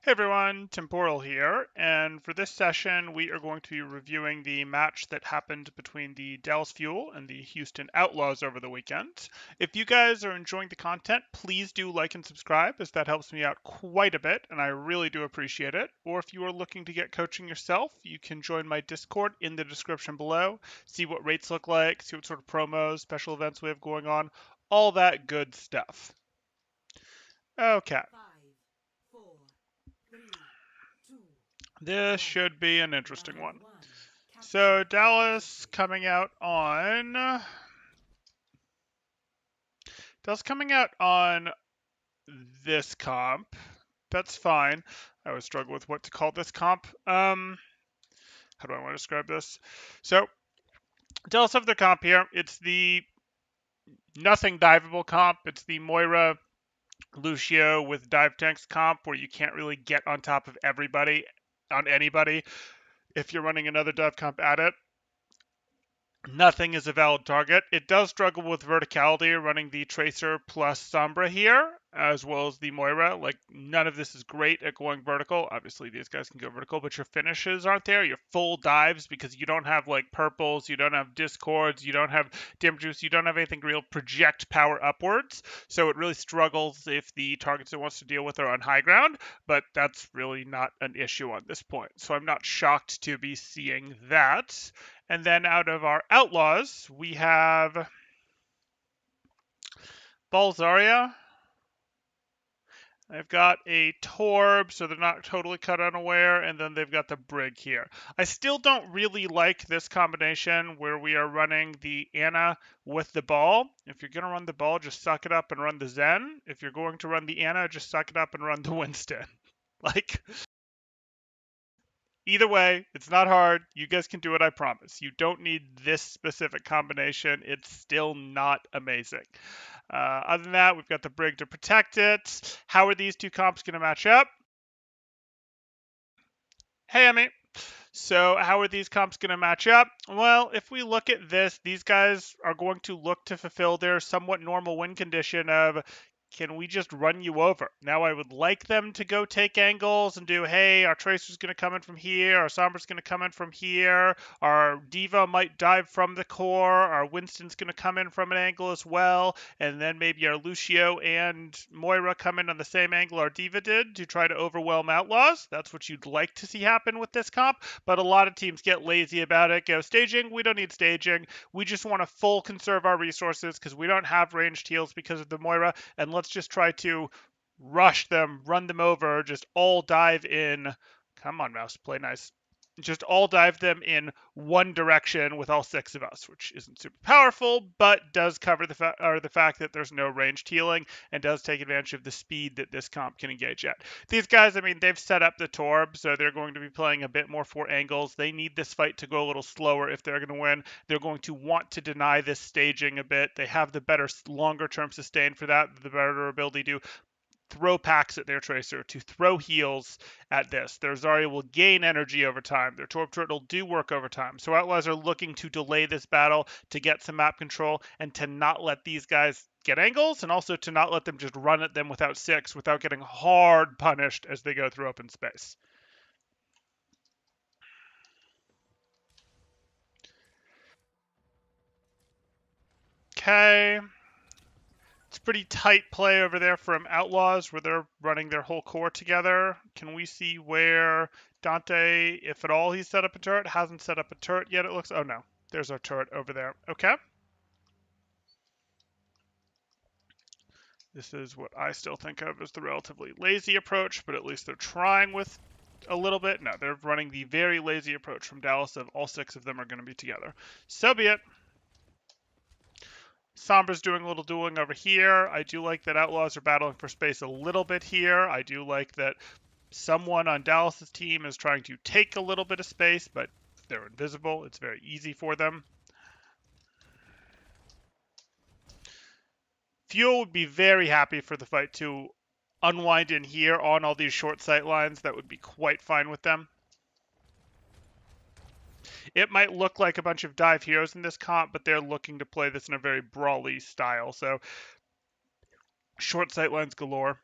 Hey everyone, Temporal here, and for this session we are going to be reviewing the match that happened between the Dallas Fuel and the Houston Outlaws over the weekend. If you guys are enjoying the content, please do like and subscribe, as that helps me out quite a bit, and I really do appreciate it. Or if you are looking to get coaching yourself, you can join my Discord in the description below, see what rates look like, see what sort of promos, special events we have going on, all that good stuff. Okay. This should be an interesting one. So Dallas coming out on this comp. That's fine. I always struggle with what to call this comp. How do I want to describe this? So Dallas have their comp here. It's the nothing diveable comp. It's the Moira Lucio with dive tanks comp where you can't really get on top of everybody on anybody if you're running another dive comp at it. Nothing is a valid target. It does struggle with verticality running the Tracer plus Sombra here, as well as the Moira. Like, none of this is great at going vertical. Obviously, these guys can go vertical, but your finishes aren't there. Your full dives, because you don't have, like, purples, you don't have discords, you don't have dim juice, you don't have anything real project power upwards. So it really struggles if the targets it wants to deal with are on high ground, but that's really not an issue on this point. So I'm not shocked to be seeing that. And then out of our Outlaws, we have Balzaria. They've got a Torb, so they're not totally cut unaware, and then they've got the Brig here. I still don't really like this combination where we are running the Anna with the ball. If you're going to run the ball, just suck it up and run the Zen. If you're going to run the Anna, just suck it up and run the Winston. Like, either way, it's not hard. You guys can do it, I promise. You don't need this specific combination. It's still not amazing. Other than that, we've got the Brig to protect it. How are these two comps going to match up? Hey, Emmy. So how are these comps going to match up? Well, if we look at this, these guys are going to look to fulfill their somewhat normal win condition of, can we just run you over? Now, I would like them to go take angles and do, hey, our Tracer's going to come in from here, our Sombra's going to come in from here, our Diva might dive from the core, our Winston's going to come in from an angle as well, and then maybe our Lucio and Moira come in on the same angle our Diva did to try to overwhelm Outlaws. That's what you'd like to see happen with this comp, but a lot of teams get lazy about it, go staging, we don't need staging, we just want to full conserve our resources because we don't have ranged heals because of the Moira, and let's just try to rush them, run them over, just all dive in. Come on, mouse, play nice. Just all dive them in one direction with all six of us, which isn't super powerful, but does cover the fact that there's no ranged healing and does take advantage of the speed that this comp can engage at. These guys, I mean, they've set up the Torb, so they're going to be playing a bit more for angles. They need this fight to go a little slower if they're going to win. They're going to want to deny this staging a bit. They have the better longer-term sustain for that, the better ability to throw packs at their Tracer, to throw heals at this. Their Zarya will gain energy over time. Their Torb Turret will do work over time. So Outlaws are looking to delay this battle to get some map control and to not let these guys get angles, and also to not let them just run at them without six without getting hard punished as they go through open space. Okay. It's pretty tight play over there from Outlaws where they're running their whole core together. Can we see where Dante, if at all he's set up a turret, hasn't set up a turret yet, it looks. Oh no, there's our turret over there. Okay. This is what I still think of as the relatively lazy approach, but at least they're trying with a little bit. No, they're running the very lazy approach from Dallas of all six of them are going to be together. So be it. Sombra's doing a little dueling over here. I do like that Outlaws are battling for space a little bit here. I do like that someone on Dallas's team is trying to take a little bit of space, but they're invisible. It's very easy for them. Fuel would be very happy for the fight to unwind in here on all these short sight lines. That would be quite fine with them. It might look like a bunch of dive heroes in this comp, but they're looking to play this in a very brawly style. So short sight lines galore.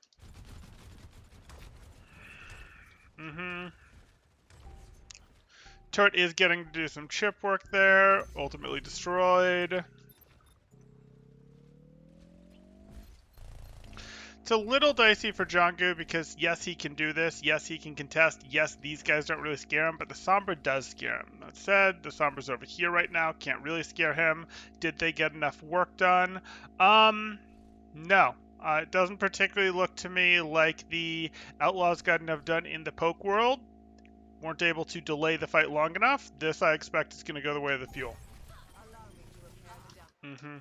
Turret is getting to do some chip work there. Ultimately destroyed. It's a little dicey for Jangu because yes, he can do this. Yes, he can contest. Yes, these guys don't really scare him, but the Sombra does scare him. That said, the Sombra's over here right now. Can't really scare him. Did they get enough work done? No. It doesn't particularly look to me like the Outlaws got enough done in the poke world. Weren't able to delay the fight long enough. This, I expect, is going to go the way of the fuel. Mm-hmm.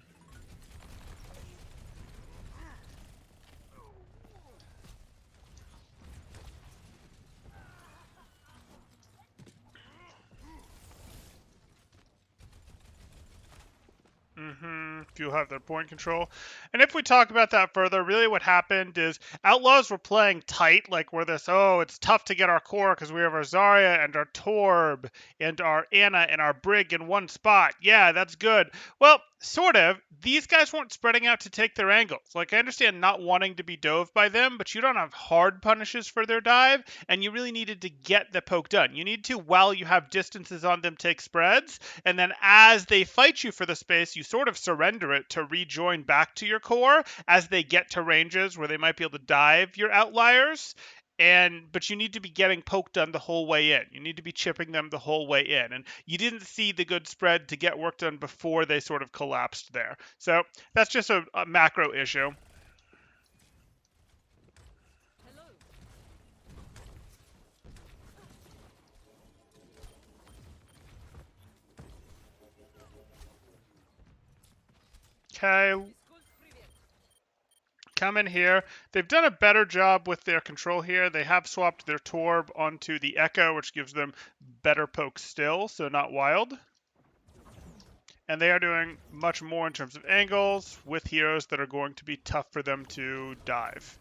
Fuel have their point control. And if we talk about that further, really what happened is Outlaws were playing tight, like we're this, oh, it's tough to get our core because we have our Zarya and our Torb and our Anna and our Brig in one spot. Yeah, that's good. Well, sort of. These guys weren't spreading out to take their angles. Like, I understand not wanting to be dove by them, but you don't have hard punishes for their dive, and you really needed to get the poke done. You need to, while you have distances on them, take spreads, and then as they fight you for the space, you sort of surrender it to rejoin back to your core as they get to ranges where they might be able to dive your outliers. But you need to be getting poked done the whole way in. You need to be chipping them the whole way in. And you didn't see the good spread to get work done before they sort of collapsed there. So that's just a macro issue. Okay. Come in here. They've done a better job with their control here. They have swapped their Torb onto the Echo, which gives them better poke still, so not wild. And they are doing much more in terms of angles with heroes that are going to be tough for them to dive.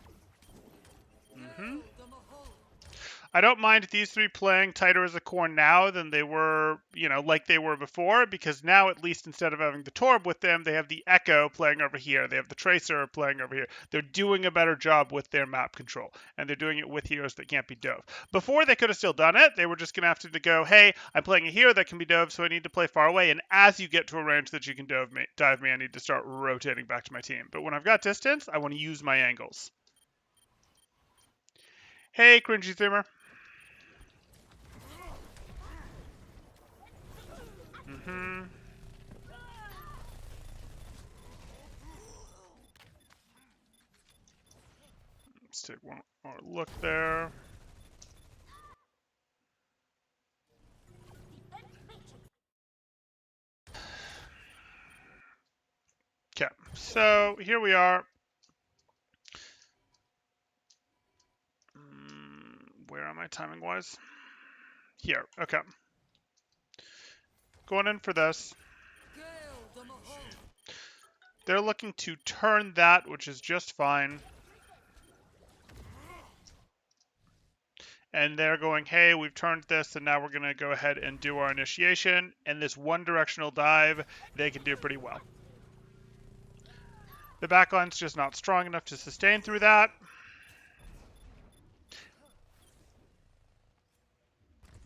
I don't mind these three playing tighter as a core now than they were, like they were before, because now at least instead of having the Torb with them, they have the Echo playing over here. They have the Tracer playing over here. They're doing a better job with their map control, and they're doing it with heroes that can't be dove. Before, they could have still done it. They were just going to have to go, hey, I'm playing a hero that can be dove, so I need to play far away, and as you get to a range that you can dive me, I need to start rotating back to my team. But when I've got distance, I want to use my angles. Hey, cringy streamer. Let's take one more look there. Okay, so here we are. Where am I timing-wise? Here, okay. Going in for this. They're looking to turn that, which is just fine. And they're going, hey, we've turned this, and now we're going to go ahead and do our initiation. And this one-directional dive, they can do pretty well. The backline's just not strong enough to sustain through that.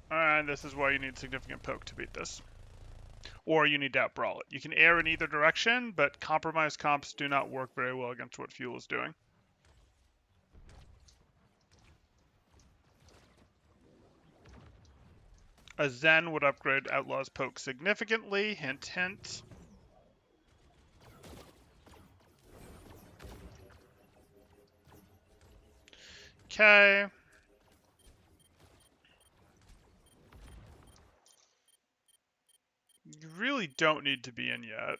And this is why you need significant poke to beat this. Or you need to outbrawl it. You can air in either direction, but compromised comps do not work very well against what Fuel is doing. A Zen would upgrade Outlaw's poke significantly. Hint, hint. Okay. You really don't need to be in yet.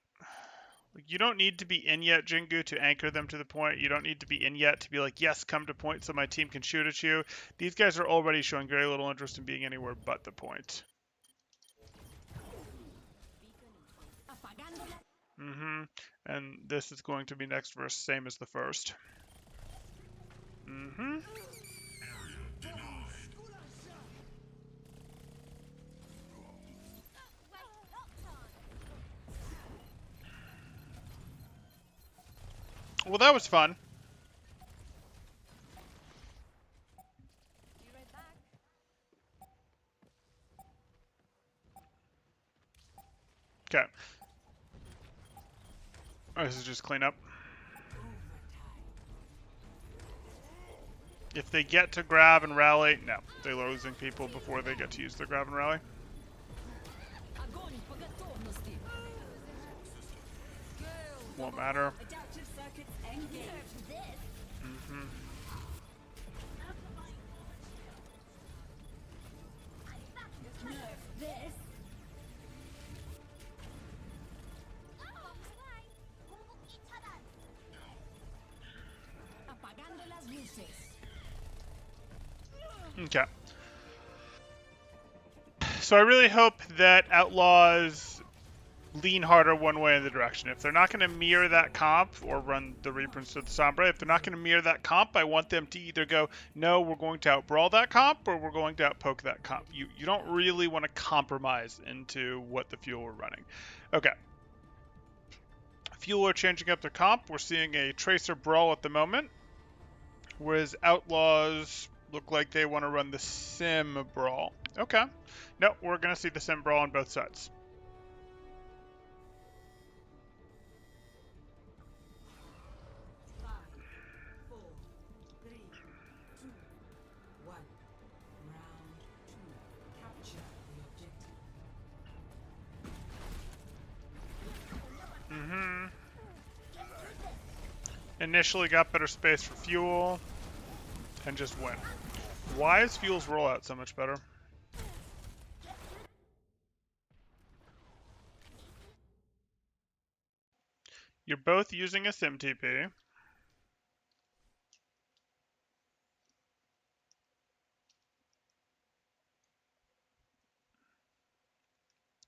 You don't need to be in yet, Jingu, to anchor them to the point. You don't need to be in yet to be like, yes, come to point so my team can shoot at you. These guys are already showing very little interest in being anywhere but the point. And this is going to be next verse, same as the first. Well, that was fun. Okay. Oh, this is just cleanup. If they get to grab and rally, no. They're losing people before they get to use their grab and rally. Won't matter. Mm-hmm. Okay. So I really hope that Outlaws lean harder one way in the direction. If they're not going to mirror that comp or run the reprints to the Sombra, if they're not going to mirror that comp, I want them to either go, no, we're going to outbrawl that comp, or we're going to outpoke that comp. You don't really want to compromise into what the Fuel are running. Okay. Fuel are changing up their comp. We're seeing a Tracer Brawl at the moment, whereas Outlaws look like they want to run the Sim Brawl. Okay. No, we're going to see the Sim Brawl on both sides. Mm-hmm. Initially got better space for Fuel, and just win. Why is Fuel's rollout so much better? You're both using a Sim TP.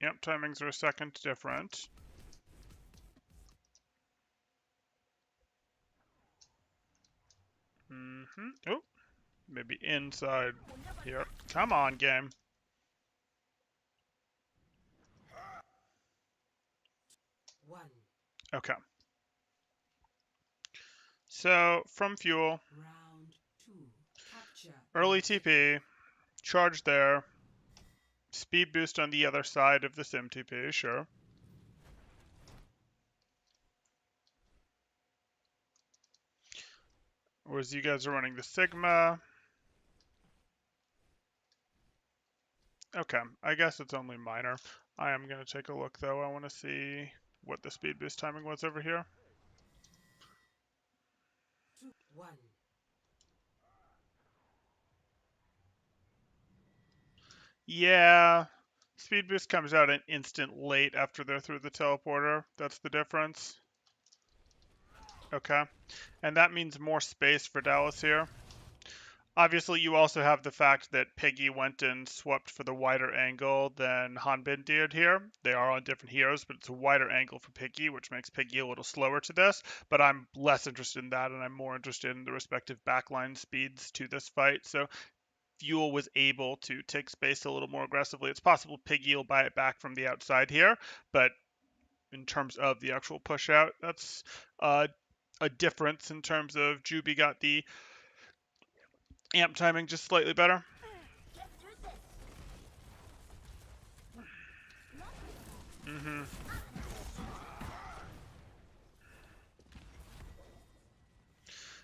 Yep, timings are a second different. Mm-hmm. Oh, maybe inside here. Come on, game. Okay. So, from Fuel, early TP, charge there, speed boost on the other side of the Sim TP, sure. Whereas you guys are running the Sigma. Okay, I guess it's only minor. I am going to take a look, though. I want to see what the speed boost timing was over here. Yeah, speed boost comes out an instant late after they're through the teleporter. That's the difference. Okay, and that means more space for Dallas here. Obviously, you also have the fact that Piggy went and swapped for the wider angle than Hanbin did here. They are on different heroes, but it's a wider angle for Piggy, which makes Piggy a little slower to this. But I'm less interested in that, and I'm more interested in the respective backline speeds to this fight. So Fuel was able to take space a little more aggressively. It's possible Piggy will buy it back from the outside here, but in terms of the actual push out, that's a difference in terms of Juby got the amp timing just slightly better. Mm-hmm.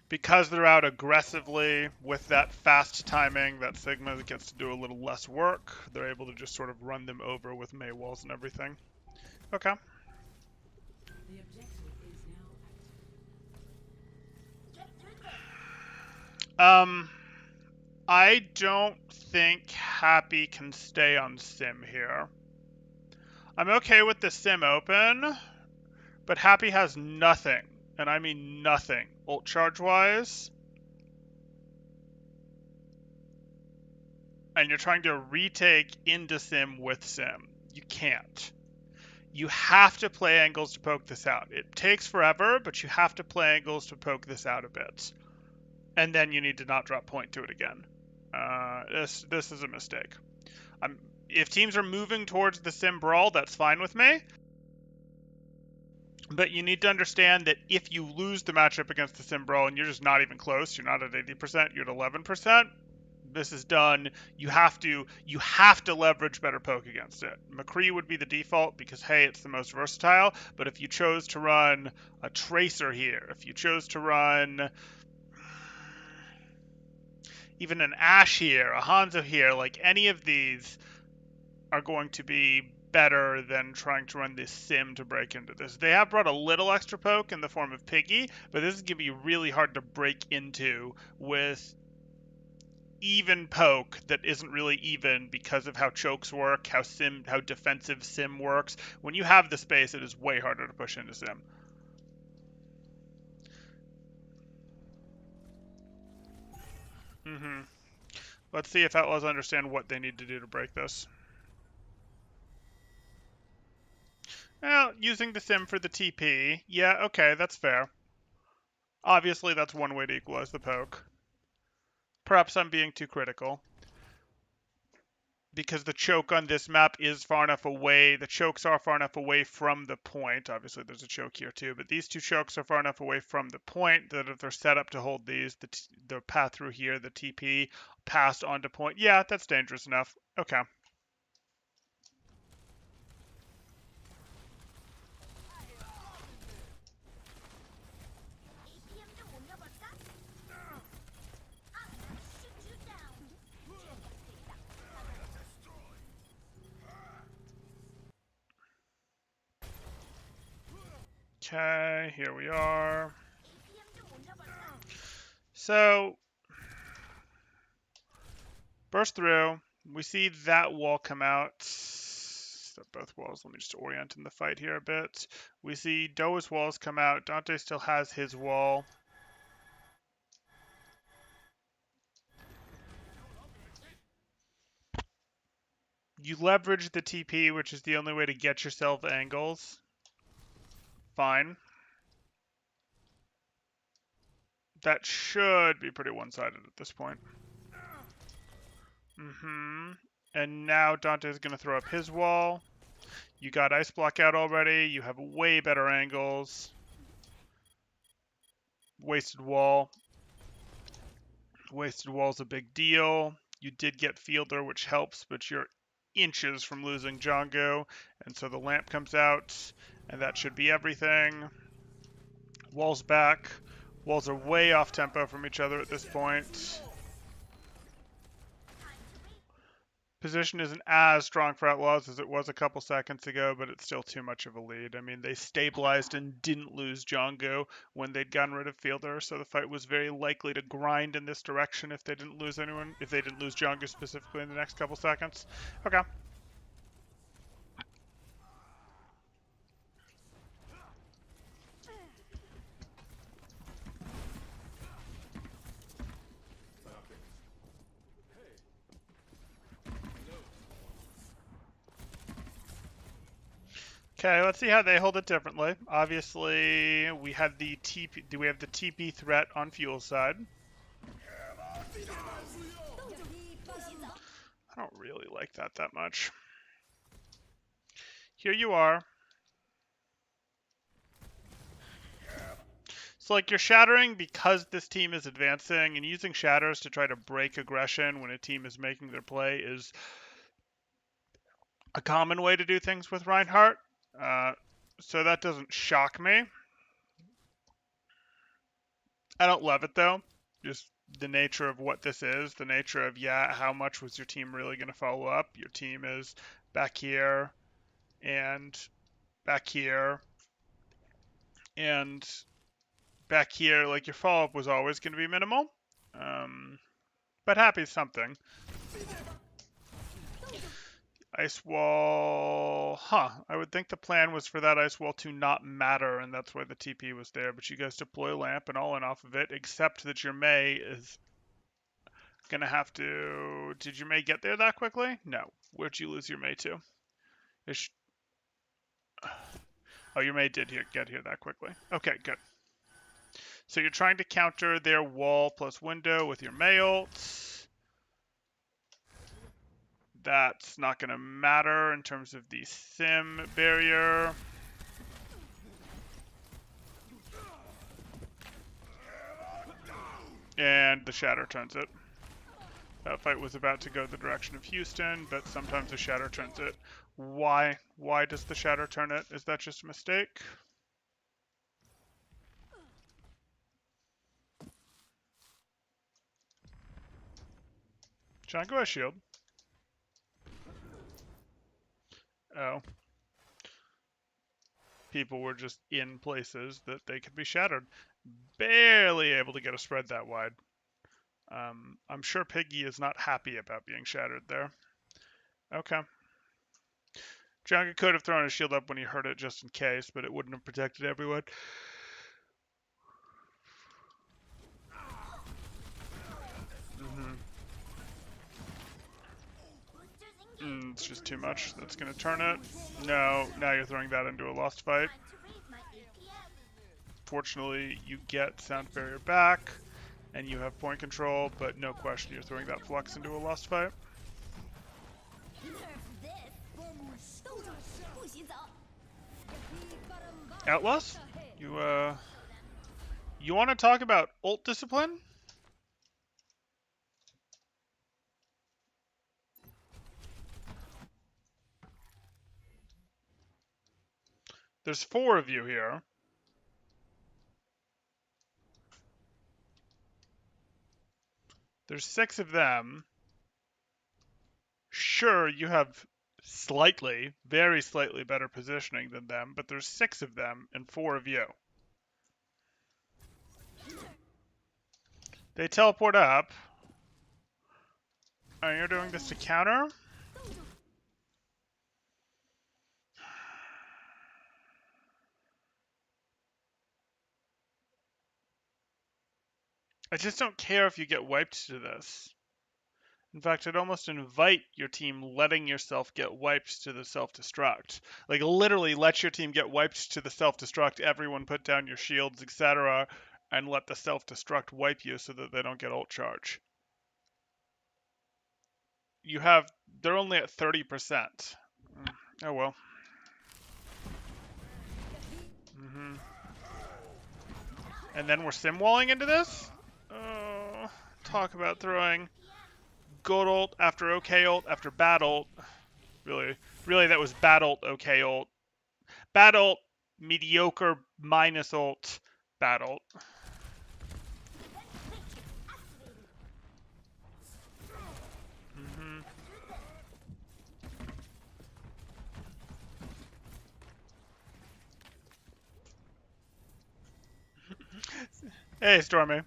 Because they're out aggressively with that fast timing, that Sigma gets to do a little less work. They're able to just sort of run them over with May walls and everything. Okay. I don't think Happy can stay on Sim here. I'm okay with the Sim open, but Happy has nothing, and I mean nothing, ult charge wise. And you're trying to retake into Sim with Sim. You can't. You have to play angles to poke this out. It takes forever, but you have to play angles to poke this out a bit. And then you need to not drop point to it again. This is a mistake. If teams are moving towards the Sim Brawl, that's fine with me. But you need to understand that if you lose the matchup against the Sim Brawl and you're just not even close, you're not at 80%, you're at 11%, this is done. You have to leverage better poke against it. McCree would be the default because hey, it's the most versatile. But if you chose to run a Tracer here, if you chose to run even an Ash here, a Hanzo here, like any of these are going to be better than trying to run this sim to break into this. They have brought a little extra poke in the form of Piggy, but this is going to be really hard to break into with even poke that isn't really even because of how chokes work, how defensive sim works. When you have the space, it is way harder to push into sim. Let's see if Outlaws understand what they need to do to break this. Well, using the sim for the TP. Yeah, okay, that's fair. Obviously, that's one way to equalize the poke. Perhaps I'm being too critical. Because the choke on this map is far enough away, the chokes are far enough away from the point. Obviously, there's a choke here too, but these two chokes are far enough away from the point that if they're set up to hold these, the path through here, the TP, passed onto point. Yeah, that's dangerous enough. Okay. Okay, here we are. So, burst through. We see that wall come out. Both walls. Let me just orient in the fight here a bit. We see Doa's walls come out. Dante still has his wall. You leverage the TP, which is the only way to get yourself angles. Fine. That should be pretty one-sided at this point. And now Dante's going to throw up his wall. You got Ice Block out already. You have way better angles. Wasted wall. Wasted wall's a big deal. You did get Fielder, which helps, but you're inches from losing Django. And so the lamp comes out, and that should be everything. Wall's back. Walls are way off tempo from each other at this point. Position isn't as strong for Outlaws as it was a couple seconds ago, but it's still too much of a lead. I mean, they stabilized and didn't lose Django when they'd gotten rid of Fielder, so the fight was very likely to grind in this direction if they didn't lose anyone, if they didn't lose Django specifically in the next couple seconds. Okay. Okay, let's see how they hold it differently. Obviously, we had the TP. Do we have the TP threat on Fuel's side? I don't really like that much. Here you are. So, like, you're shattering because this team is advancing, and using shatters to try to break aggression when a team is making their play is a common way to do things with Reinhardt. So that doesn't shock me. I don't love it, though. Just the nature of what this is, the nature of, yeah, how much was your team really going to follow up? Your team is back here and back here and back here. Like, your follow-up was always going to be minimal. But happy something. Ice wall, I would think the plan was for that ice wall to not matter, and that's why the TP was there. But you guys deploy lamp and all in off of it, except that your Mei is gonna have to. Did your Mei get there that quickly? No. Where'd you lose your Mei to? Oh, your Mei did get here that quickly. Okay, good. So you're trying to counter their wall plus window with your Mei ult. That's not going to matter in terms of the sim barrier. And the shatter turns it. That fight was about to go the direction of Houston, but sometimes the Shatter turns it. Why? Why does the Shatter turn it? Is that just a mistake? Django has shield. Oh. People were just in places that they could be shattered. Barely able to get a spread that wide. I'm sure Piggy is not happy about being shattered there. Okay. Django could have thrown his shield up when he heard it just in case, but it wouldn't have protected everyone. It's just too much. That's going to turn it. No, now you're throwing that into a lost fight. Fortunately, you get sound barrier back, and you have point control, but no question you're throwing that flux into a lost fight. Outlaws? You want to talk about ult discipline? There's 4 of you here. There's 6 of them. Sure, you have slightly, very slightly better positioning than them, but there's 6 of them and 4 of you. They teleport up. Oh, you're doing this to counter? I just don't care if you get wiped to this. In fact, I'd almost invite your team letting yourself get wiped to the self-destruct. Like, literally let your team get wiped to the self-destruct, everyone put down your shields, etc., and let the self-destruct wipe you so that they don't get ult charge. They're only at 30%. Oh well. And then we're sim-walling into this? Oh, talk about throwing good ult after okay ult after bad ult. Really, that was bad ult, okay ult. Bad ult, mediocre, minus ult, bad ult. Hey, Stormy.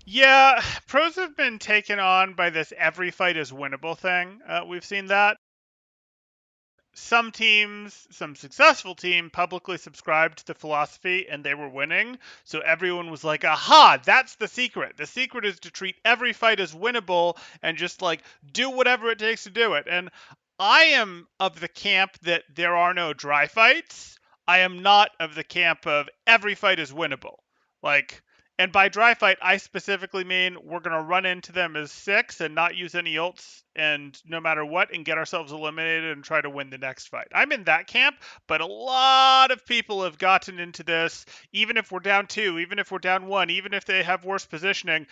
Yeah, pros have been taken on by this every fight is winnable thing. We've seen that. Some teams, some successful team, publicly subscribed to the philosophy and they were winning. So everyone was like, aha, that's the secret. The secret is to treat every fight as winnable and just like do whatever it takes to do it. And I am of the camp that there are no dry fights. I am not of the camp of every fight is winnable. Like, and by dry fight, I specifically mean we're going to run into them as 6 and not use any ults and no matter what and get ourselves eliminated and try to win the next fight. I'm in that camp, but a lot of people have gotten into this, even if we're down 2, even if we're down 1, even if they have worse positioning,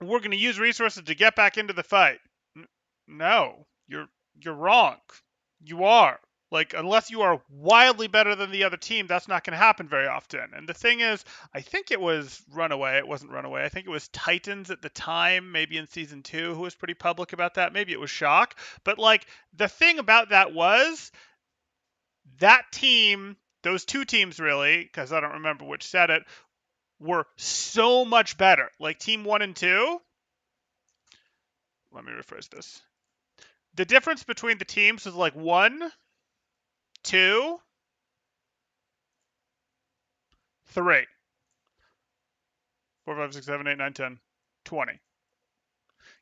we're going to use resources to get back into the fight. No, you're wrong. You are. Like, unless you are wildly better than the other team, that's not going to happen very often. And the thing is, I think it was Runaway. It wasn't Runaway. I think it was Titans at the time, maybe in season 2, who was pretty public about that. Maybe it was Shock. But, like, the thing about that was that team, those 2 teams really, because I don't remember which said it, were so much better. Like, team 1 and 2. Let me rephrase this. The difference between the teams was like 1, 2, 3, 4, 5, 6, 7, 8, 9, 10, 20.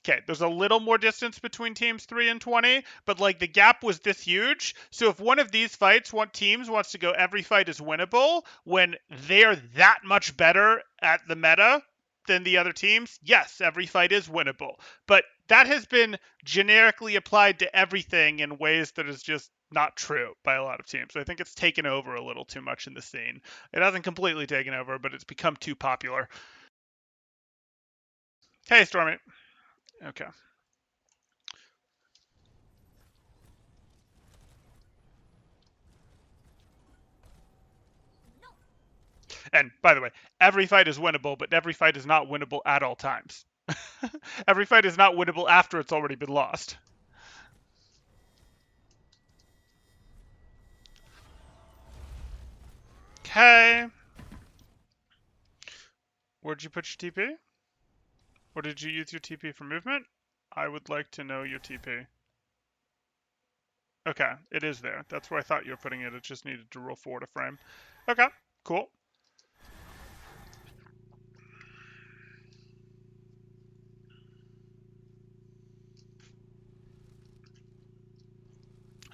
Okay, there's a little more distance between teams 3 and 20, but like the gap was this huge. So if one of these fights, one teams wants to go every fight is winnable when they're that much better at the meta than the other teams, yes, every fight is winnable. But that has been generically applied to everything in ways that is just not true by a lot of teams. So I think it's taken over a little too much in the scene. It hasn't completely taken over, but it's become too popular. Hey, Stormy. Okay. And by the way, every fight is winnable, but every fight is not winnable at all times. Every fight is not winnable after it's already been lost. Okay. Where'd you put your TP? Or did you use your TP for movement? I would like to know your TP. Okay, it is there. That's where I thought you were putting it. It just needed to roll forward a frame. Okay, cool.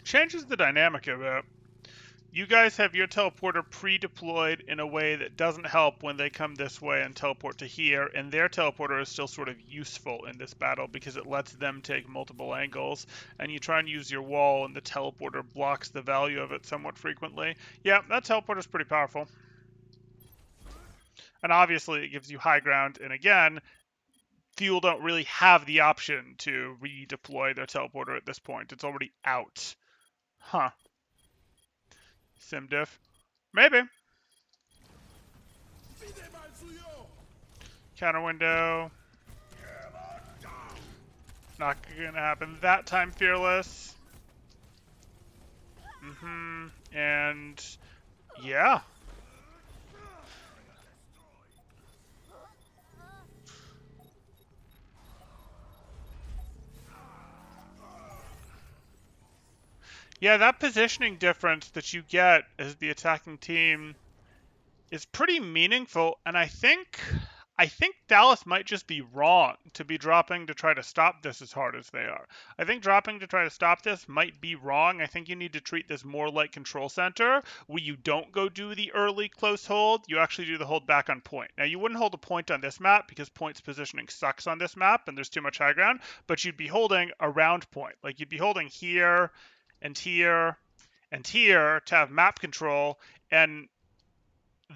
Changes the dynamic a bit. You guys have your teleporter pre-deployed in a way that doesn't help when they come this way and teleport to here, and their teleporter is still sort of useful in this battle because it lets them take multiple angles, and you try and use your wall and the teleporter blocks the value of it somewhat frequently. Yeah, that teleporter is pretty powerful. And obviously it gives you high ground, and again, Fuel don't really have the option to redeploy their teleporter at this point. It's already out. Huh. Simdiff. Maybe. Counter window. Not gonna happen that time, Fearless. And yeah. Yeah, that positioning difference that you get as the attacking team is pretty meaningful, and I think Dallas might just be wrong to be dropping to try to stop this as hard as they are. I think dropping to try to stop this might be wrong. I think you need to treat this more like Control Center, where you don't go do the early close hold, you actually do the hold back on point. Now, you wouldn't hold a point on this map because point's positioning sucks on this map and there's too much high ground, but you'd be holding around point. Like, you'd be holding here and here and here to have map control, and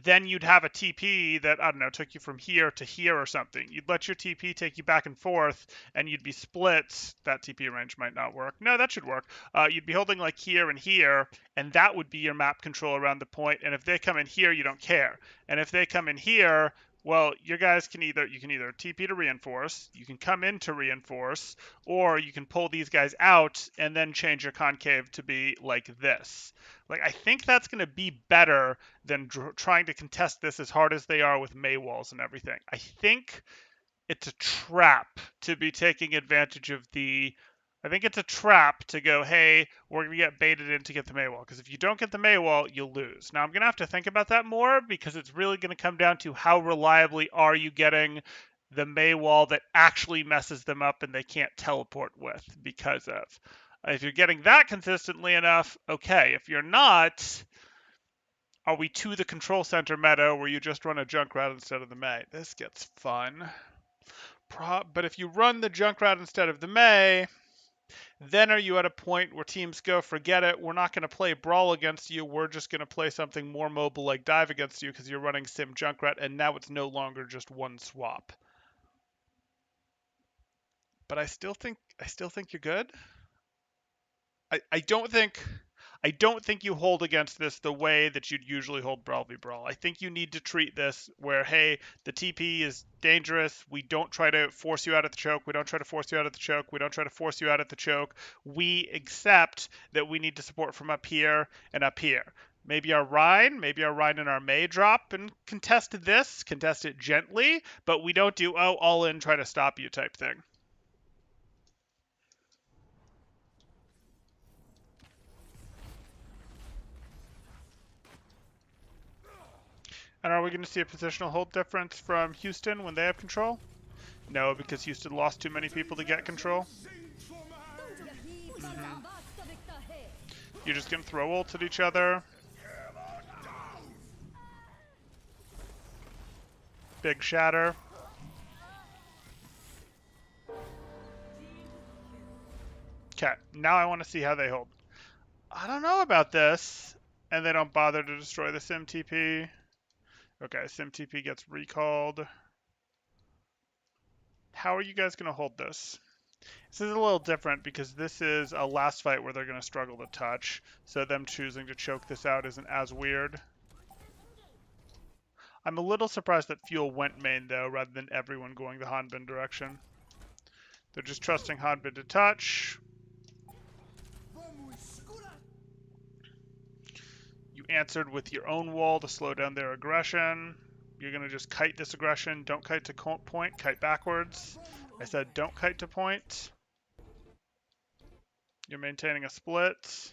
then you'd have a TP that, I don't know, took you from here to here or something. You'd let your TP take you back and forth, and you'd be split. That TP range might not work. No, that should work. You'd be holding like here and here, and that would be your map control around the point. And if they come in here, you don't care. And if they come in here, well, your guys can either TP to reinforce, you can come in to reinforce, or you can pull these guys out and then change your concave to be like this. Like, I think that's going to be better than trying to contest this as hard as they are with May walls and everything. I think it's a trap to be taking advantage of the. I think it's a trap to go, hey, we're going to get baited in to get the Maywall. Because if you don't get the Maywall, you'll lose. Now, I'm going to have to think about that more because it's really going to come down to how reliably are you getting the Maywall that actually messes them up and they can't teleport with because of. If you're getting that consistently enough, okay. If you're not, are we to the Control Center meta where you just run a Junkrat instead of the May? This gets fun. But if you run the Junkrat instead of the May, then are you at a point where teams go, forget it, we're not going to play Brawl against you, we're just going to play something more mobile like Dive against you because you're running Sim Junkrat, and now it's no longer just one swap. But I still think you're good. I don't think you hold against this the way that you'd usually hold Brawl v Brawl. I think you need to treat this where, hey, the TP is dangerous. We don't try to force you out of the choke. We don't try to force you out of the choke. We don't try to force you out of the choke. We accept that we need to support from up here and up here. Maybe our Rhine and our May drop and contest it gently, but we don't do, oh, all in, try to stop you type thing. And are we going to see a positional hold difference from Houston when they have control? No, because Houston lost too many people to get control. You're just going to throw ults at each other. Big shatter. Okay, now I want to see how they hold. I don't know about this. And they don't bother to destroy the SimTP. Okay, SimTP gets recalled. How are you guys going to hold this? This is a little different because this is a last fight where they're going to struggle to touch, so them choosing to choke this out isn't as weird. I'm a little surprised that Fuel went main, though, rather than everyone going the Hanbin direction. They're just trusting Hanbin to touch. You answered with your own wall to slow down their aggression. You're going to just kite this aggression. Don't kite to point, kite backwards. I said don't kite to point. You're maintaining a split.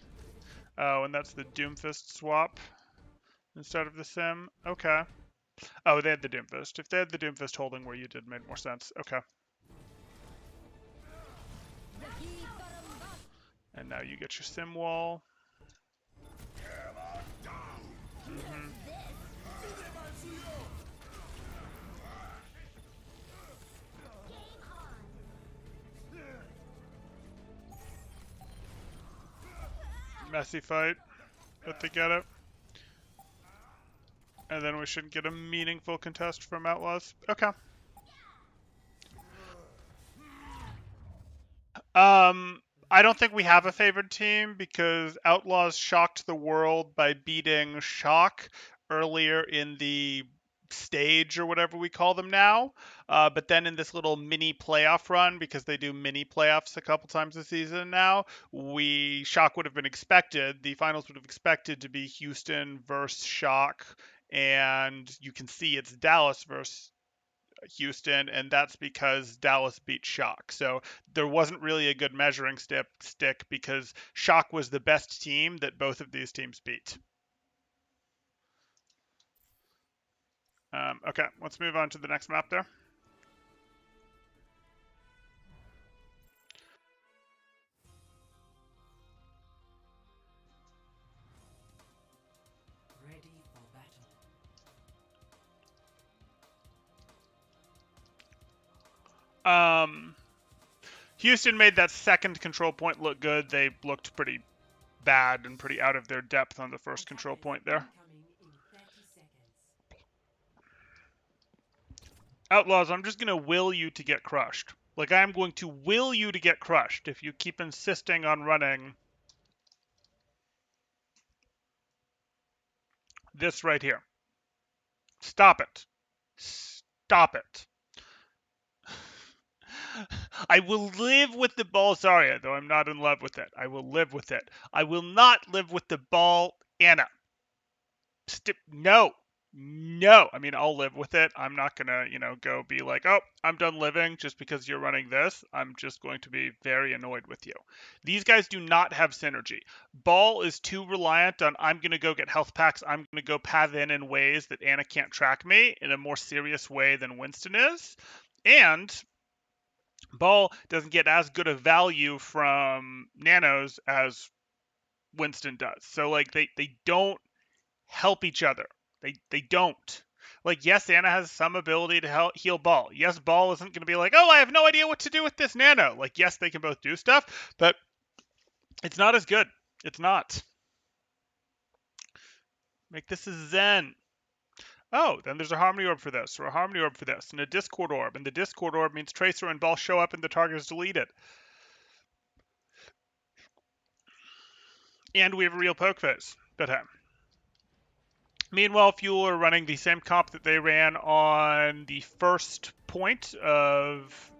Oh, and that's the Doomfist swap instead of the Sim. Okay. Oh, they had the Doomfist. If they had the Doomfist holding where you did, made more sense. Okay. And now you get your Sim wall. Mm-hmm. Messy fight, but they get it. And then we should get a meaningful contest from Outlaws. Okay. I don't think we have a favored team because Outlaws shocked the world by beating Shock earlier in the stage or whatever we call them now. But then in this little mini playoff run, because they do mini playoffs a couple times a season now, Shock would have been expected. The finals would have expected to be Houston versus Shock, and you can see it's Dallas versus Houston, and that's because Dallas beat Shock. So there wasn't really a good measuring stick because Shock was the best team that both of these teams beat. Okay, let's move on to the next map there. Ready for battle. Houston made that second control point look good. They looked pretty bad and pretty out of their depth on the first control point there. Outlaws, I'm just going to will you to get crushed. Like, I'm going to will you to get crushed if you keep insisting on running this right here. Stop it. Stop it. I will live with the ball Zarya, though I'm not in love with it. I will live with it. I will not live with the ball Anna. No. No. I mean, I'll live with it. I'm not going to, go be like, oh, I'm done living just because you're running this. I'm just going to be very annoyed with you. These guys do not have synergy. Ball is too reliant on I'm going to go get health packs. I'm going to go path in ways that Anna can't track me in a more serious way than Winston is. And Ball doesn't get as good a value from nanos as Winston does. So like they don't help each other. They don't. Like, yes, Anna has some ability to heal Ball. Yes, Ball isn't going to be like, oh, I have no idea what to do with this nano. Like, yes, they can both do stuff, but it's not as good. It's not. Make this a Zen. Oh, then there's a Harmony Orb for this, or a Harmony Orb for this, and a Discord Orb. And the Discord Orb means Tracer and Ball show up and the target is deleted. And we have a real poke phase. But hey. Meanwhile, Fuel are running the same comp that they ran on the first point of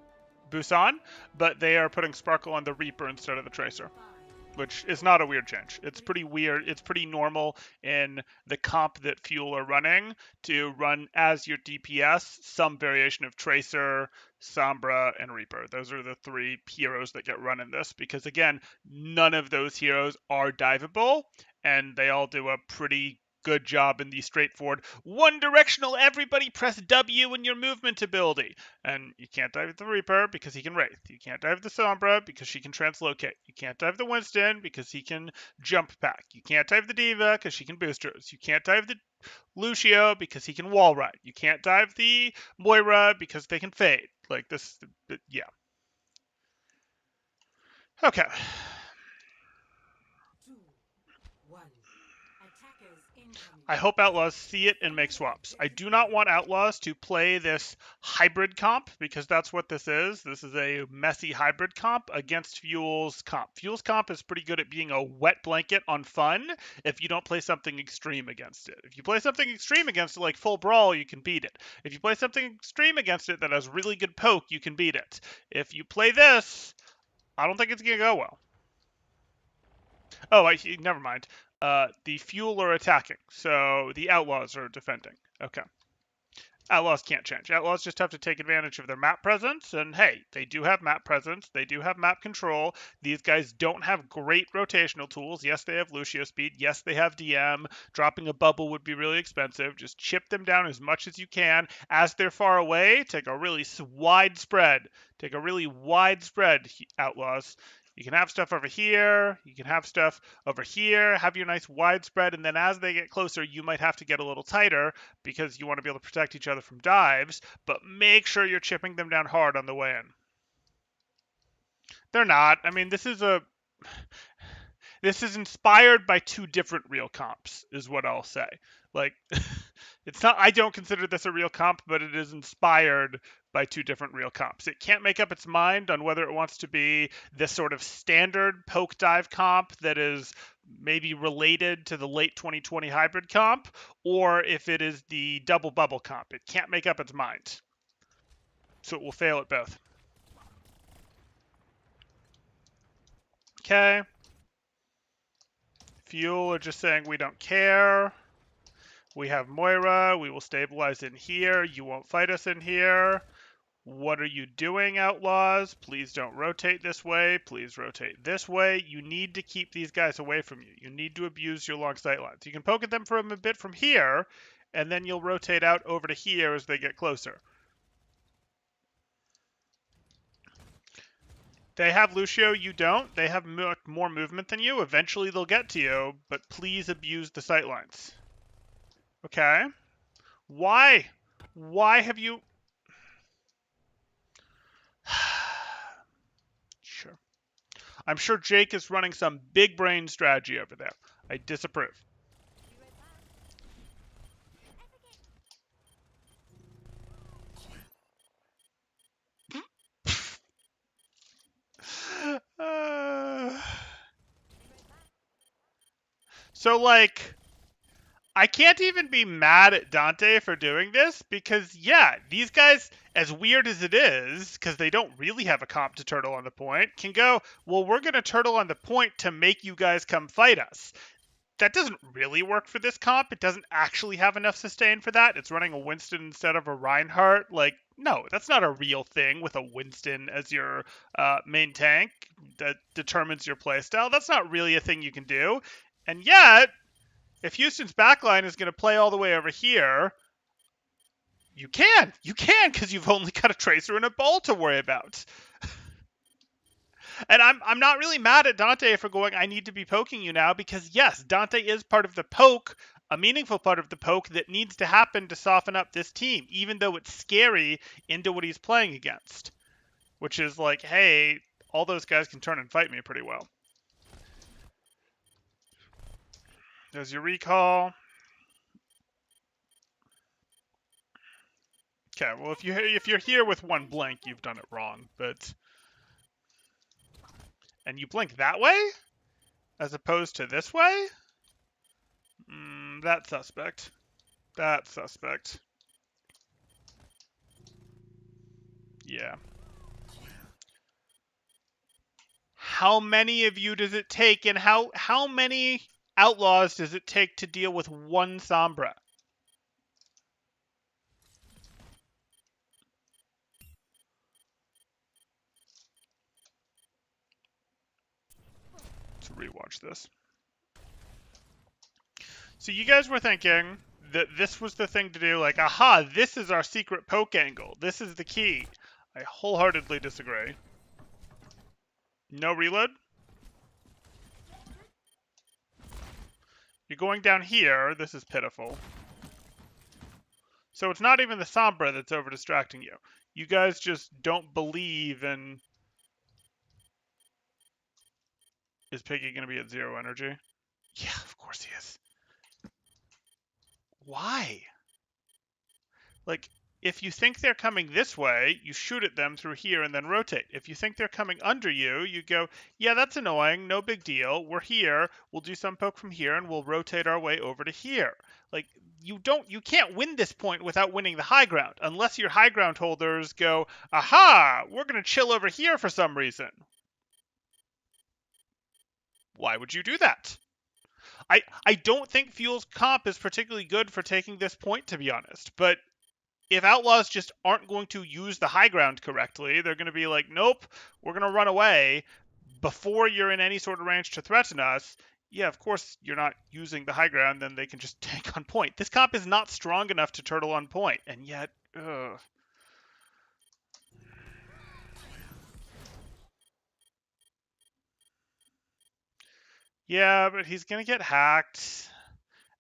Busan, but they are putting Sparkle on the Reaper instead of the Tracer, which is not a weird change. It's pretty weird. It's pretty normal in the comp that Fuel are running to run as your DPS some variation of Tracer, Sombra, and Reaper. Those are the three heroes that get run in this because, again, none of those heroes are diveable, and they all do a pretty good job in the straightforward one directional everybody press W in your movement ability. And you can't dive the Reaper because he can Wraith. You can't dive the Sombra because she can translocate. You can't dive the Winston because he can jump pack. You can't dive the Diva because she can boosters. You can't dive the Lucio because he can wall ride. You can't dive the Moira because they can fade. Like this, yeah. Okay. 2, 1. Attackers I hope Outlaws see it and make swaps. I do not want Outlaws to play this hybrid comp because that's what this is. This is a messy hybrid comp against Fuel's comp. Fuel's comp is pretty good at being a wet blanket on fun if you don't play something extreme against it. If you play something extreme against it, like full brawl, you can beat it. If you play something extreme against it that has really good poke, you can beat it. If you play this, I don't think it's going to go well. Oh, never mind. The Fuel are attacking, so the Outlaws are defending. Okay. Outlaws can't change. Outlaws just have to take advantage of their map presence, and hey, they do have map presence. They do have map control. These guys don't have great rotational tools. Yes, they have Lucio speed. Yes, they have DM. Dropping a bubble would be really expensive. Just chip them down as much as you can. As they're far away, take a really wide spread. Take a really wide spread, Outlaws. You can have stuff over here, you can have stuff over here, have your nice wide spread, and then as they get closer, you might have to get a little tighter because you want to be able to protect each other from dives, but make sure you're chipping them down hard on the way in. They're not. I mean, this is inspired by two different real comps, is what I'll say. Like, it's not, I don't consider this a real comp, but it is inspired by two different real comps. It can't make up its mind on whether it wants to be this sort of standard poke dive comp that is maybe related to the late 2020 hybrid comp, or if it is the double bubble comp. It can't make up its mind. So it will fail at both. Okay. Fuel are just saying we don't care. We have Moira. We will stabilize in here. You won't fight us in here. What are you doing, Outlaws? Please don't rotate this way. Please rotate this way. You need to keep these guys away from you. You need to abuse your long sight lines. You can poke at them from a bit from here, and then you'll rotate out over to here as they get closer. They have Lucio, you don't. They have more movement than you. Eventually they'll get to you, but please abuse the sightlines. Okay. Why? Why have you... Sure. I'm sure Jake is running some big brain strategy over there. I disapprove. So, like, I can't even be mad at Dante for doing this because, yeah, these guys, as weird as it is, because they don't really have a comp to turtle on the point, can go, well, we're going to turtle on the point to make you guys come fight us. That doesn't really work for this comp. It doesn't actually have enough sustain for that. It's running a Winston instead of a Reinhardt. Like, no, that's not a real thing with a Winston as your main tank that determines your playstyle. That's not really a thing you can do. And yet, if Houston's backline is going to play all the way over here, you can because you've only got a Tracer and a Ball to worry about. And I'm not really mad at Dante for going, I need to be poking you now, because yes, Dante is part of the poke, a meaningful part of the poke that needs to happen to soften up this team, even though it's scary into what he's playing against. Which is like, hey, all those guys can turn and fight me pretty well. There's your recall. Okay, well, if you're here with one blink, you've done it wrong, but... And you blink that way? As opposed to this way? That's suspect. That's suspect. Yeah. How many of you does it take, and how many Outlaws does it take to deal with one Sombra? Let's rewatch this. So you guys were thinking that this was the thing to do, like, aha, this is our secret poke angle. This is the key. I wholeheartedly disagree. No reload? You're going down here. This is pitiful. So it's not even the Sombra that's over-distracting you. You guys just don't believe in... Is Piggy going to be at 0 energy? Yeah, of course he is. Why? Like, if you think they're coming this way, you shoot at them through here and then rotate. If you think they're coming under you, you go, yeah, that's annoying, no big deal. We're here. We'll do some poke from here and we'll rotate our way over to here. Like, you can't win this point without winning the high ground, unless your high ground holders go, aha, we're going to chill over here for some reason. Why would you do that? I don't think Fuel's comp is particularly good for taking this point, to be honest, but if Outlaws just aren't going to use the high ground correctly, they're going to be like, nope, we're going to run away before you're in any sort of range to threaten us. Yeah, of course you're not using the high ground, then they can just tank on point. This comp is not strong enough to turtle on point, and yet, ugh. Yeah, but he's going to get hacked,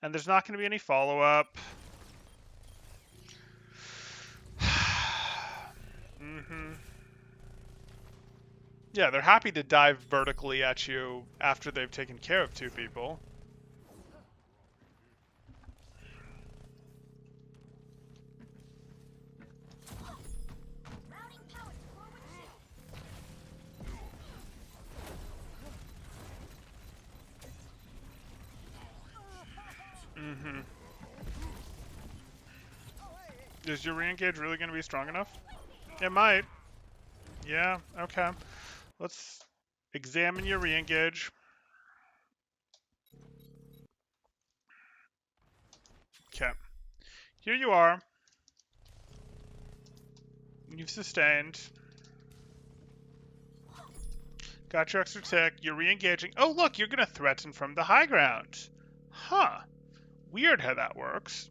and there's not going to be any follow-up. Mm-hmm. Yeah, they're happy to dive vertically at you after they've taken care of two people. Mm-hmm. Is your re-engage really going to be strong enough? It might. Yeah, okay. Let's examine your re-engage. Okay. Here you are. You've sustained. Got your extra tick. You're re-engaging. Oh, look, you're going to threaten from the high ground. Huh. Weird how that works.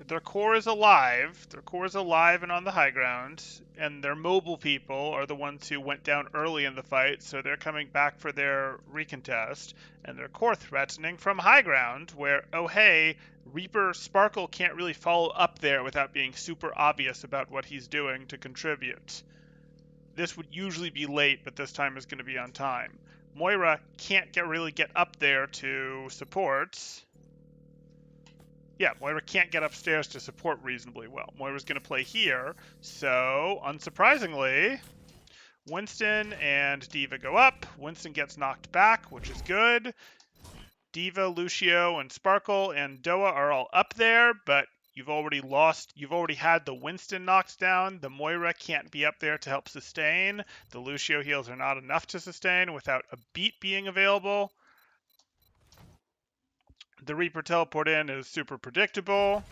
Their core is alive. Their core is alive and on the high ground. And their mobile people are the ones who went down early in the fight, so they're coming back for their recontest. And their core threatening from high ground, where, oh hey, Reaper Sparkle can't really follow up there without being super obvious about what he's doing to contribute. This would usually be late, but this time is going to be on time. Moira can't really get up there to support. Yeah, Moira can't get upstairs to support reasonably well. Moira's going to play here, so unsurprisingly, Winston and D.Va go up. Winston gets knocked back, which is good. D.Va, Lucio, and Sparkle and Doa are all up there, but you've already had the Winston knocked down. The Moira can't be up there to help sustain. The Lucio heals are not enough to sustain without a beat being available. The Reaper teleport in is super predictable.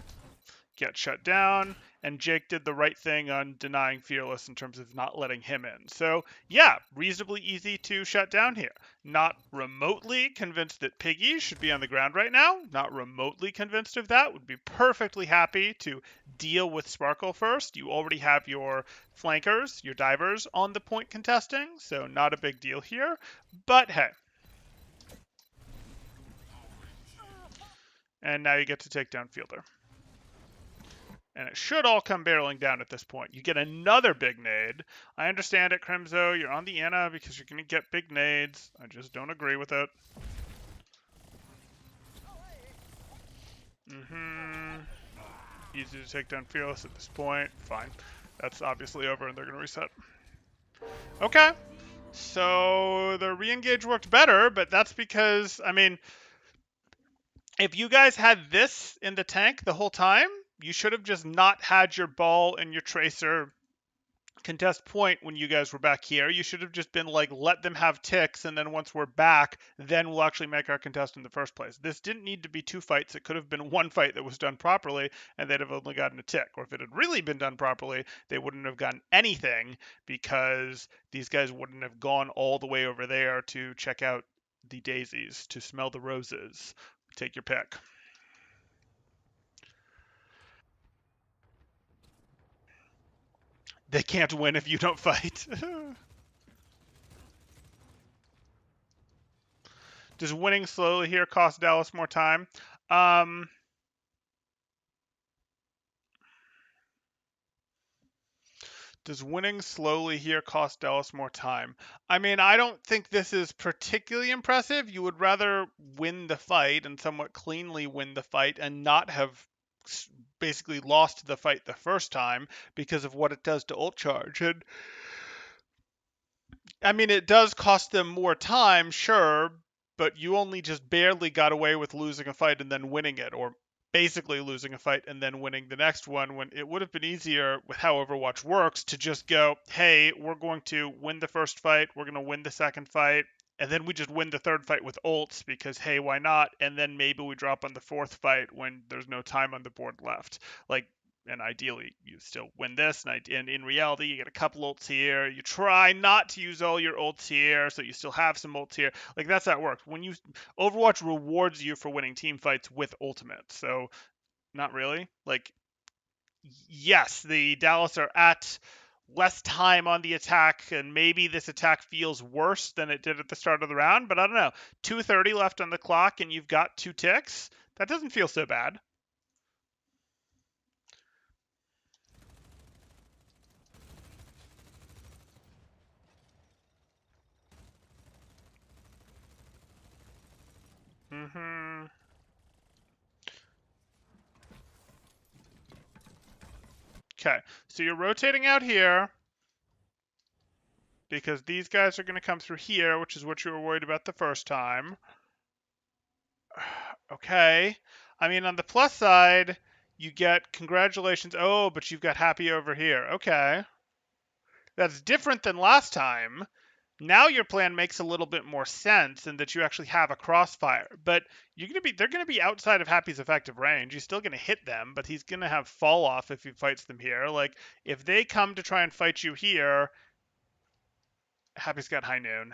Get shut down, and Jake did the right thing on denying Fearless in terms of not letting him in. So, yeah, reasonably easy to shut down here. Not remotely convinced that Piggy should be on the ground right now. Not remotely convinced of that. Would be perfectly happy to deal with Sparkle first. You already have your flankers, your divers on the point contesting, so not a big deal here. But hey. And now you get to take down Fielder. And it should all come barreling down at this point. You get another big nade. I understand it, Crimzo. You're on the Anna because you're going to get big nades. I just don't agree with it. Easy to take down Fearless at this point. Fine. That's obviously over and they're going to reset. Okay. So the re-engage worked better, but that's because, I mean, if you guys had this in the tank the whole time, you should have just not had your ball and your tracer contest point when you guys were back here. You should have just been like, let them have ticks, and then once we're back, then we'll actually make our contest in the first place. This didn't need to be two fights. It could have been one fight that was done properly, and they'd have only gotten a tick. Or if it had really been done properly, they wouldn't have gotten anything because these guys wouldn't have gone all the way over there to check out the daisies, to smell the roses. Take your pick. They can't win if you don't fight. Does winning slowly here cost Dallas more time? Does winning slowly here cost Dallas more time? I mean, I don't think this is particularly impressive. You would rather win the fight and somewhat cleanly win the fight and not have basically lost the fight the first time because of what it does to ult charge. And I mean, it does cost them more time, sure, but you only just barely got away with losing a fight and then winning it, or basically losing a fight and then winning the next one, when it would have been easier with how Overwatch works to just go, hey, we're going to win the first fight, we're going to win the second fight, and then we just win the third fight with ults because, hey, why not? And then maybe we drop on the fourth fight when there's no time on the board left. Like, and ideally you still win this, and in reality you get a couple ults here, you try not to use all your ults here so you still have some ults here. Like, that's how it works. When you Overwatch rewards you for winning team fights with ultimate, so not really. Like, yes, the Dallas are at less time on the attack, and maybe this attack feels worse than it did at the start of the round, but I don't know, 2:30 left on the clock and you've got 2 ticks, that doesn't feel so bad. Mm-hmm. Okay, so you're rotating out here because these guys are going to come through here, which is what you were worried about the first time. Okay. I mean, on the plus side, you get congratulations. Oh, but you've got happy over here. Okay. That's different than last time. Now your plan makes a little bit more sense in that you actually have a crossfire, but they're gonna be outside of Happy's effective range. He's still gonna hit them, but he's gonna have fall off if he fights them here. Like, if they come to try and fight you here, Happy's got high noon.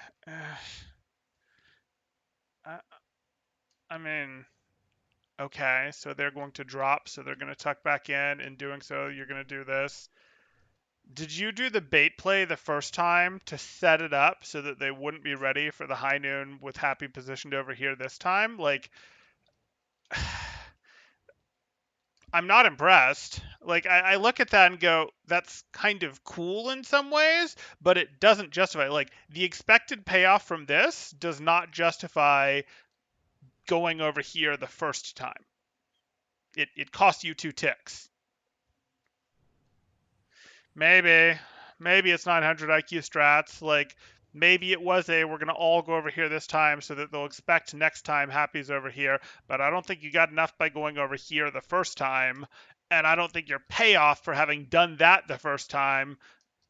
I, I mean, okay, so they're going to drop, so they're gonna tuck back in. In doing so, you're gonna do this. Did you do the bait play the first time to set it up so that they wouldn't be ready for the high noon with Happy positioned over here this time? Like, I'm not impressed. Like, I look at that and go, that's kind of cool in some ways, but it doesn't justify. Like, the expected payoff from this does not justify going over here the first time. It costs you 2 ticks. Maybe it's 900 IQ strats. Like, maybe it was we're going to all go over here this time so that they'll expect next time Happy's over here. But I don't think you got enough by going over here the first time. And I don't think your payoff for having done that the first time,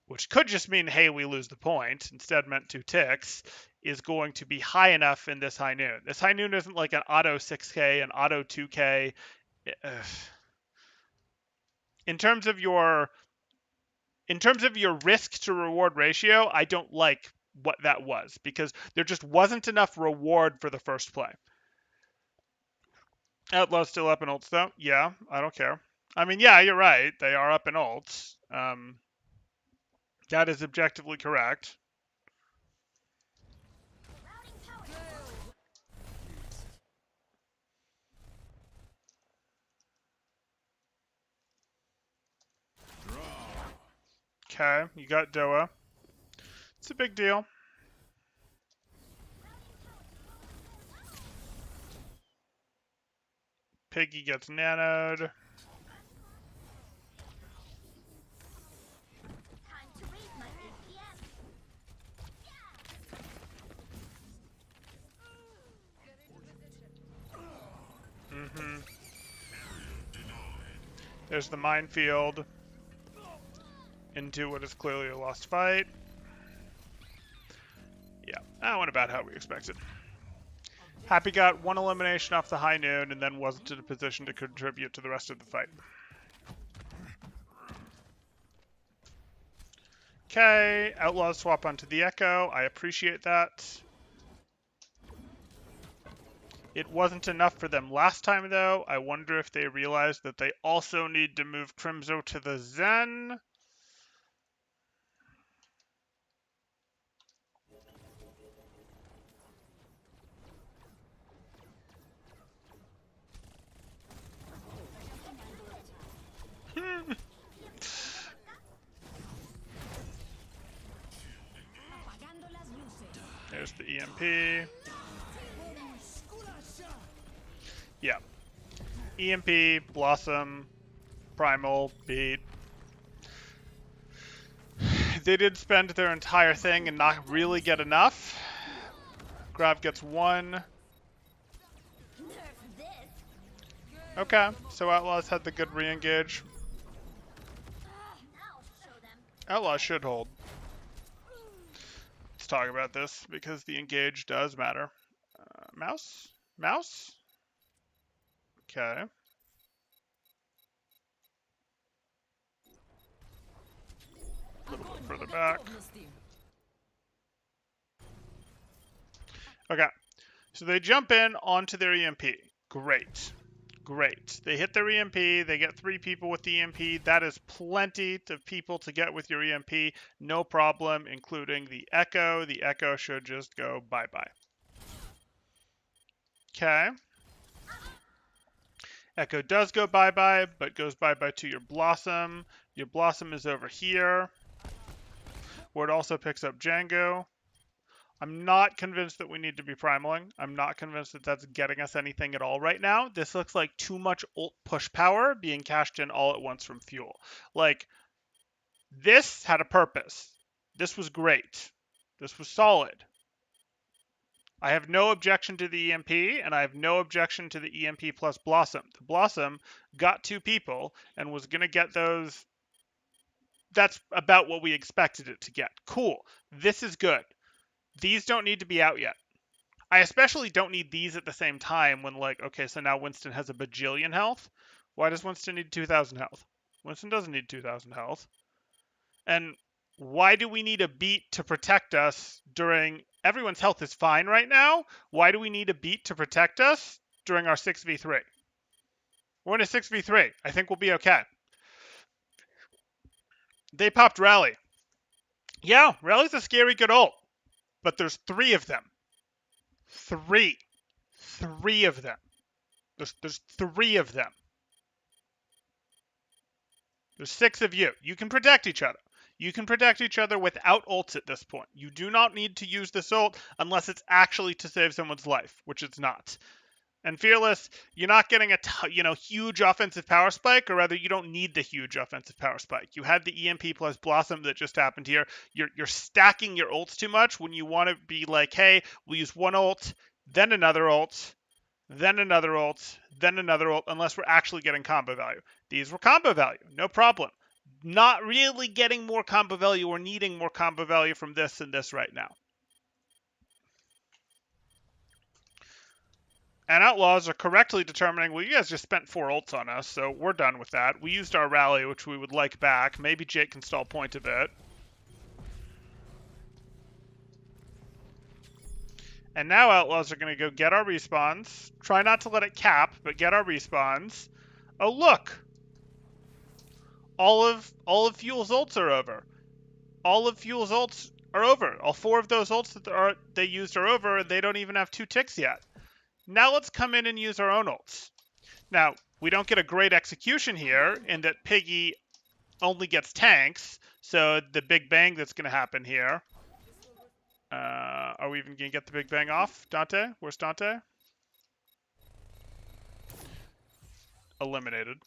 which could just mean, hey, we lose the point, instead meant 2 ticks, is going to be high enough in this high noon. This high noon isn't like an auto 6K, an auto 2K. In terms of your risk to reward ratio, I don't like what that was because there just wasn't enough reward for the first play. Outlaws still up in ults though? Yeah, I don't care. I mean, yeah, you're right. They are up in ults. That is objectively correct. Okay, you got Doa. It's a big deal. Piggy gets nanoed. Mm-hmm. There's the minefield into what is clearly a lost fight. Yeah, that went about how we expected. Happy got 1 elimination off the high noon and then wasn't in a position to contribute to the rest of the fight. Okay, Outlaws swap onto the Echo. I appreciate that. It wasn't enough for them last time, though. I wonder if they realized that they also need to move Crimzo to the Zen. Here's the EMP. Yeah. EMP, Blossom, Primal, Beat. They did spend their entire thing and not really get enough. Grav gets 1. Okay, so Outlaws had the good re-engage. Outlaws should hold. Let's talk about this because the engage does matter. Mouse? Mouse? Okay. A little bit further back. Okay. So they jump in onto their EMP. Great. Great. They hit their EMP. They get 3 people with the EMP. That is plenty of people to get with your EMP. No problem, including the Echo. The Echo should just go bye-bye. Okay. Echo does go bye-bye, but goes bye-bye to your Blossom. Your Blossom is over here, where it also picks up Django. I'm not convinced that we need to be primaling. I'm not convinced that that's getting us anything at all right now. This looks like too much ult push power being cashed in all at once from fuel. Like, this had a purpose. This was great. This was solid. I have no objection to the EMP, and I have no objection to the EMP plus Blossom. The Blossom got 2 people and was going to get those. That's about what we expected it to get. Cool. This is good. These don't need to be out yet. I especially don't need these at the same time when, like, okay, so now Winston has a bajillion health. Why does Winston need 2,000 health? Winston doesn't need 2,000 health. And why do we need a beat to protect us during... Everyone's health is fine right now. Why do we need a beat to protect us during our 6v3? We're in a 6v3. I think we'll be okay. They popped Rally. Yeah, Rally's a scary good ult. But there's 3 of them. 3. 3 of them. There's 3 of them. There's 6 of you. You can protect each other. You can protect each other without ults at this point. You do not need to use this ult unless it's actually to save someone's life, which it's not. And Fearless, you're not getting a huge offensive power spike, or rather, you don't need the huge offensive power spike. You had the EMP plus Blossom that just happened here. You're stacking your ults too much when you want to be like, hey, we'll use one ult, then another ult, then another ult, then another ult, unless we're actually getting combo value. These were combo value, no problem. Not really getting more combo value or needing more combo value from this and this right now. And Outlaws are correctly determining, well, you guys just spent 4 ults on us, so we're done with that. We used our rally, which we would like back. Maybe Jake can stall point a bit. And now Outlaws are going to go get our respawns. Try not to let it cap, but get our respawns. Oh, look! All of Fuel's ults are over. All of Fuel's ults are over. All 4 of those ults that they used are over, and they don't even have 2 ticks yet. Now let's come in and use our own ults. Now, we don't get a great execution here in that Piggy only gets tanks, so the big bang that's going to happen here. Are we even going to get the big bang off? Dante? Where's Dante? Eliminated.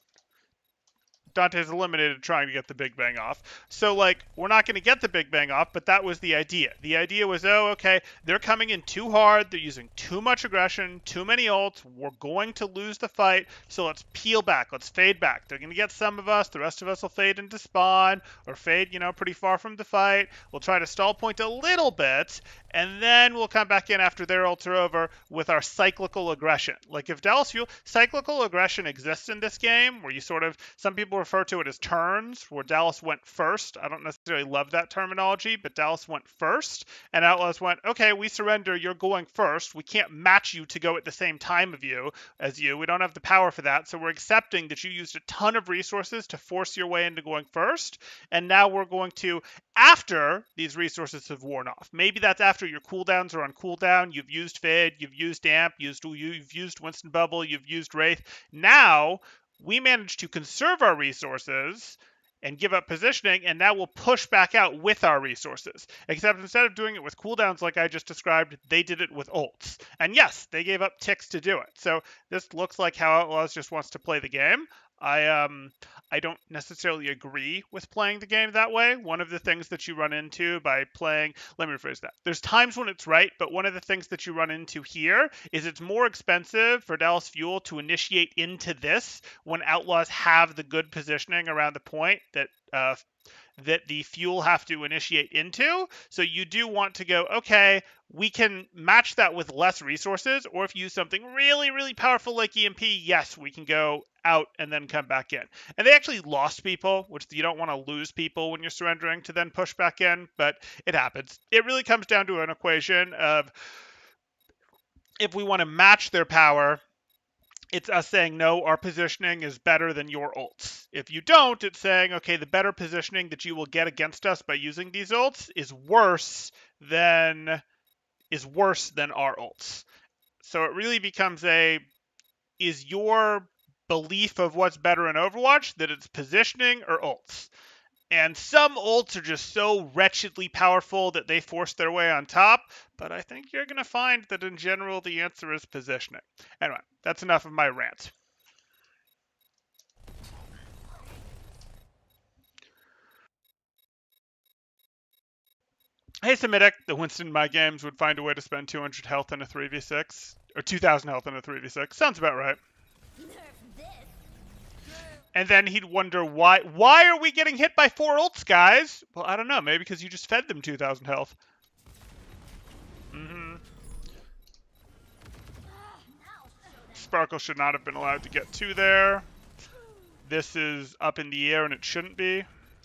Dante's eliminated trying to get the big bang off. So, like, we're not going to get the big bang off, but that was the idea. The idea was, oh, okay, they're coming in too hard. They're using too much aggression, too many ults. We're going to lose the fight, so let's peel back. Let's fade back. They're going to get some of us. The rest of us will fade into spawn or fade, pretty far from the fight. We'll try to stall point a little bit, and then we'll come back in after their ults are over with our cyclical aggression. Like, if Dallas Fuel, cyclical aggression exists in this game, where you sort of, some people refer to it as turns, where Dallas went first. I don't necessarily love that terminology, but Dallas went first, and Outlaws went, okay, we surrender, you're going first. We can't match you to go at the same time as you. We don't have the power for that, so we're accepting that you used a ton of resources to force your way into going first, and now we're going to, after these resources have worn off, maybe that's after your cooldowns are on cooldown, you've used Fade, you've used Amp, you've used Winston Bubble, you've used Wraith. Now, we managed to conserve our resources and give up positioning, and that will push back out with our resources. Except instead of doing it with cooldowns like I just described, they did it with ults. And yes, they gave up ticks to do it. So this looks like how Outlaws just wants to play the game. I don't necessarily agree with playing the game that way. One of the things that you run into by playing, let me rephrase that. There's times when it's right, but one of the things that you run into here is it's more expensive for Dallas Fuel to initiate into this when Outlaws have the good positioning around the point that the Fuel have to initiate into. So you do want to go, okay, we can match that with less resources, or if you use something really, really powerful like EMP, yes, we can go out and then come back in. And they actually lost people, which you don't want to lose people when you're surrendering to then push back in, but it happens. It really comes down to an equation of if we want to match their power, it's us saying, no, our positioning is better than your ults. If you don't, it's saying, okay, the better positioning that you will get against us by using these ults is worse than our ults. So it really becomes is your belief of what's better in Overwatch that it's positioning or ults? And some ults are just so wretchedly powerful that they force their way on top, but I think you're going to find that in general the answer is positioning. Anyway, that's enough of my rant. Hey Semitic, the Winston in my games would find a way to spend 200 health in a 3v6, or 2,000 health in a 3v6. Sounds about right. And then he'd wonder why are we getting hit by 4 ults, guys? Well, I don't know, maybe because you just fed them 2,000 health. Sparkle should not have been allowed to get 2 there. This is up in the air and it shouldn't be.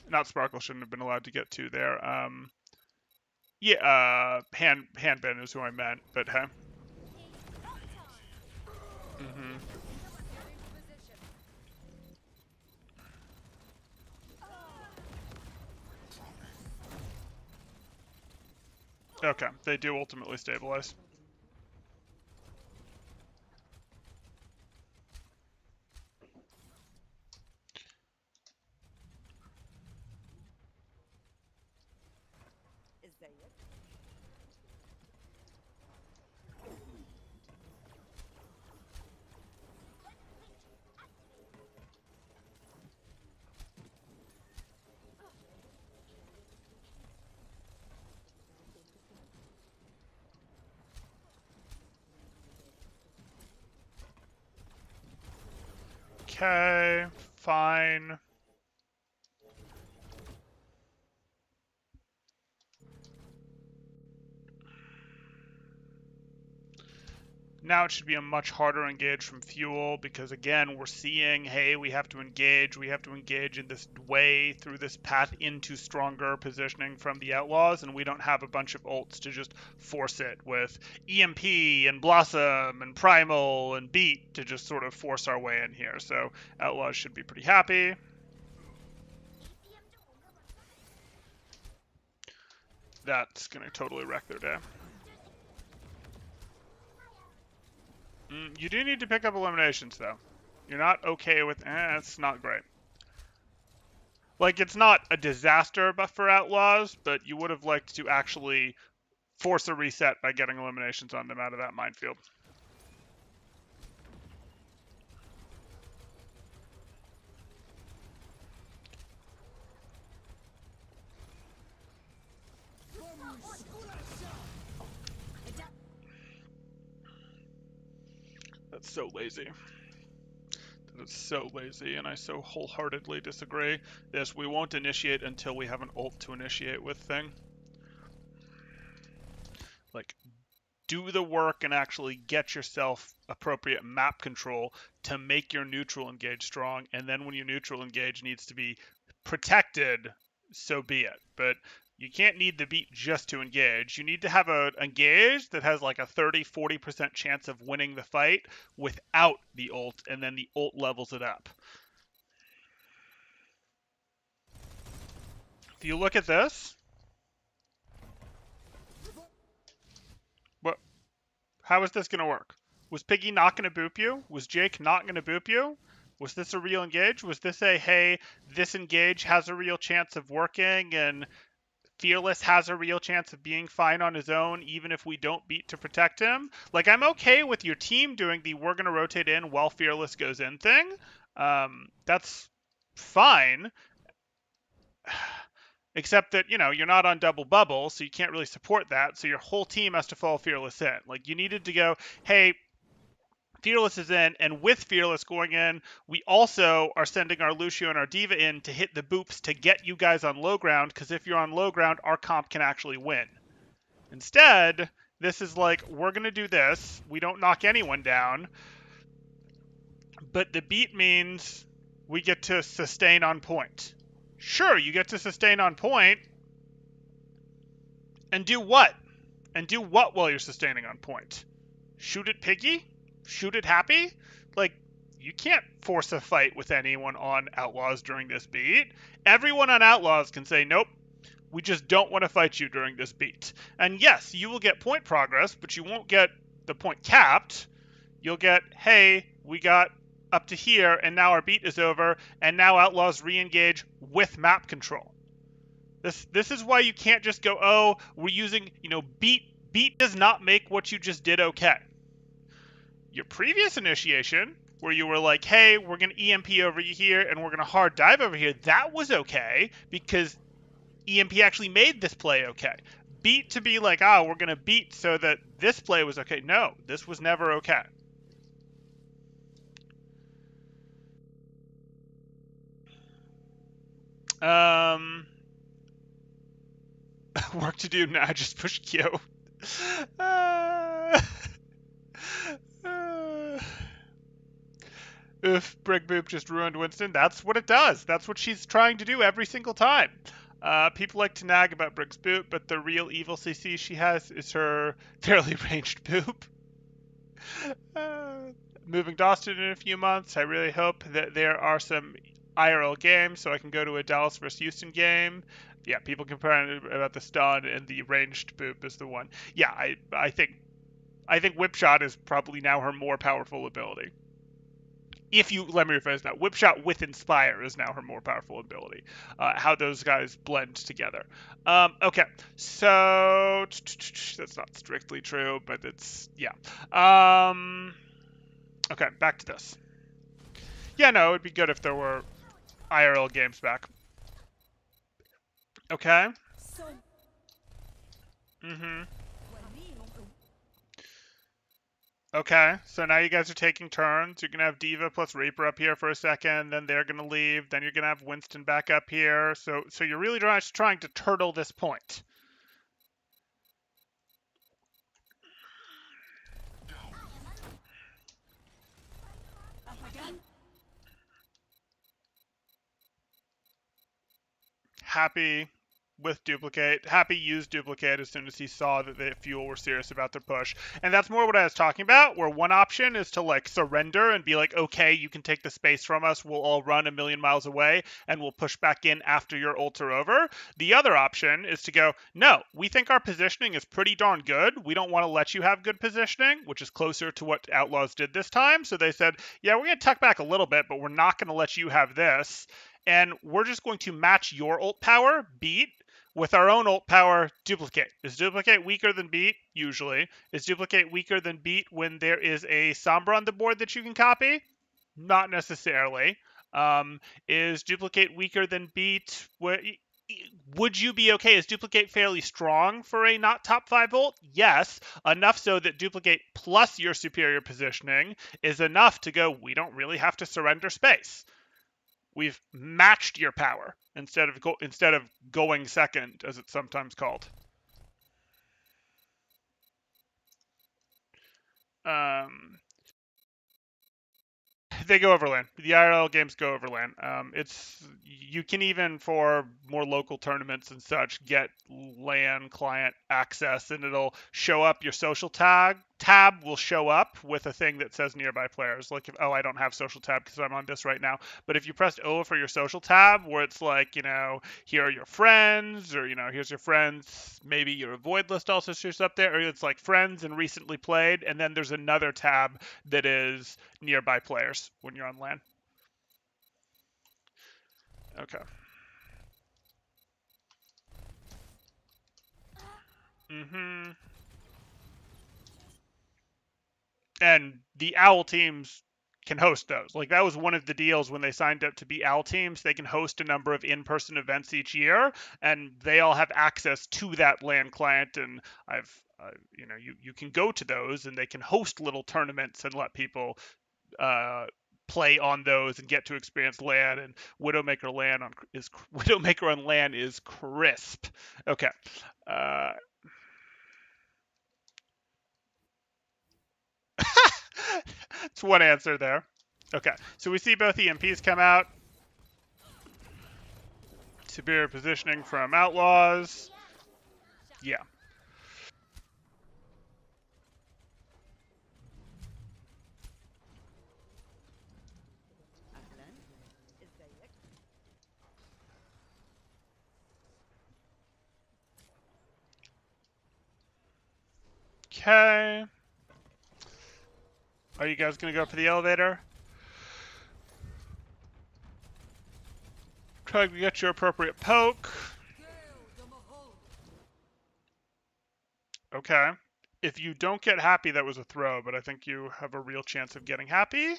Not Sparkle shouldn't have been allowed to get 2 there. Handbin is who I meant, but hey. Okay, they do ultimately stabilize. Okay, fine. Now it should be a much harder engage from Fuel because, again, we're seeing, hey, we have to engage in this way through this path into stronger positioning from the Outlaws, and we don't have a bunch of ults to just force it with EMP and Blossom and Primal and Beat to just sort of force our way in here. So Outlaws should be pretty happy. That's going to totally wreck their day. You do need to pick up eliminations, though. You're not okay with... it's not great. Like, it's not a disaster but for Outlaws, but you would have liked to actually force a reset by getting eliminations on them out of that minefield. That's so lazy. That is so lazy, and I so wholeheartedly disagree. This, we won't initiate until we have an ult to initiate with thing. Like, do the work and actually get yourself appropriate map control to make your neutral engage strong, and then when your neutral engage needs to be protected, so be it. But you can't need the beat just to engage. You need to have an engage that has like a 30-40% chance of winning the fight without the ult, and then the ult levels it up. If you look at this, how is this going to work? Was Piggy not going to boop you? Was Jake not going to boop you? Was this a real engage? Was this a, hey, this engage has a real chance of working and Fearless has a real chance of being fine on his own, even if we don't beat to protect him? Like, I'm okay with your team doing the we're going to rotate in while Fearless goes in thing. That's fine. Except that, you're not on double bubble, so you can't really support that. So your whole team has to follow Fearless in. Like, you needed to go, hey, Fearless is in, and with Fearless going in, we also are sending our Lucio and our Diva in to hit the boops to get you guys on low ground, because if you're on low ground, our comp can actually win. Instead, this is like, we're going to do this. We don't knock anyone down, but the beat means we get to sustain on point. Sure, you get to sustain on point, and do what? And do what while you're sustaining on point? Shoot at Piggy? Shoot at Happy? Like, you can't force a fight with anyone on Outlaws during this beat. Everyone on Outlaws can say, nope, we just don't want to fight you during this beat. And yes, you will get point progress, but you won't get the point capped. You'll get, hey, we got up to here, and now our beat is over, and now Outlaws re-engage with map control. This is why you can't just go, oh, we're using, beat does not make what you just did okay. Your previous initiation, where you were like, hey, we're going to EMP over here and we're going to hard dive over here, that was okay because EMP actually made this play okay. Beat to be like, we're going to beat so that this play was okay. No, this was never okay. Work to do now, just push Q. If Brig Boop just ruined Winston, that's what it does. That's what she's trying to do every single time. People like to nag about Brig's Boop, but the real evil CC she has is her fairly ranged Boop. Moving Dawson in a few months. I really hope that there are some IRL games so I can go to a Dallas versus Houston game. Yeah, people comparing about the stun and the ranged Boop is the one. Yeah, I think Whip Shot is probably now her more powerful ability. Let me rephrase that. Whip Shot with Inspire is now her more powerful ability. How those guys blend together. Okay, so that's not strictly true, but it's, yeah. Okay, back to this. Yeah, no, it would be good if there were IRL games back. Okay. Mm-hmm. Okay, so now you guys are taking turns. You're going to have Diva plus Reaper up here for a second, then they're going to leave, then you're going to have Winston back up here. So you're really just trying to turtle this point. Happy with Duplicate. Happy used Duplicate as soon as he saw that the Fuel were serious about their push. And that's more what I was talking about, where one option is to like surrender and be like, okay, you can take the space from us. We'll all run a million miles away and we'll push back in after your ult are over. The other option is to go, no, we think our positioning is pretty darn good. We don't want to let you have good positioning, which is closer to what Outlaws did this time. So they said, yeah, we're going to tuck back a little bit, but we're not going to let you have this. And we're just going to match your ult power, beat, with our own ult power, Duplicate. Is Duplicate weaker than beat? Usually. Is Duplicate weaker than beat when there is a Sombra on the board that you can copy? Not necessarily. Is Duplicate weaker than beat? Would you be okay? Is Duplicate fairly strong for a not top 5 ult? Yes. Enough so that Duplicate plus your superior positioning is enough to go, we don't really have to surrender space. We've matched your power instead of going second, as it's sometimes called. They go overland. The IRL games go overland. You can even for more local tournaments and such get LAN client access, and it'll show up your social tab will show up with a thing that says nearby players. Like, I don't have social tab because I'm on this right now. But if you pressed O for your social tab, where it's like, here are your friends, or, here's your friends, maybe your avoid list also shows up there, or it's like friends and recently played, and then there's another tab that is nearby players when you're on LAN. Okay. Mm-hmm. And the Owl teams can host those. Like that was one of the deals when they signed up to be Owl teams. They can host a number of in-person events each year, and they all have access to that LAN client. And you can go to those, and they can host little tournaments and let people uh, play on those and get to experience LAN. And Widowmaker on LAN is crisp. Okay. Uh, That's one answer there. Okay, so we see both EMPs come out. Superior positioning from Outlaws. Yeah. Okay. Are you guys going to go for the elevator? Try to get your appropriate poke. Okay. If you don't get happy, that was a throw, but I think you have a real chance of getting happy.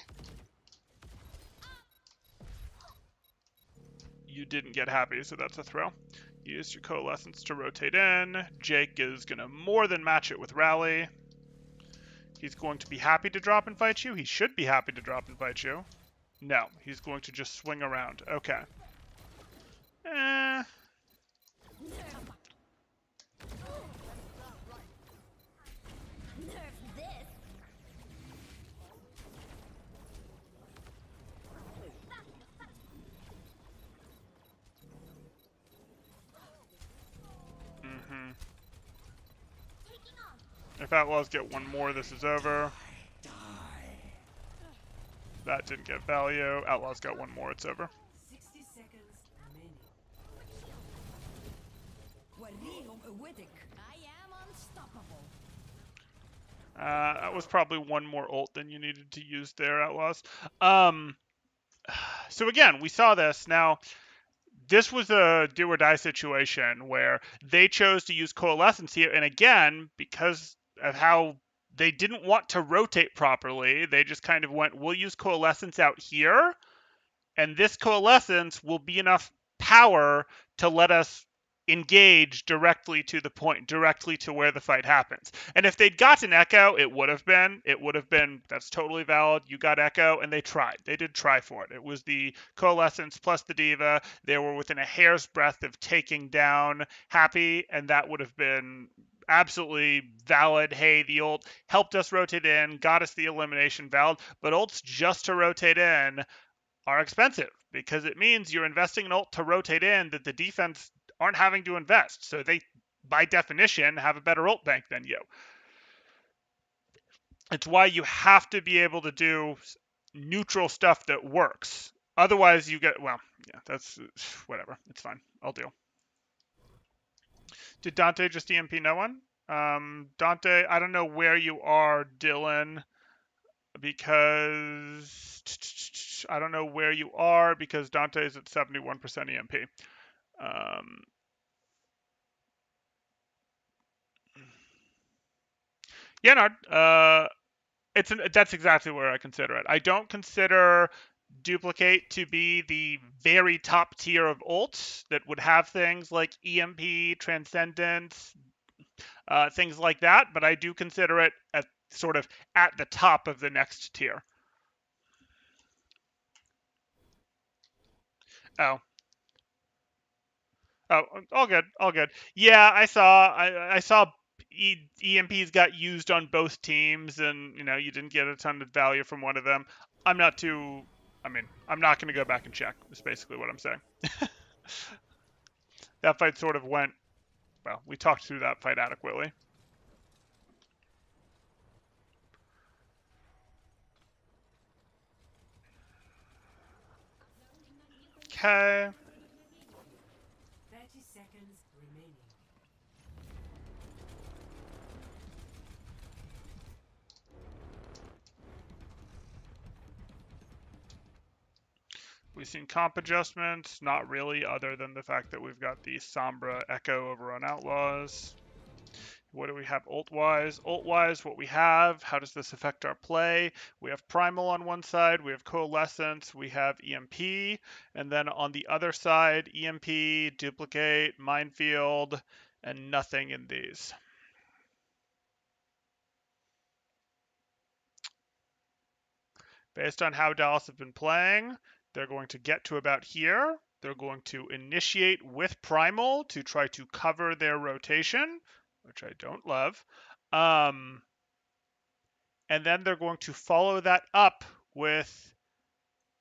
You didn't get happy, so that's a throw. Use your coalescence to rotate in. Jake is going to more than match it with rally. He's going to be happy to drop and fight you. He should be happy to drop and fight you. No, he's going to just swing around. Okay. Eh. Mm-hmm. If Outlaws get one more, this is over. That didn't get value. Outlaws got one more, it's over. 60 seconds remaining. I am unstoppable. That was probably one more ult than you needed to use there, Outlaws. So again, we saw this. Now, this was a do or die situation where they chose to use coalescence here, and again, because of how they didn't want to rotate properly, they just kind of went, we'll use coalescence out here, and this coalescence will be enough power to let us engage directly to the point, directly to where the fight happens. And if they'd gotten Echo, it would have been, that's totally valid. You got Echo, and they tried. They did try for it. It was the coalescence plus the diva. They were within a hair's breadth of taking down Happy, and that would have been absolutely valid. Hey, the ult helped us rotate in, got us the elimination, valid. But ults just to rotate in are expensive because it means you're investing an ult to rotate in that the defense aren't having to invest. So they, by definition, have a better ult bank than you. It's why you have to be able to do neutral stuff that works. Otherwise, you get, well, yeah, that's whatever. It's fine. I'll deal. Did Dante just EMP no one? Dante, I don't know where you are, Dylan, because I don't know where you are because Dante is at 71% EMP. Um, yeah, no, that's exactly where I consider it. I don't consider Duplicate to be the very top tier of ults that would have things like EMP, Transcendence, things like that, but I do consider it at sort of at the top of the next tier. Oh, oh, all good, all good. Yeah, I saw EMPs got used on both teams, and you didn't get a ton of value from one of them. I'm not too. I mean, I'm not going to go back and check. Is basically what I'm saying. That fight sort of went. Well, we talked through that fight adequately. Okay. 30 seconds remaining. we've seen comp adjustments. Not really, other than the fact that we've got the Sombra Echo over on Outlaws. What do we have ult-wise? Ult-wise, what we have, how does this affect our play? We have Primal on one side, we have Coalescence, we have EMP, and then on the other side, EMP, Duplicate, Minefield, and nothing in these. Based on how Dallas have been playing, they're going to get to about here. They're going to initiate with Primal to try to cover their rotation, which I don't love. And then they're going to follow that up with,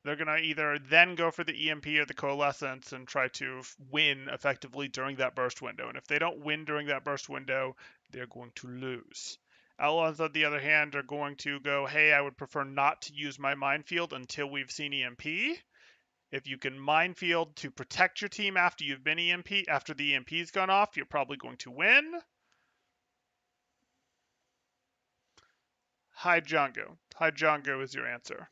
they're going to either then go for the EMP or the Coalescence and try to win effectively during that burst window. And if they don't win during that burst window, they're going to lose. Outlaws, on the other hand, are going to go, hey, I would prefer not to use my minefield until we've seen EMP. If you can minefield to protect your team after you've been EMP, after the EMP's gone off, you're probably going to win. Hide Django. Hide Django is your answer.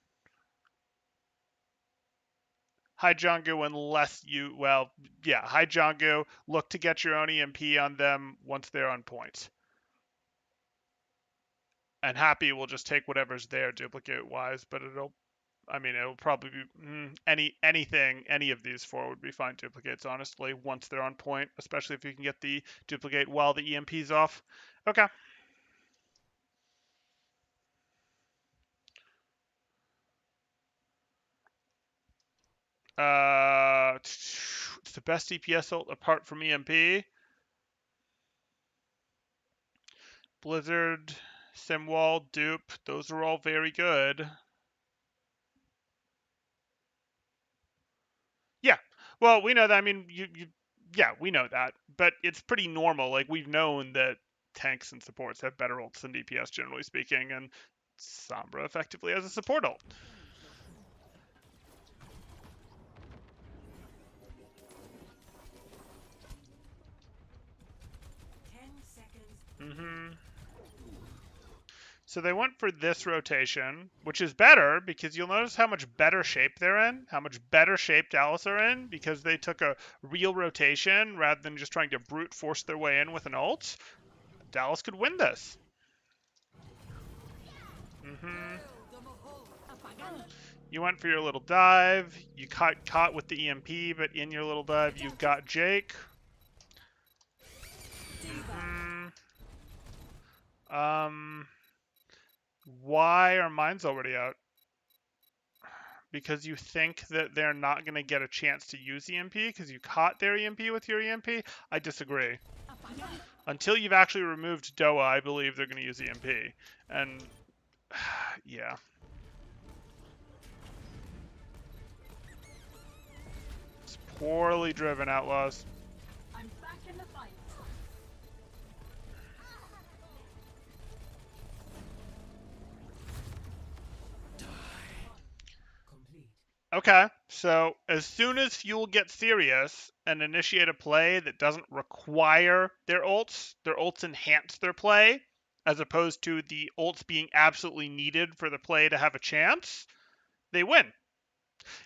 Hide Django unless you, well, yeah, hide Django. Look to get your own EMP on them once they're on point. And Happy will just take whatever's there duplicate wise, but it'll, I mean, it'll probably be any of these four would be fine duplicates, honestly, once they're on point, especially if you can get the duplicate while the EMP's off. Okay. It's the best DPS ult apart from EMP. Blizzard, Simwall, Dupe, those are all very good. Yeah. Well, we know that. I mean, yeah, we know that. But it's pretty normal. Like, we've known that tanks and supports have better ults than DPS, generally speaking, and Sombra effectively has a support ult. Mm-hmm. So they went for this rotation, which is better because you'll notice how much better shape they're in, how much better shape Dallas are in, because they took a real rotation rather than just trying to brute force their way in with an ult. Dallas could win this. Mm-hmm. You went for your little dive. You caught with the EMP, but in your little dive, you got Jake. Mm-hmm. Why are mines already out? Because you think that they're not going to get a chance to use EMP because you caught their EMP with your EMP? I disagree. Until you've actually removed Doa, I believe they're going to use EMP. And, yeah. It's poorly driven, Outlaws. I'm back in the fight. Complete. Okay, so as soon as Fuel gets serious and initiate a play that doesn't require their ults enhance their play, as opposed to the ults being absolutely needed for the play to have a chance, they win.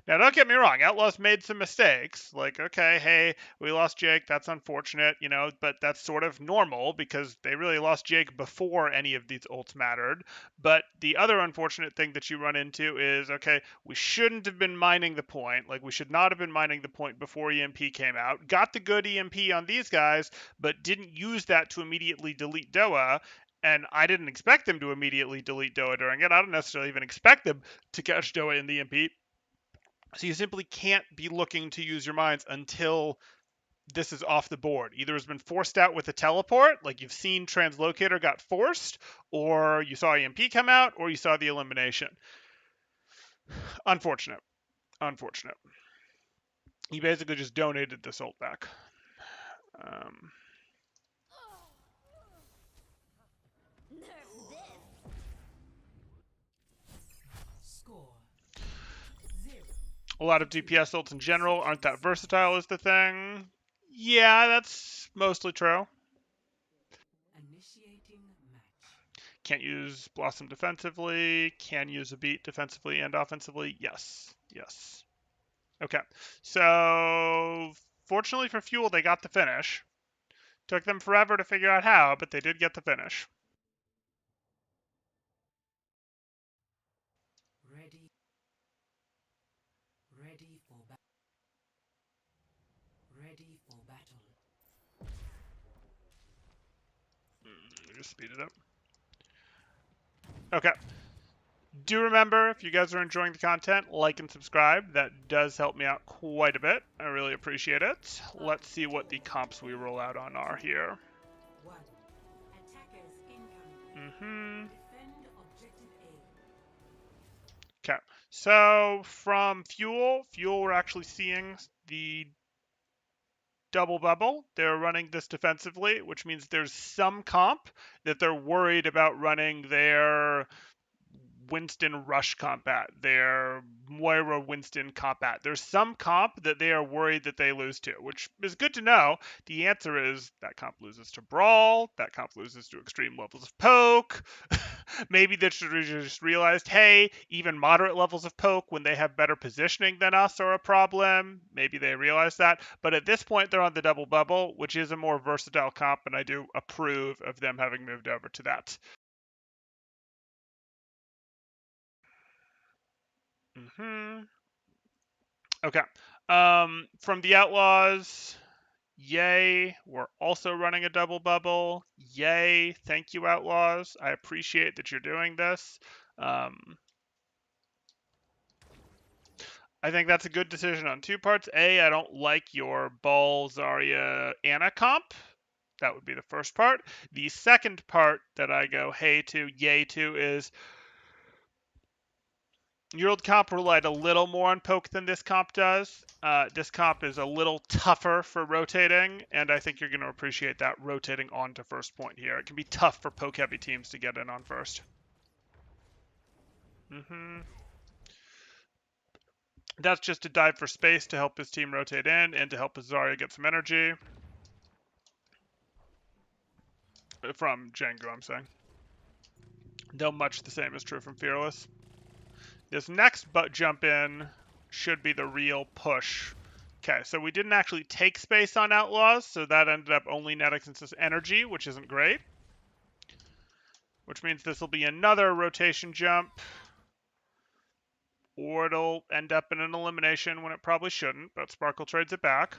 Now, don't get me wrong, Outlaws made some mistakes. Like, okay, hey, we lost Jake. That's unfortunate, but that's sort of normal because they really lost Jake before any of these ults mattered. But the other unfortunate thing that you run into is, okay, we shouldn't have been mining the point. Like, we should not have been mining the point before EMP came out. Got the good EMP on these guys, but didn't use that to immediately delete Doa. And I didn't expect them to immediately delete Doa during it. I don't necessarily even expect them to catch Doa in the EMP. So you simply can't be looking to use your mines until this is off the board. Either has been forced out with a teleport, like you've seen Translocator got forced, or you saw EMP come out, or you saw the elimination. Unfortunate. Unfortunate. He basically just donated this ult back. Um, Score. 0. a lot of DPS ults in general aren't that versatile is the thing. Yeah, that's mostly true. Initiating match. Can't use Blossom defensively. Can use a beat defensively and offensively. Yes. Yes. Okay. So, fortunately for Fuel, they got the finish. Took them forever to figure out how, but they did get the finish. Ready. Ready for battle. Ready for battle. Just speed it up. Okay. Do remember, if you guys are enjoying the content, like and subscribe. That does help me out quite a bit. I really appreciate it. Let's see what the comps we roll out on are here. 1. Attackers incoming. Mm-hmm. Defend objective A. Okay. So from Fuel, we're actually seeing the double bubble. They're running this defensively, which means there's some comp that they're worried about running their Winston Rush combat, their Moira Winston combat. There's some comp that they are worried that they lose to, which is good to know. The answer is that comp loses to Brawl, that comp loses to extreme levels of poke. Maybe they should have just realized, hey, even moderate levels of poke when they have better positioning than us are a problem. Maybe they realize that. But at this point, they're on the double bubble, which is a more versatile comp, and I do approve of them having moved over to that. Mm-hmm. Okay. From the Outlaws, yay. We're also running a double bubble. Yay. Thank you, Outlaws. I appreciate that you're doing this. I think that's a good decision on two parts. A, I don't like your Ball, Zarya, Anna comp. That would be the first part. The second part that I go hey to, yay to, is your old comp relied a little more on poke than this comp does. This comp is a little tougher for rotating, and I think you're going to appreciate that rotating onto first point here. It can be tough for poke-heavy teams to get in on first. That's just a dive for space to help his team rotate in and to help his Zarya get some energy. From Django, I'm saying. Though much the same is true from Fearless. This next jump in should be the real push. Okay, so we didn't actually take space on Outlaws, so that ended up only netting us energy, which isn't great. Which means this will be another rotation jump. Or it'll end up in an elimination when it probably shouldn't, but Sparkle trades it back.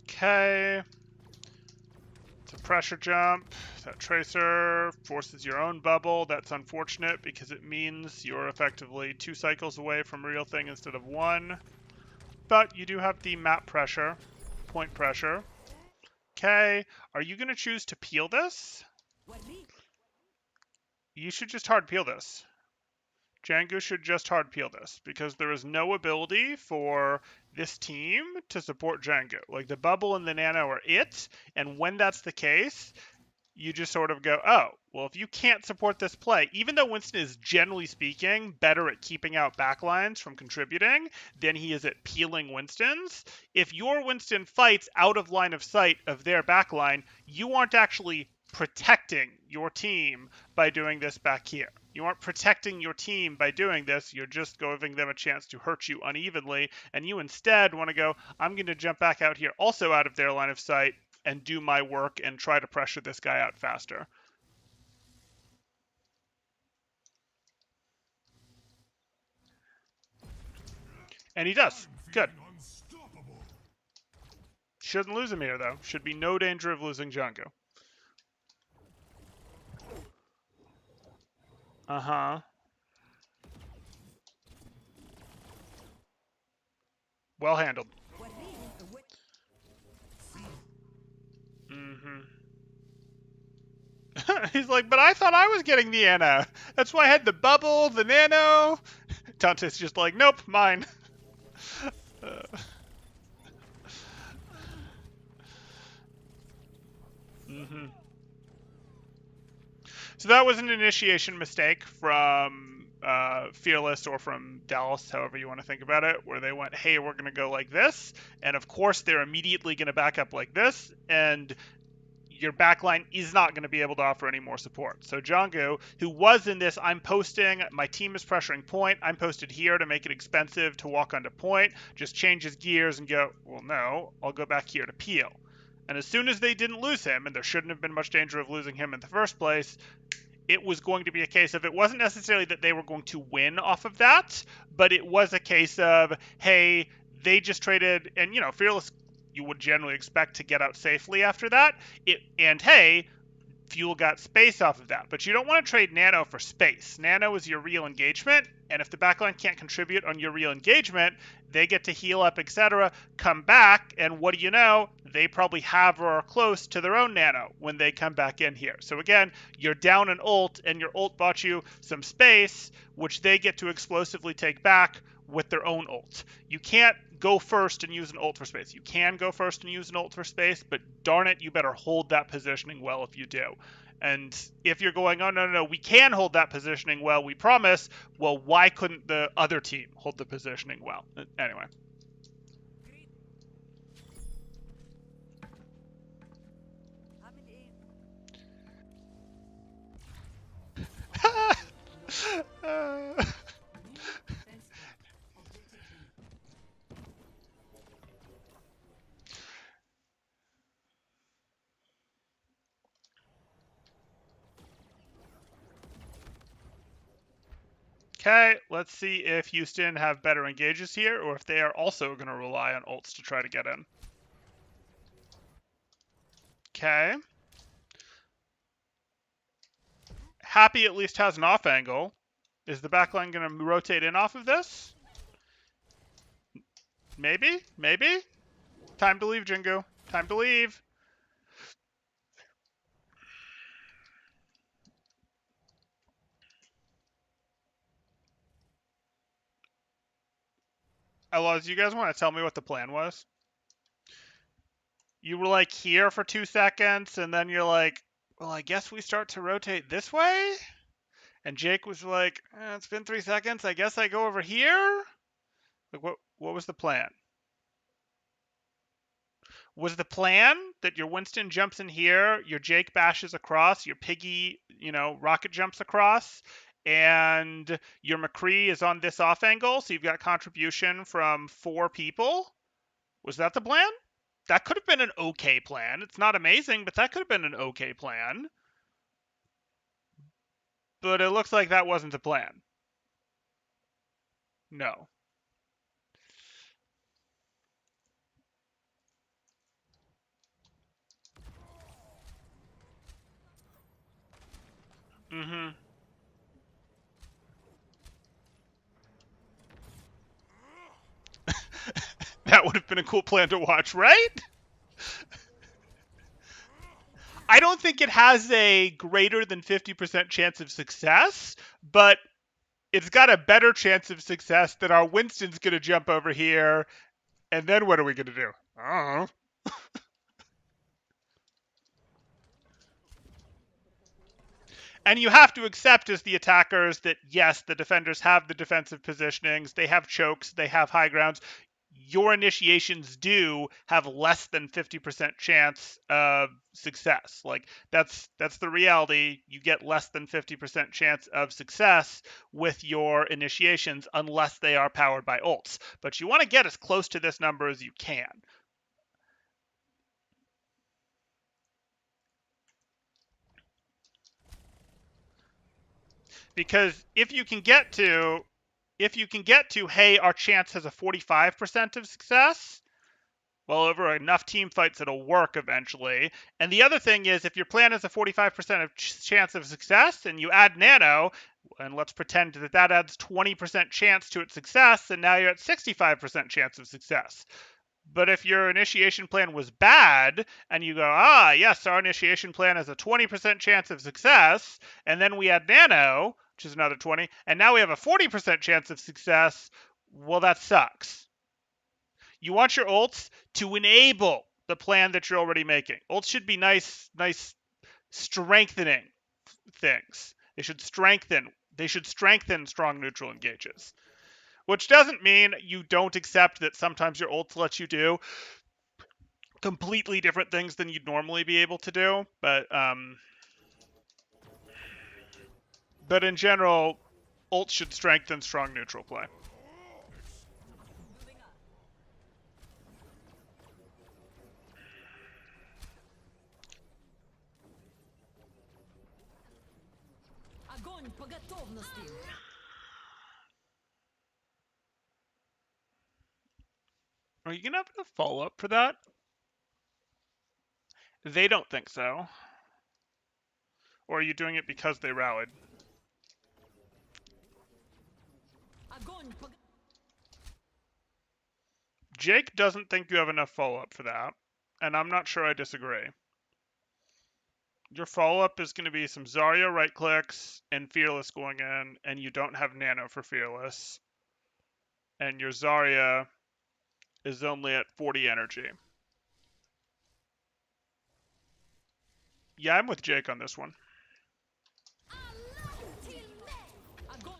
Okay. It's a pressure jump. That Tracer forces your own bubble. That's unfortunate because it means you're effectively 2 cycles away from real thing instead of 1. But you do have the map pressure, point pressure. Okay, are you going to choose to peel this? You should just hard peel this. Django should just hard peel this because there is no ability for this team to support Django. Like the bubble and the nano are it, and when that's the case, you just sort of go, oh, well, if you can't support this play, even though Winston is generally speaking better at keeping out backlines from contributing than he is at peeling Winston's, if your Winston fights out of line of sight of their backline, you aren't actually protecting your team by doing this back here. You aren't protecting your team by doing this. You're just giving them a chance to hurt you unevenly. And you instead want to go, I'm going to jump back out here also out of their line of sight and do my work and try to pressure this guy out faster. And he does. Good. Shouldn't lose him here, though. Should be no danger of losing Django. Uh-huh. Well handled. Mm-hmm. He's like, but I thought I was getting the Anna. That's why I had the bubble, the nano. Dante's just like, nope, mine. Mm-hmm. So that was an initiation mistake from Fearless or from Dallas, however you want to think about it, where they went, hey, we're going to go like this. And of course, they're immediately going to back up like this. And your backline is not going to be able to offer any more support. So Jongu, who was in this, I'm posting, my team is pressuring point, I'm posted here to make it expensive to walk onto point, just changes gears and go, well, no, I'll go back here to peel. And as soon as they didn't lose him, and there shouldn't have been much danger of losing him in the first place, it was going to be a case of, it wasn't necessarily that they were going to win off of that, but it was a case of, hey, they just traded, and Fearless you would generally expect to get out safely after that. And hey, Fuel got space off of that, but you don't want to trade Nano for space. Nano is your real engagement, and if the backline can't contribute on your real engagement, they get to heal up, etc., come back, and what do you know? They probably have or are close to their own Nano when they come back in here. So again, you're down an ult, and your ult bought you some space, which they get to explosively take back with their own ult. You can't go first and use an ult for space. You can go first and use an ult for space, but darn it, you better hold that positioning well if you do. And if you're going, oh, no, we can hold that positioning well, we promise, well, why couldn't the other team hold the positioning well? Anyway. Okay, let's see if Houston have better engages here, or if they are also going to rely on ults to try to get in. Okay. Happy at least has an off angle. Is the backline going to rotate in off of this? Maybe? Maybe? Time to leave, Jingu. Time to leave. Outlaws, you guys want to tell me what the plan was? You were like here for 2 seconds, and then you're like, well, I guess we start to rotate this way? And Jake was like, it's been 3 seconds. I guess I go over here? Like, what was the plan? Was the plan that your Winston jumps in here, your Jake bashes across, your Piggy, rocket jumps across, and your McCree is on this off angle, so you've got contribution from 4 people? Was that the plan? That could have been an okay plan. It's not amazing, but that could have been an okay plan. But it looks like that wasn't the plan. No. Mm-hmm. That would have been a cool plan to watch, right? I don't think it has a greater than 50% chance of success, but it's got a better chance of success that our Winston's going to jump over here, and then what are we going to do? I don't know. And you have to accept as the attackers that, yes, the defenders have the defensive positionings, they have chokes, they have high grounds. Your initiations do have less than 50% chance of success. Like that's the reality. You get less than 50% chance of success with your initiations unless they are powered by ults. But you want to get as close to this number as you can. Because if you can get to hey, our chance has a 45% of success, well, over enough team fights, it'll work eventually. And the other thing is, if your plan has a 45% of chance of success, and you add Nano, and let's pretend that that adds 20% chance to its success, and now you're at 65% chance of success. But if your initiation plan was bad, and you go, yes, our initiation plan has a 20% chance of success, and then we add Nano, which is another 20, and now we have a 40% chance of success, well, that sucks. You want your ults to enable the plan that you're already making. Ults should be nice strengthening things. They should strengthen They should strengthen strong neutral engages. Which doesn't mean you don't accept that sometimes your ults let you do completely different things than you'd normally be able to do, but in general, ults should strengthen strong neutral play. Огонь по готовности. Are you gonna have enough follow-up for that? They don't think so. Or are you doing it because they rallied? Огонь по... Jake doesn't think you have enough follow-up for that, and I'm not sure I disagree. Your follow-up is going to be some Zarya right clicks and Fearless going in, and you don't have Nano for Fearless. And your Zarya is only at 40 energy. Yeah, I'm with Jake on this one.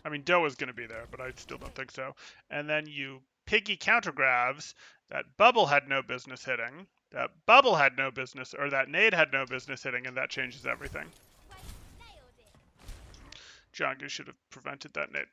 I mean, Doe is going to be there, but I still don't think so. And then you Piggy countergrabs. That Bubble had no business hitting. That Bubble had no business, or that Nade had no business hitting, and that changes everything. Jongu should have prevented that Nade.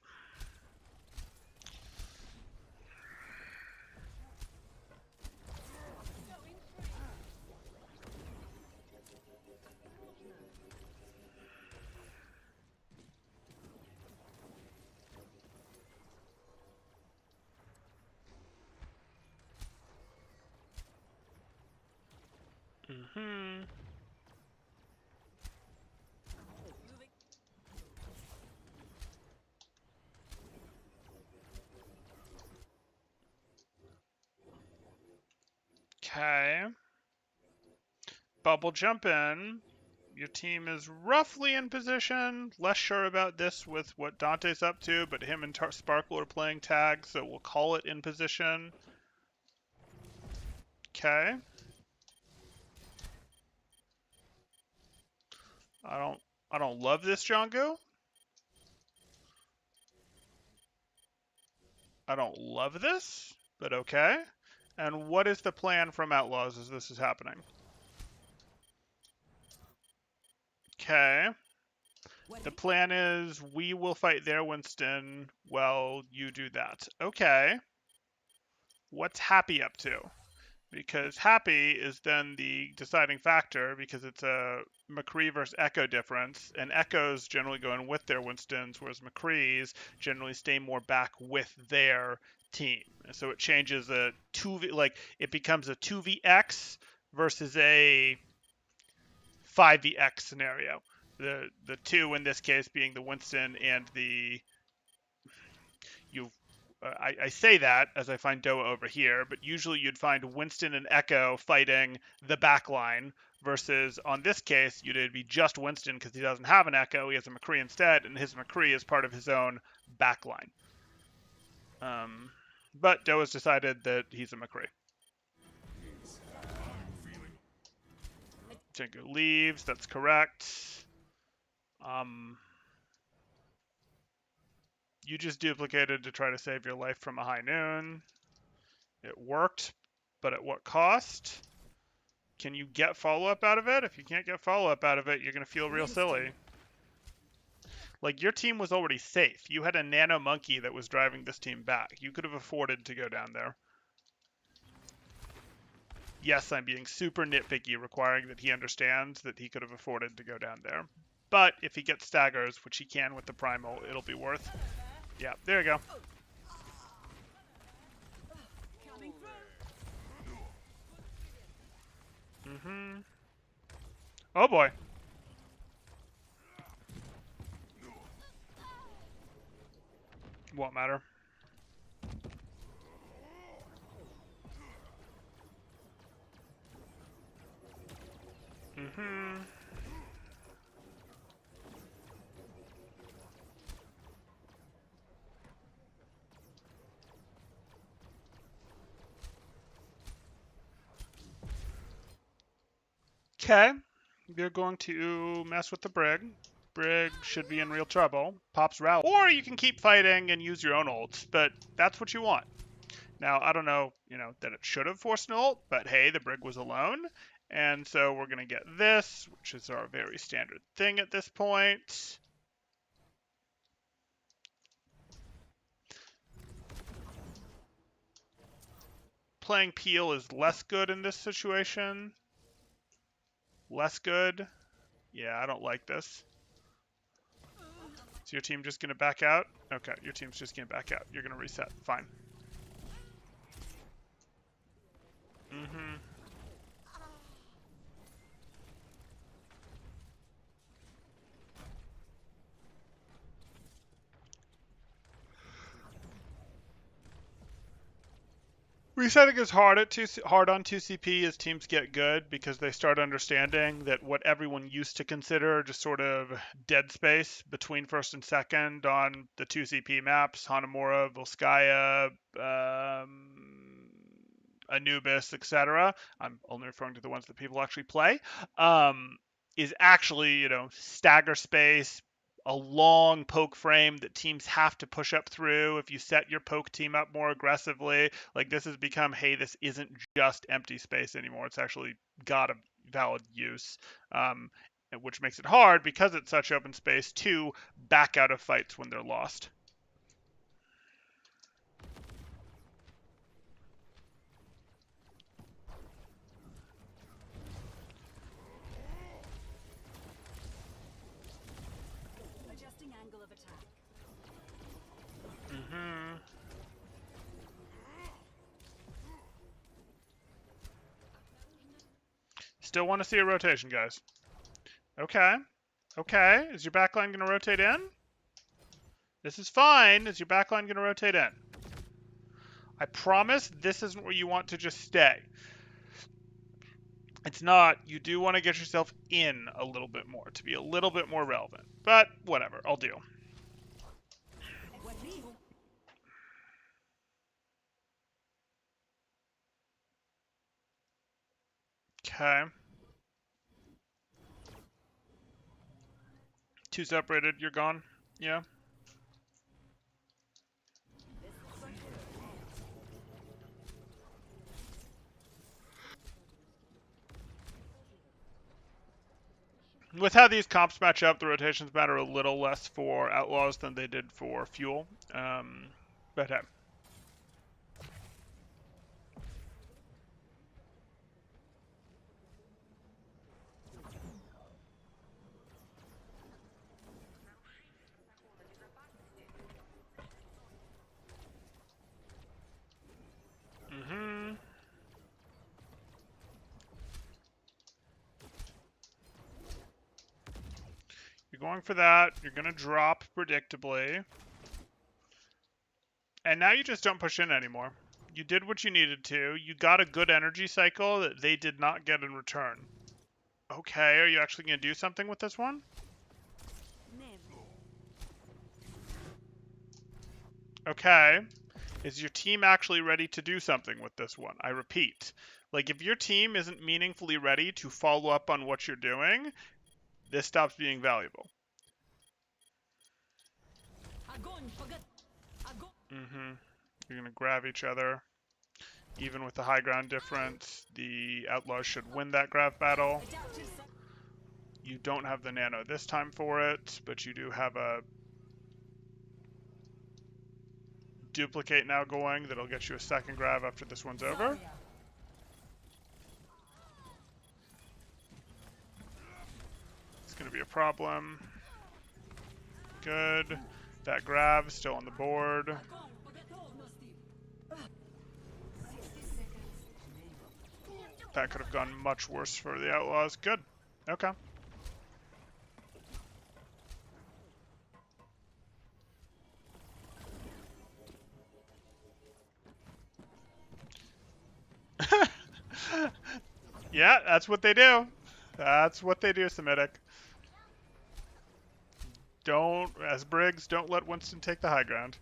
Mm-hmm. Okay. Bubble jump in. Your team is roughly in position. Less sure about this with what Dante's up to, but him and Sparkle are playing tag, so we'll call it in position. Okay. I don't love this Jongu. I don't love this, but okay. And what is the plan from Outlaws as this is happening? Okay. The plan is we will fight their Winston while you do that. Okay. What's Happy up to? Because Happy is then the deciding factor because it's a McCree versus Echo difference, and Echoes generally go in with their Winstons, whereas McCree's generally stay more back with their team. And so it changes a 2v, like it becomes a 2vx versus a 5vx scenario. The two in this case being the Winston and the I say that as I find Doa over here, but usually you'd find Winston and Echo fighting the backline versus on this case, it'd be just Winston because he doesn't have an Echo. He has a McCree instead, and his McCree is part of his own backline. But Doa's decided that he's a McCree. Jingo leaves. That's correct. You just duplicated to try to save your life from a high noon. It worked, but at what cost? Can you get follow-up out of it? If you can't get follow-up out of it, you're going to feel real silly. Like, your team was already safe. You had a nano monkey that was driving this team back. You could have afforded to go down there. Yes, I'm being super nitpicky, requiring that he understands that he could have afforded to go down there. But if he gets staggers, which he can with the primal, it'll be worth. Yeah, there you go. Mm-hmm. Oh boy. Won't matter. Mm-hmm. Okay. They're going to mess with the Brig. Brig should be in real trouble. Pop's rally. Or you can keep fighting and use your own ults, but that's what you want. Now, I don't know, that it should have forced an ult, but hey, the Brig was alone. And so we're going to get this, which is our very standard thing at this point. Playing Peel is less good in this situation. Less good. Yeah, I don't like this. Is your team just going to back out? Okay, your team's just going to back out. You're going to reset. Fine. Mm-hmm. Resetting is hard on 2CP as teams get good because they start understanding that what everyone used to consider just sort of dead space between first and second on the 2CP maps, Hanamura, Volskaya, Anubis, etc. I'm only referring to the ones that people actually play. Is actually, stagger space, a long poke frame that teams have to push up through if you set your poke team up more aggressively. Like this has become, hey, this isn't just empty space anymore. It's actually got a valid use, which makes it hard because it's such open space to back out of fights when they're lost. Adjusting angle of attack. Mm-hmm. Still want to see a rotation, guys. Okay. Okay. Is your backline going to rotate in? This is fine. Is your backline going to rotate in? I promise this isn't where you want to just stay. It's not. You do want to get yourself in a little bit more to be a little bit more relevant. But whatever. I'll deal. Okay. Two separated. You're gone. Yeah. With how these comps match up, the rotations matter a little less for Outlaws than they did for Fuel. But hey. Mm-hmm. You're going for that. You're going to drop predictably. And now you just don't push in anymore. You did what you needed to. You got a good energy cycle that they did not get in return. Okay, are you actually going to do something with this one? Okay. Is your team actually ready to do something with this one? I repeat. Like, if your team isn't meaningfully ready to follow up on what you're doing, this stops being valuable. Mm-hmm. You're going to grab each other. Even with the high ground difference, the Outlaws should win that grab battle. You don't have the nano this time for it, but you do have a duplicate now going that'll get you a second grab after this one's over. It's going to be a problem. Good. That grab still on the board. That could have gone much worse for the Outlaws. Good. Okay. Yeah, that's what they do. That's what they do, Semitic. As Briggs, don't let Winston take the high ground.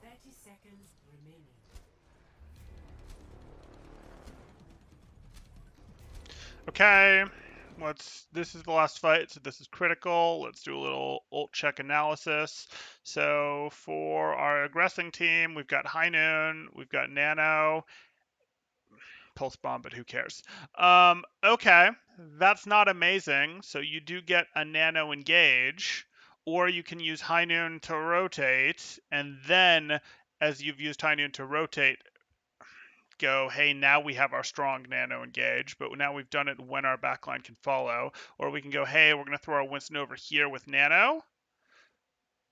30 seconds remaining. Okay. This is the last fight, so this is critical. Let's do a little ult check analysis. So for our aggressing team, we've got High Noon, we've got Nano, Pulse Bomb, but who cares? Okay, that's not amazing. So you do get a Nano engage, or you can use High Noon to rotate, and then as you've used High Noon to rotate, go, hey, now we have our strong Nano engage, but now we've done it when our backline can follow. Or we can go, hey, we're going to throw our Winston over here with Nano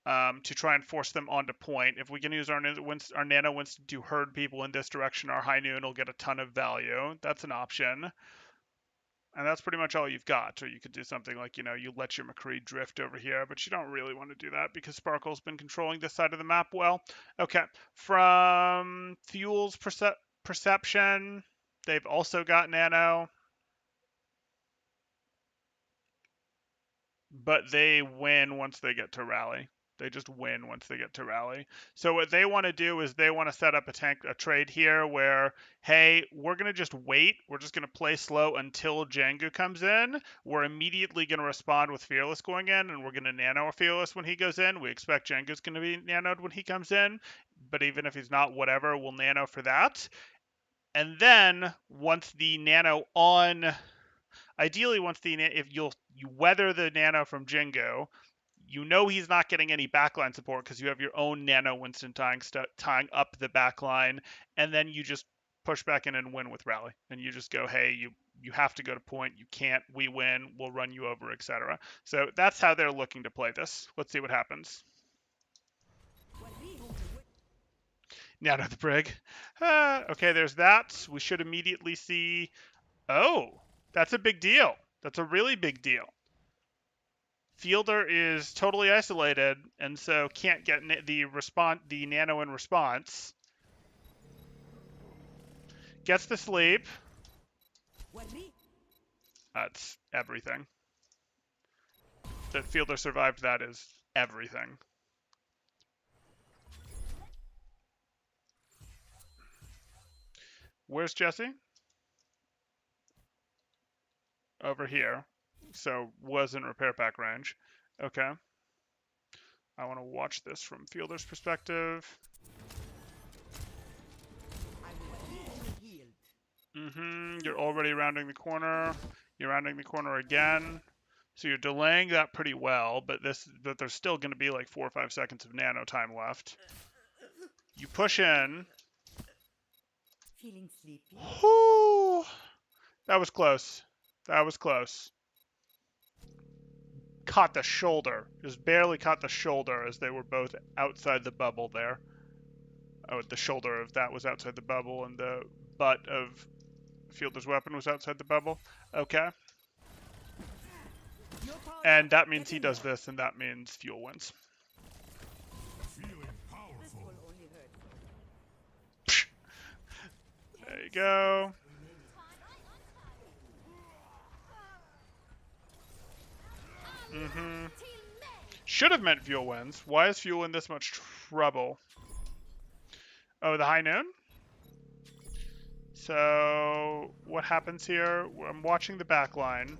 to try and force them onto point. If we can use our Nano Winston to herd people in this direction, our High Noon will get a ton of value. That's an option. And that's pretty much all you've got. Or you could do something like, you let your McCree drift over here, but you don't really want to do that because Sparkle's been controlling this side of the map well. Okay, from Fuel's perception, they've also got Nano, but they win once they get to rally. They just win once they get to rally. So what they want to do is they want to set up a trade here where, hey, we're going to just wait. We're just going to play slow until Django comes in. We're immediately going to respond with Fearless going in, and we're going to nano Fearless when he goes in. We expect Django's going to be nanoed when he comes in, but even if he's not, whatever, we'll nano for that. And then once the nano on, ideally once if you weather the nano from Jingo, he's not getting any backline support because you have your own nano Winston tying up the backline, and then you just push back in and win with rally, and you just go, hey, you have to go to point, you can't, we win, we'll run you over, etc. So that's how they're looking to play this. Let's see what happens. Nano the Brig. Okay, there's that. We should immediately see. Oh, that's a big deal. That's a really big deal. Fielder is totally isolated, and so can't get the nano in response. Gets to sleep. That's everything. That Fielder survived that is everything. Where's Jesse? Over here. So was in repair pack range. Okay. I want to watch this from Fielder's perspective. You're already rounding the corner. You're rounding the corner again. So you're delaying that pretty well, but there's still going to be like 4 or 5 seconds of nano time left. You push in. Feeling sleepy? Whoo! That was close. That was close. Caught the shoulder. Just barely caught the shoulder as they were both outside the bubble there. Oh, the shoulder of that was outside the bubble, and the butt of Fielder's weapon was outside the bubble. Okay. And that means he does this, and that means Fuel wins. There you go. Should have meant Fuel wins. Why is Fuel in this much trouble? Oh, the High Noon? So, what happens here? I'm watching the back line.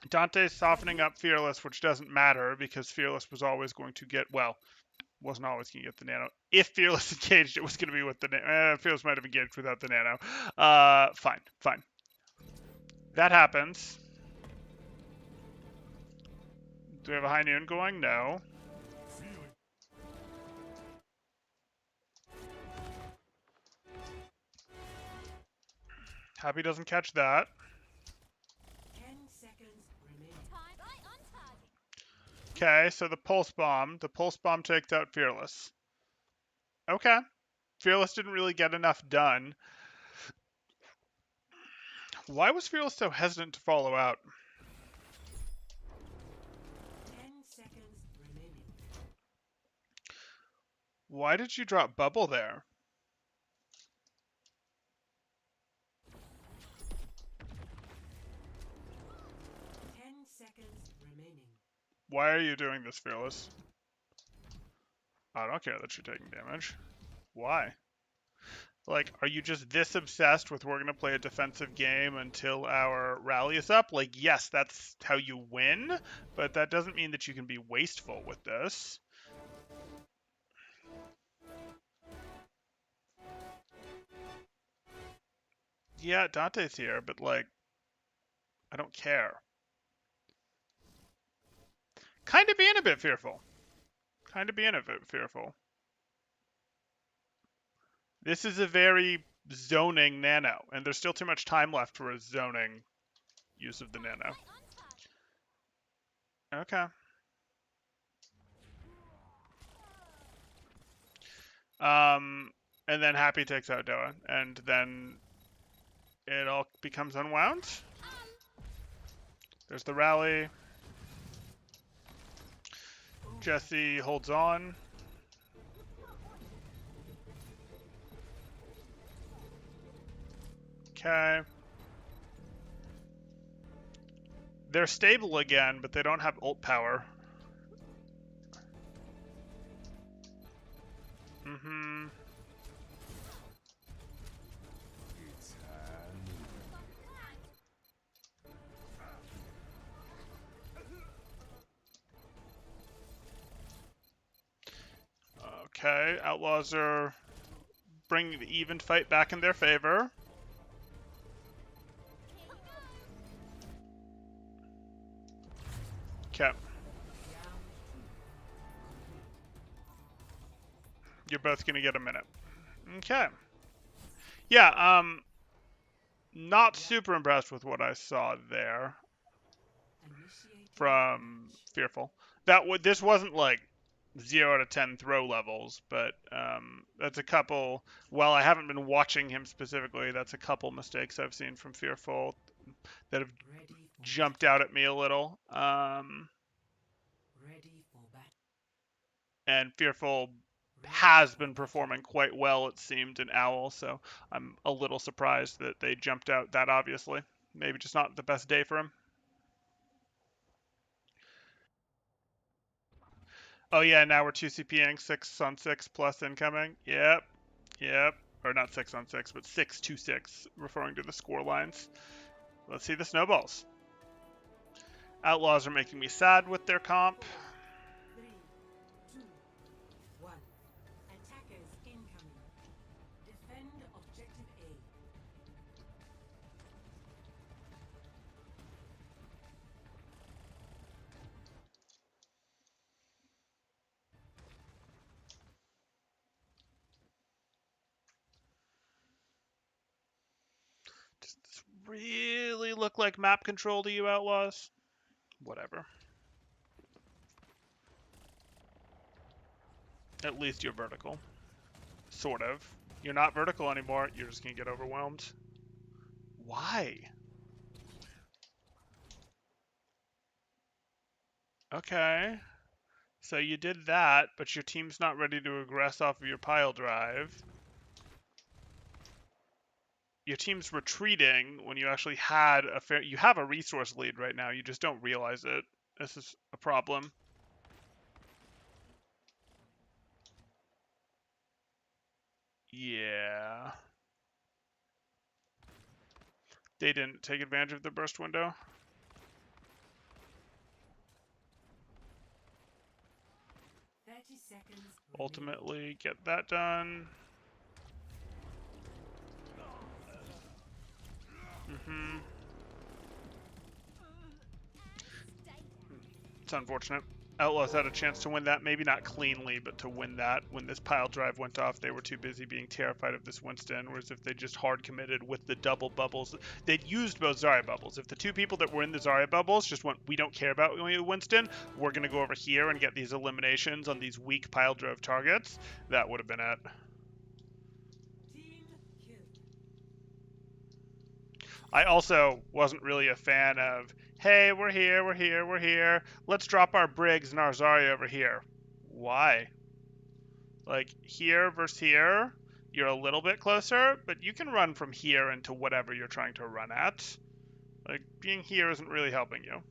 Dante's softening up Fearless, which doesn't matter because Fearless was always going to get, well, wasn't always going to get the nano. If Fearless engaged, it was going to be with the nano. Fearless might have engaged without the nano. Fine. That happens. Do we have a High Noon going? No. Happy doesn't catch that. 10 seconds remaining. Okay, so the Pulse Bomb takes out Fearless. Okay. Fearless didn't really get enough done. Why was Fearless so hesitant to follow out? 10 seconds remaining. Why did you drop Bubble there? Why are you doing this, Fearless? I don't care that you're taking damage. Why? Like, are you just this obsessed with we're going to play a defensive game until our rally is up? Like, yes, that's how you win, but that doesn't mean that you can be wasteful with this. Yeah, Dante's here, but like, I don't care. Kind of being a bit fearful. Kind of being a bit fearful. This is a very zoning nano, and there's still too much time left for a zoning use of the nano. Okay. And then Happy takes out Doa, and then it all becomes unwound. There's the rally. Jesse holds on. Okay. They're stable again, but they don't have ult power. Mm-hmm. Okay, Outlaws are bringing the even fight back in their favor. Okay. You're both gonna get a minute. Okay. Yeah, not super impressed with what I saw there from Fearful. This wasn't like 0 out of 10 throw levels, but that's a couple. While I haven't been watching him specifically, that's a couple mistakes I've seen from Fearful that have jumped out at me a little. And Fearful has been performing quite well, it seemed, in Owl, so I'm a little surprised that they jumped out that obviously. Maybe just not the best day for him. Oh yeah, now we're 2CPing 6 on 6 plus incoming. Yep. Yep. Or not 6 on 6, but 6-2-6, referring to the score lines. Let's see the snowballs. Outlaws are making me sad with their comp. 3, 2, 1. Attackers incoming. Defend objective A. Does this really look like map control to you, Outlaws? Whatever. At least you're vertical. Sort of. You're not vertical anymore. You're just going to get overwhelmed. Why? Okay. So you did that, but your team's not ready to aggress off of your pile drive. Your team's retreating when you actually had you have a resource lead right now. You just don't realize it. This is a problem. Yeah. They didn't take advantage of the burst window. 30 seconds. Ultimately, get that done. Mm-hmm. It's unfortunate. Outlaws had a chance to win that, maybe not cleanly, but to win that. When this pile drive went off, they were too busy being terrified of this Winston, whereas if they just hard committed with the double bubbles, they'd used both Zarya bubbles. If the two people that were in the Zarya bubbles just went, we don't care about Winston, we're going to go over here and get these eliminations on these weak pile drive targets, that would have been it. Team kill. I also wasn't really a fan of, hey, we're here, we're here, we're here. Let's drop our Briggs and our Zarya over here. Why? Like, here versus here, you're a little bit closer, but you can run from here into whatever you're trying to run at. Like, being here isn't really helping you.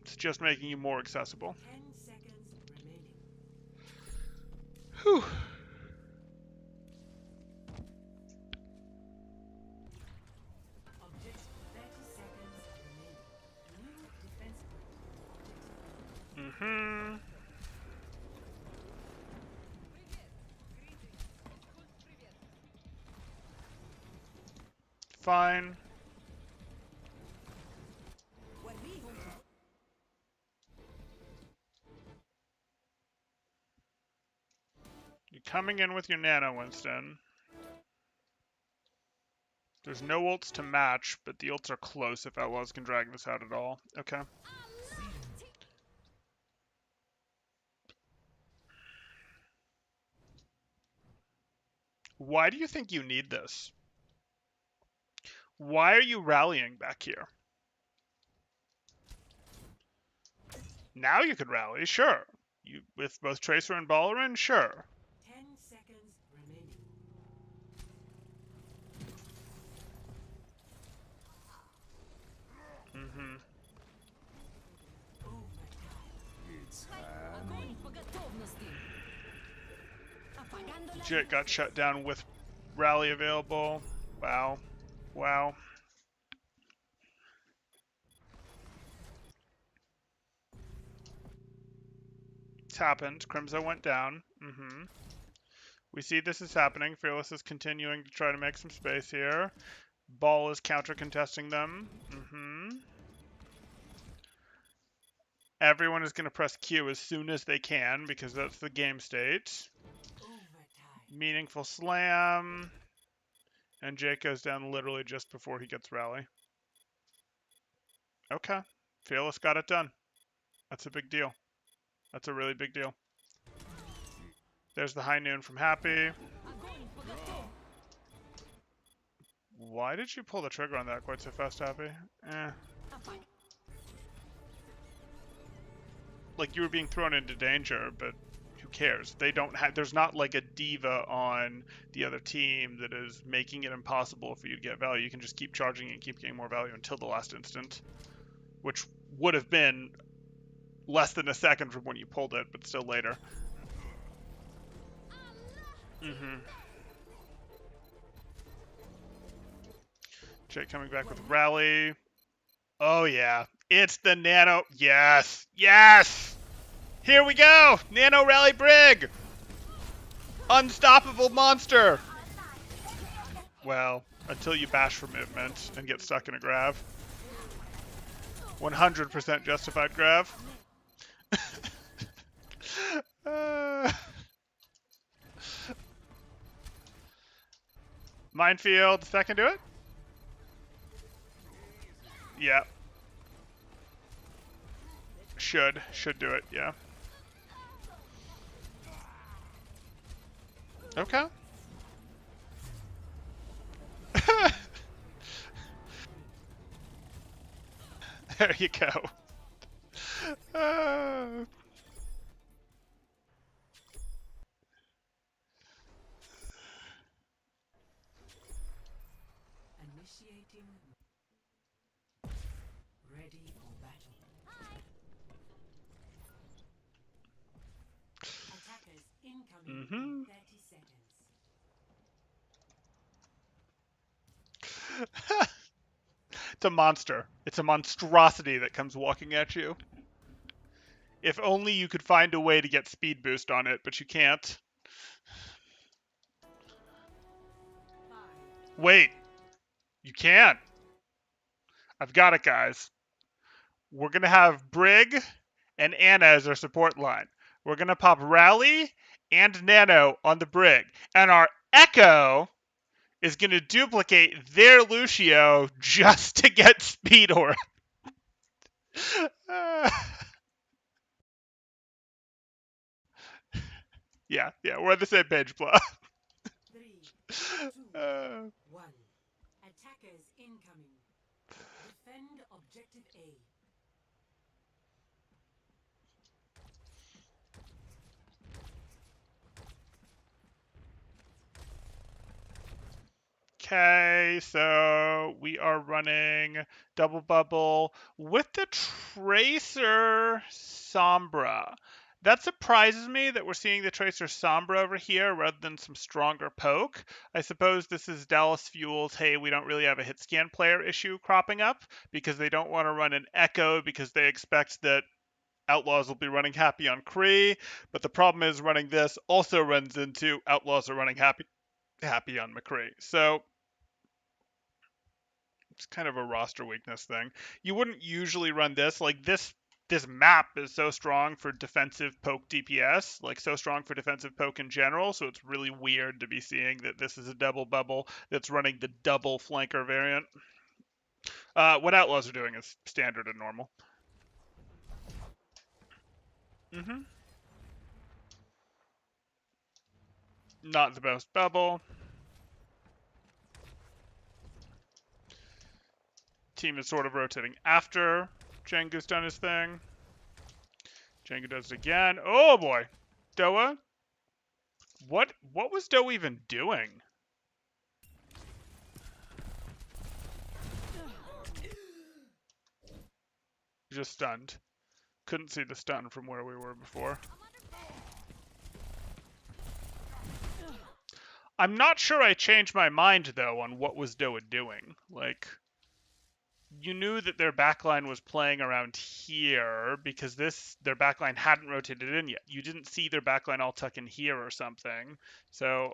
It's just making you more accessible. 10 seconds remaining. Whew. Mm-hmm. Fine. You're coming in with your Nano, Winston. There's no ults to match, but the ults are close if Outlaws can drag this out at all. Okay. Why do you think you need this? Why are you rallying back here? Now you could rally, sure. You with both Tracer and Ballerin, sure. 10 seconds remaining. Mm-hmm. Jit got shut down with rally available. Wow. Wow. It's happened. Crimzo went down. Mm-hmm. We see this is happening. Fearless is continuing to try to make some space here. Ball is counter-contesting them. Mm-hmm. Everyone is going to press Q as soon as they can because that's the game state. Overtime. Meaningful slam. And Jake goes down literally just before he gets rally. Okay. Fearless got it done. That's a big deal. That's a really big deal. There's the high noon from Happy. Why did you pull the trigger on that quite so fast, Happy? Like, you were being thrown into danger, but who cares? They don't have. There's not like a diva on the other team that is making it impossible for you to get value. You can just keep charging and keep getting more value until the last instant, which would have been less than a second from when you pulled it, but still later. Mm-hmm. Jake coming back with rally. Oh yeah, it's the Nano. Yes, yes. Here we go. Nano rally brig. Unstoppable monster. Well, until you bash for movement and get stuck in a grav. 100% justified grav. Minefield, that can do it? Yeah. Should do it, yeah. Okay. There you go. Initiating. Ready for battle. Attackers incoming in 30 seconds. It's a monster. It's a monstrosity that comes walking at you. If only you could find a way to get speed boost on it, but you can't. Wait. You can. I've got it, guys. We're going to have Brig and Anna as our support line. We're going to pop Rally and Nano on the Brig. And our Echo is going to duplicate their Lucio just to get speed aura. Yeah, we're on the same page, Blah. 3, 2, 1. Attackers incoming. Defend objective A. Okay, so we are running double bubble with the Tracer Sombra. That surprises me that we're seeing the Tracer Sombra over here rather than some stronger poke. I suppose this is Dallas Fuel's, hey, we don't really have a hit scan player issue cropping up because they don't want to run an Echo because they expect that Outlaws will be running happy on Kree, but the problem is running this also runs into Outlaws are running happy on McCree. So it's kind of a roster weakness thing. You wouldn't usually run this. Like this map is so strong for defensive poke DPS, like so strong for defensive poke in general, so it's really weird to be seeing that this is a double bubble that's running the double flanker variant. What Outlaws are doing is standard and normal. Mm-hmm. Not the most bubble. Team is sort of rotating after Django's done his thing. Django does it again. Oh boy. Doa? What was Doa even doing? Just stunned. Couldn't see the stun from where we were before. I'm not sure I changed my mind though on what was Doa doing. Like, you knew that their backline was playing around here because their backline hadn't rotated in yet. You didn't see their backline all tuck in here or something. So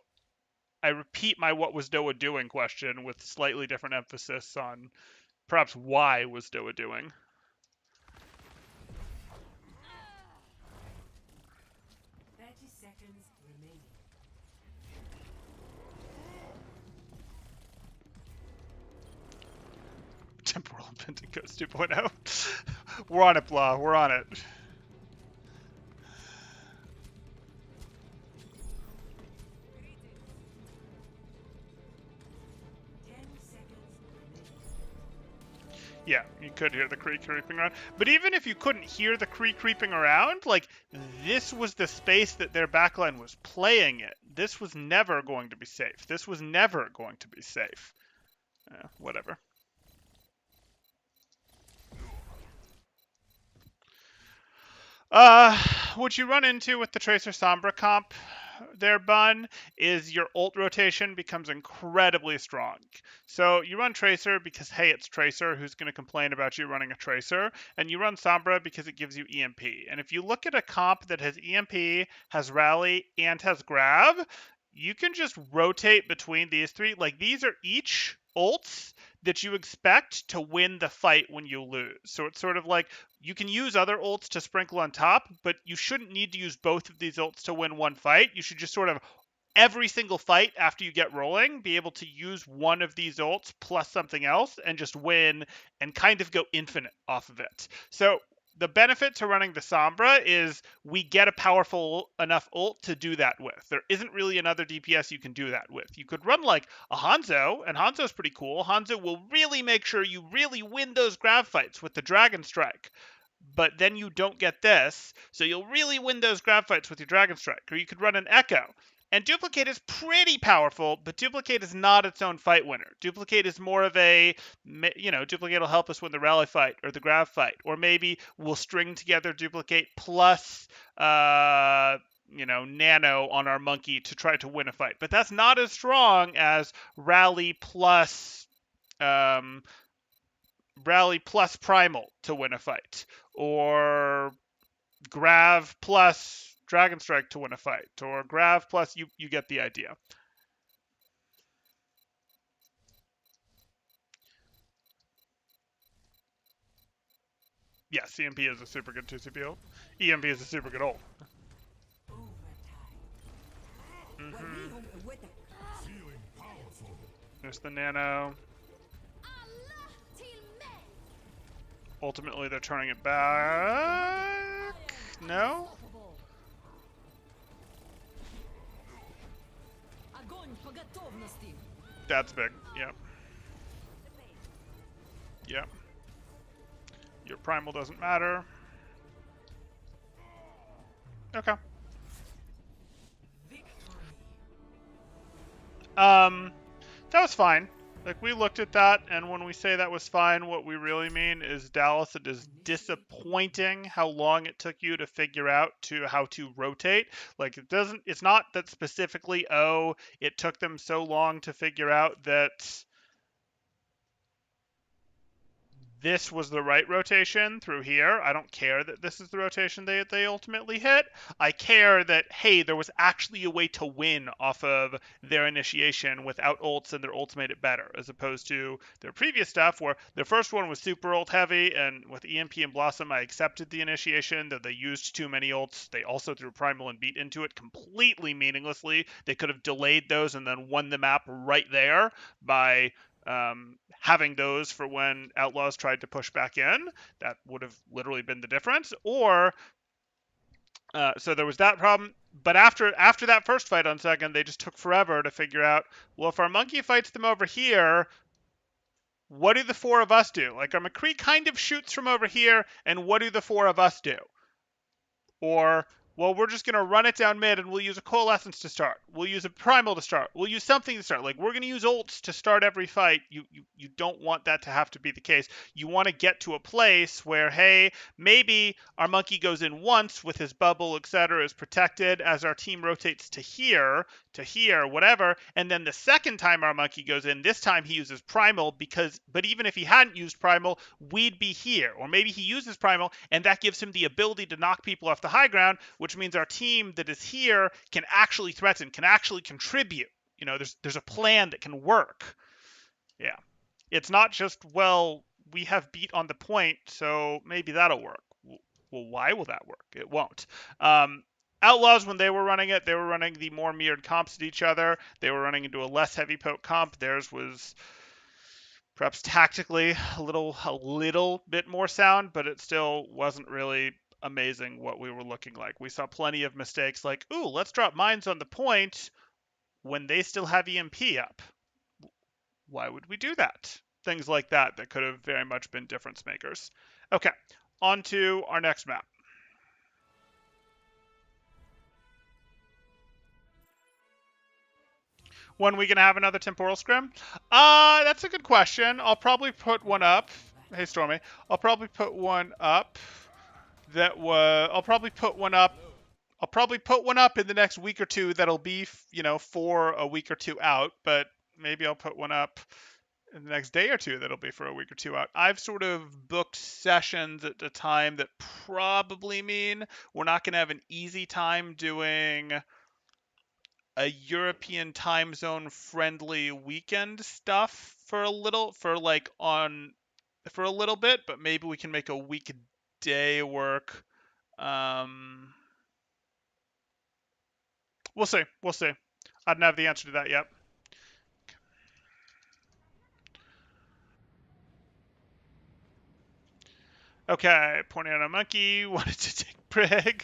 I repeat my what was Doa doing question with slightly different emphasis on perhaps why was Doa doing. 30 seconds remaining. Temporal Impending Ghost 2.0. We're on it, Blah. We're on it. 10 seconds remaining. Yeah, you could hear the Kree creeping around. But even if you couldn't hear the Kree creeping around, like, this was the space that their backline was playing in. This was never going to be safe. This was never going to be safe. Whatever. What you run into with the Tracer Sombra comp there, Bun, is your ult rotation becomes incredibly strong. So you run Tracer because, hey, it's Tracer, who's going to complain about you running a Tracer, and you run Sombra because it gives you EMP. And if you look at a comp that has EMP, has Rally, and has Grab, you can just rotate between these three. Like, these are each ults that you expect to win the fight when you lose. So it's sort of like you can use other ults to sprinkle on top, but you shouldn't need to use both of these ults to win one fight. You should just sort of every single fight after you get rolling, be able to use one of these ults plus something else and just win and kind of go infinite off of it. So the benefit to running the Sombra is we get a powerful enough ult to do that with. There isn't really another DPS you can do that with. You could run like a Hanzo, and Hanzo's pretty cool. Hanzo will really make sure you really win those grab fights with the Dragon Strike. But then you don't get this, so you'll really win those grab fights with your Dragon Strike. Or you could run an Echo. And Duplicate is pretty powerful, but Duplicate is not its own fight winner. Duplicate is more of a, Duplicate will help us win the rally fight or the grab fight. Or maybe we'll string together Duplicate plus, Nano on our monkey to try to win a fight. But that's not as strong as Rally plus, Primal to win a fight. Or Grav plus Dragon Strike to win a fight, or Grav plus you get the idea. Yeah, CMP is a super good 2CP ult. EMP is a super good ult. Mm-hmm. There's the Nano. Ultimately, they're turning it back. No? That's big. Yep. Yep. Your primal doesn't matter. Okay. That was fine. Like, we looked at that, and when we say that was fine, what we really mean is, Dallas, it is disappointing how long it took you to figure out how to rotate. Like, it's not that specifically, it took them so long to figure out that this was the right rotation through here. I don't care that this is the rotation they ultimately hit. I care that, hey, there was actually a way to win off of their initiation without ults and their ults made it better, as opposed to their previous stuff where their first one was super ult heavy, and with EMP and Blossom, I accepted the initiation, that they used too many ults. They also threw Primal and Beat into it completely meaninglessly. They could have delayed those and then won the map right there by having those for when Outlaws tried to push back in. That would have literally been the difference. Or so there was that problem. But after that first fight on second, they just took forever to figure out. Well, if our monkey fights them over here, what do the four of us do? Like our McCree kind of shoots from over here, and what do the four of us do? Or, well, we're just going to run it down mid and we'll use a Coalescence to start. We'll use a Primal to start. We'll use something to start. Like, we're going to use ults to start every fight. You don't want that to have to be the case. You want to get to a place where, hey, maybe our monkey goes in once with his bubble, etc., is protected as our team rotates to here, whatever. And then the second time our monkey goes in, this time he uses Primal but even if he hadn't used Primal, we'd be here. Or maybe he uses Primal and that gives him the ability to knock people off the high ground, which means our team that is here can actually threaten, can actually contribute. There's a plan that can work. Yeah. It's not just, well, we have beat on the point, so maybe that'll work. Well, why will that work? It won't. Outlaws, when they were running it, they were running the more mirrored comps at each other. They were running into a less heavy poke comp. Theirs was perhaps tactically a little bit more sound, but it still wasn't really amazing what we were looking like. We saw plenty of mistakes like, ooh, let's drop mines on the point when they still have EMP up. Why would we do that? Things like that could have very much been difference makers. Okay, on to our next map. When are we gonna have another temporal scrim? That's a good question. I'll probably put one up. Hey Stormy, I'll probably put one up. I'll probably put one up. I'll probably put one up in the next week or two. That'll be, for a week or two out. But maybe I'll put one up in the next day or two. That'll be for a week or two out. I've sort of booked sessions at a time that probably mean we're not gonna have an easy time doing a European time zone friendly weekend stuff for a little bit, but maybe we can make a weekday work. We'll see. We'll see. I don't have the answer to that yet. Okay, pointing at a monkey, wanted to take Brig.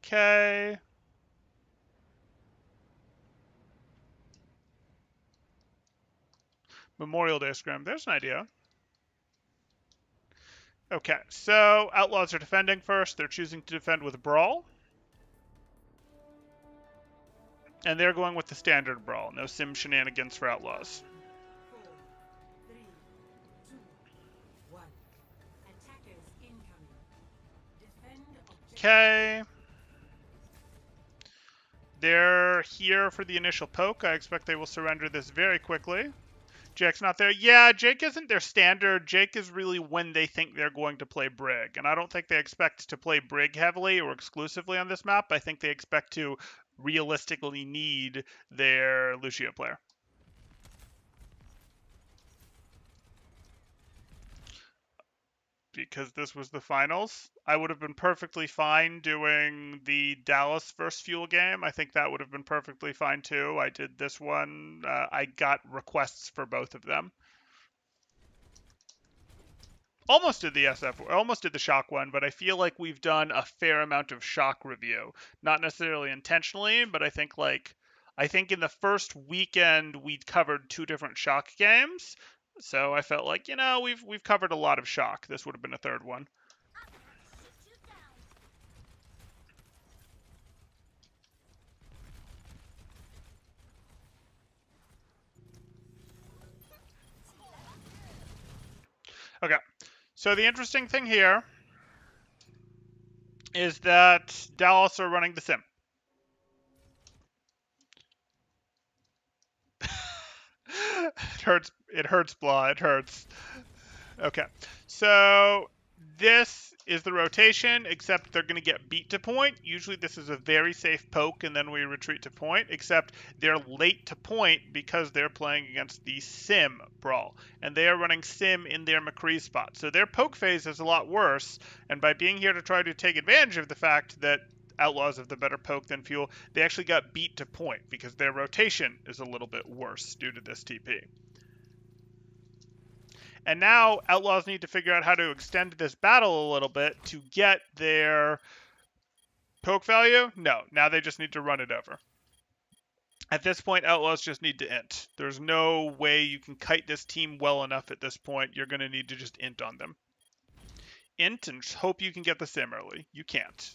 Okay. Memorial Day scrim. There's an idea. Okay, so Outlaws are defending first. They're choosing to defend with Brawl. And they're going with the standard Brawl. No sim shenanigans for Outlaws. 4, 3, 2, 1. Attackers incoming. Defend objective. Okay. They're here for the initial poke. I expect they will surrender this very quickly. Jake's not there. Yeah, Jake isn't their standard. Jake is really when they think they're going to play Brig. And I don't think they expect to play Brig heavily or exclusively on this map. I think they expect to realistically need their Lucio player. Because this was the finals, I would have been perfectly fine doing the Dallas versus Fuel game. I think that would have been perfectly fine too. I did this one. I got requests for both of them. Almost did the almost did the shock one, but I feel like we've done a fair amount of shock review. Not necessarily intentionally, but I think in the first weekend we'd covered 2 different shock games. So I felt like, we've covered a lot of shock. This would have been a third one. Okay. So the interesting thing here is that Dallas are running the sim. It hurts. It hurts, blah. It hurts. Okay. So this is the rotation, except they're going to get beat to point. Usually this is a very safe poke, and then we retreat to point, except they're late to point because they're playing against the Sim Brawl, and they are running Sim in their McCree spot. So their poke phase is a lot worse, and by being here to try to take advantage of the fact that Outlaws have the better poke than Fuel, they actually got beat to point because their rotation is a little bit worse due to this TP. And now Outlaws need to figure out how to extend this battle a little bit to get their poke value. No, now they just need to run it over. At this point, Outlaws just need to int. There's no way you can kite this team well enough at this point. You're going to need to just int on them. Int and hope you can get the sim early. You can't.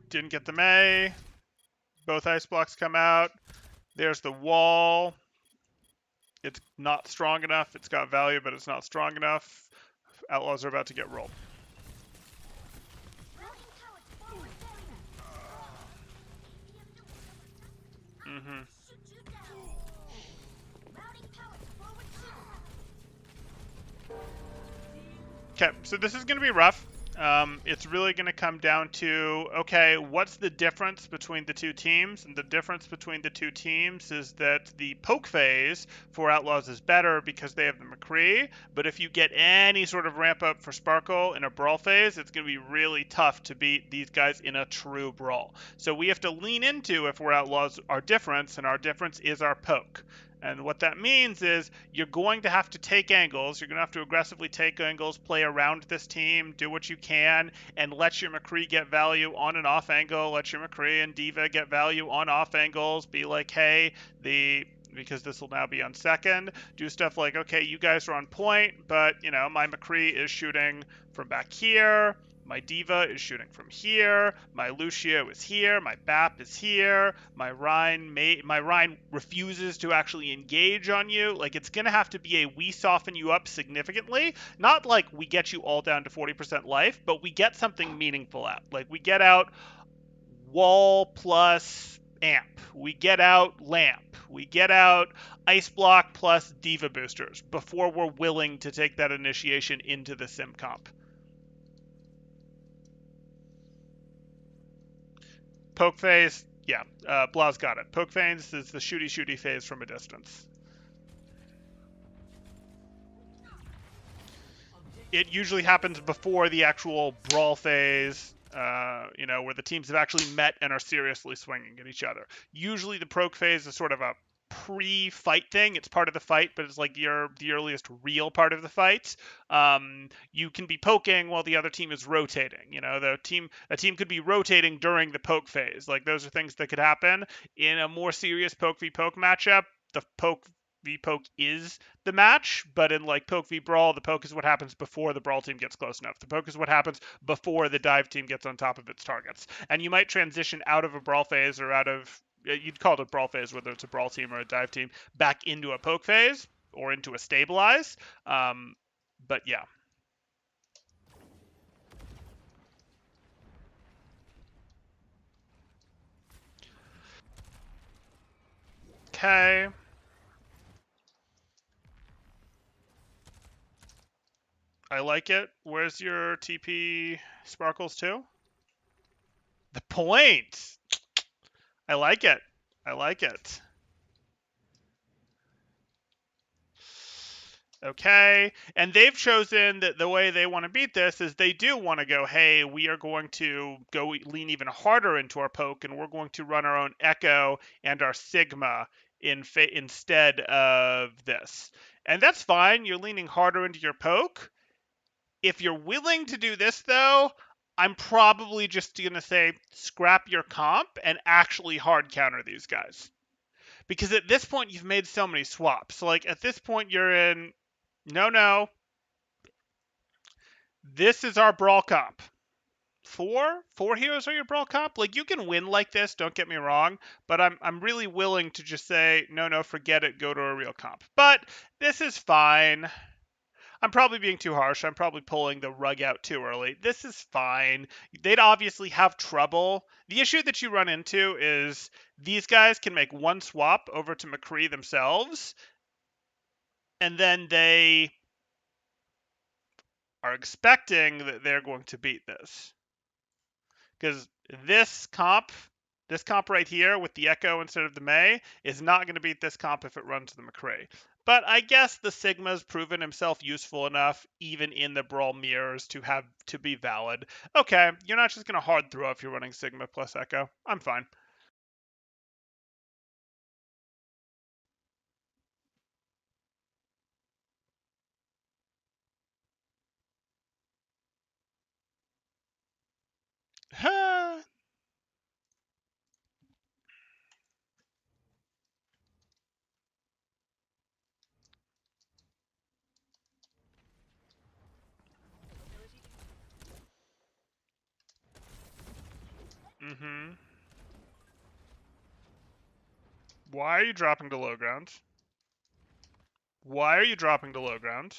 Didn't get the May. Both ice blocks come out. There's the wall. It's not strong enough. It's got value, but it's not strong enough. Outlaws are about to get rolled. Mm-hmm. Okay, so this is going to be rough. It's really going to come down to, okay, what's the difference between the two teams? And the difference between the two teams is that the poke phase for Outlaws is better because they have the McCree, but if you get any sort of ramp up for Sparkle in a brawl phase, it's going to be really tough to beat these guys in a true brawl. So we have to lean into, if we're Outlaws, our difference, and our difference is our poke. And what that means is you're going to have to take angles. You're going to have to aggressively take angles, play around this team, do what you can, and let your McCree get value on and off angle. Let your McCree and Diva get value on off angles. Be like, hey, because this will now be on second, do stuff like, okay, you guys are on point, but, my McCree is shooting from back here. My Diva is shooting from here. My Lucio is here. My Bap is here. My Rein refuses to actually engage on you. Like, it's gonna have to be a we soften you up significantly. Not like we get you all down to 40% life, but we get something meaningful out. Like, we get out wall plus amp. We get out lamp. We get out ice block plus Diva boosters before we're willing to take that initiation into the sim comp. Poke phase, yeah, Blah's got it. Poke phase is the shooty phase from a distance. It usually happens before the actual brawl phase, where the teams have actually met and are seriously swinging at each other. Usually the poke phase is sort of a pre-fight thing. It's part of the fight, but it's like the earliest real part of the fight. You can be poking while the other team is rotating. A team could be rotating during the poke phase. Like, those are things that could happen in a more serious poke v poke matchup. The poke v poke is the match, but in like poke v brawl, the poke is what happens before the brawl team gets close enough. The poke is what happens before the dive team gets on top of its targets. And you might transition out of a brawl phase or out of, you'd call it a brawl phase, whether it's a brawl team or a dive team, back into a poke phase or into a stabilize. But yeah. Okay. I like it. Where's your TP Sparkles too? The point. I like it. I like it. Okay. And they've chosen that the way they want to beat this is they do want to go, hey, we are going to go lean even harder into our poke, and we're going to run our own Echo and our Sigma instead of this. And that's fine. You're leaning harder into your poke. If you're willing to do this, though, I'm probably just going to say scrap your comp and actually hard counter these guys. Because at this point, you've made so many swaps. Like, at this point, you're in, no. This is our brawl comp. Four heroes are your brawl comp. Like, you can win like this, don't get me wrong, but I'm really willing to just say, no, forget it, go to a real comp. But this is fine. I'm probably being too harsh. I'm probably pulling the rug out too early. This is fine. They'd obviously have trouble. The issue that you run into is these guys can make one swap over to McCree themselves, and then they are expecting that they're going to beat this. Because this comp right here with the Echo instead of the May is not going to beat this comp if it runs the McCree. But I guess the Sigma's proven himself useful enough, even in the Brawl mirrors, to be valid. Okay, you're not just going to hard throw if you're running Sigma plus Echo. I'm fine. mm-hmm. Why are you dropping to low ground? Why are you dropping to low ground?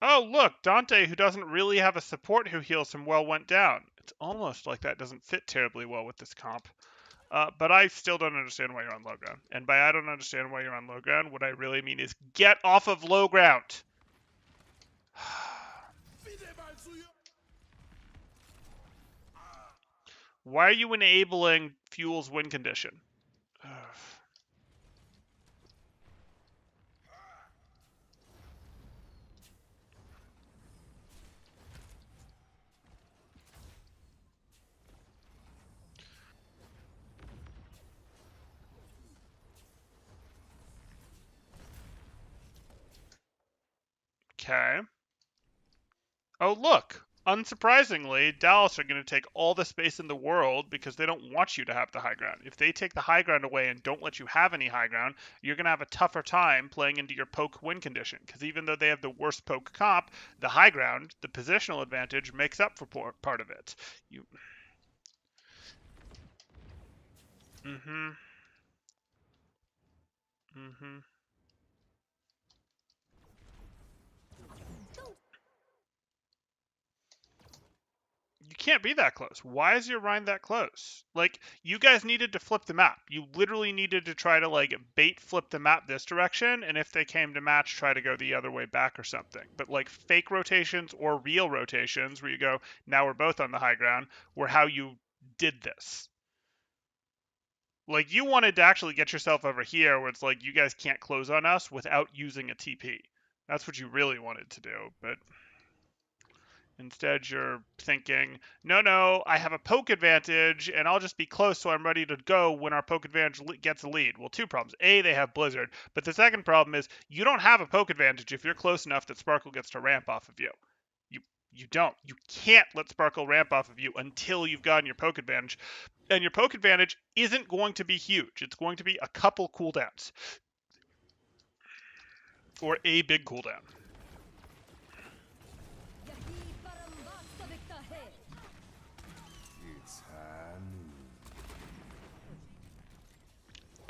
Oh, look, Dante, who doesn't really have a support who heals him well, went down. It's almost like that doesn't fit terribly well with this comp. But I still don't understand why you're on low ground. And by I don't understand why you're on low ground, what I really mean is get off of low ground. Why are you enabling Fuel's win condition? Okay. Oh, look. Unsurprisingly, Dallas are going to take all the space in the world because they don't want you to have the high ground. If they take the high ground away and don't let you have any high ground, you're going to have a tougher time playing into your poke win condition. Because even though they have the worst poke comp, the high ground, the positional advantage, makes up for part of it. You. Mm-hmm. Mm-hmm. You can't be that close. Why is your Rhine that close? Like, you guys needed to flip the map. You literally needed to try to, like, bait flip the map this direction, and if they came to match, try to go the other way back or something. But, like, fake rotations or real rotations, where you go, now we're both on the high ground, were how you did this. Like, you wanted to actually get yourself over here where it's like, you guys can't close on us without using a TP. That's what you really wanted to do, but... Instead, you're thinking, no, I have a poke advantage, and I'll just be close so I'm ready to go when our poke advantage gets a lead. Well, two problems. A, they have Blizzard, but the second problem is you don't have a poke advantage if you're close enough that Sparkle gets to ramp off of you. You you don't. You can't let Sparkle ramp off of you until you've gotten your poke advantage. And your poke advantage isn't going to be huge. It's going to be a couple cooldowns. Or a big cooldown.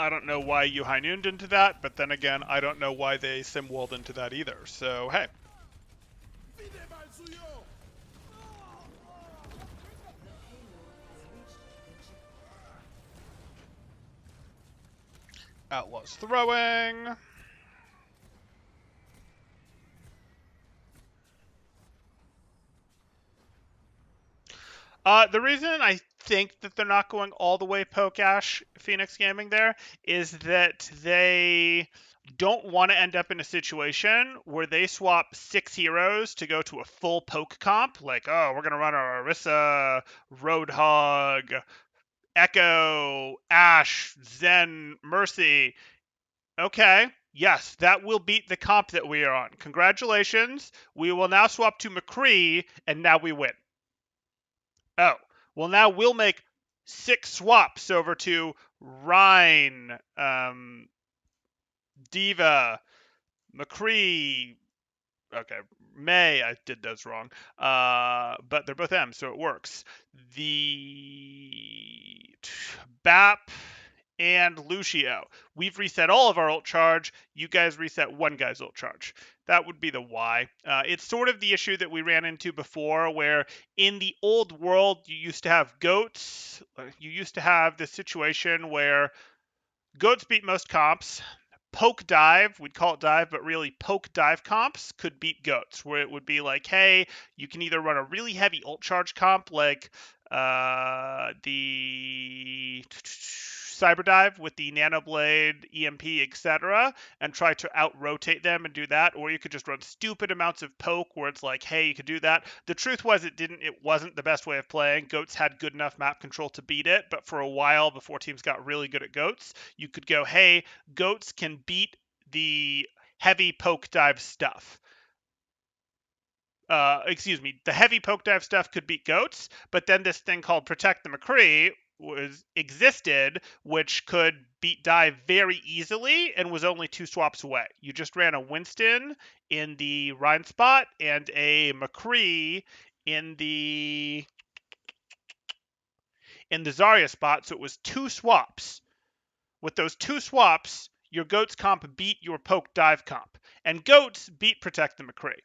I don't know why you high nooned into that, but then again, I don't know why they sim-walled into that either. So, hey. Outlaws throwing. The reason I think that they're not going all the way poke Ash Phoenix Gaming there is that they don't want to end up in a situation where they swap 6 heroes to go to a full poke comp. Like, oh, we're going to run our Orisa, Roadhog, Echo, Ash, Zen, Mercy. Okay. Yes, that will beat the comp that we are on. Congratulations. We will now swap to McCree, and now we win. Oh, well, now we'll make 6 swaps over to Rhine, Diva, McCree. Okay, May, I did those wrong. But they're both M, so it works. The BAP and Lucio. We've reset all of our ult charge. You guys reset one guy's ult charge. That would be the why. It's sort of the issue that we ran into before, where in the old world, you used to have goats. You used to have this situation where goats beat most comps. Poke dive, we'd call it dive, but really poke dive comps could beat goats, where it would be like, hey, you can either run a really heavy ult charge comp like the cyber dive with the nanoblade, EMP, etc., and try to out rotate them and do that, or you could just run stupid amounts of poke where it's like, hey, you could do that. The truth was it wasn't the best way of playing. Goats had good enough map control to beat it, but for a while before teams got really good at goats, you could go, hey, goats can beat the heavy poke dive stuff. The heavy poke dive stuff could beat goats, but then this thing called Protect the McCree existed, which could beat dive very easily and was only 2 swaps away. You just ran a Winston in the Rhine spot and a McCree in the Zarya spot, so it was 2 swaps. With those 2 swaps, your goats comp beat your poke dive comp, and goats beat Protect the McCree.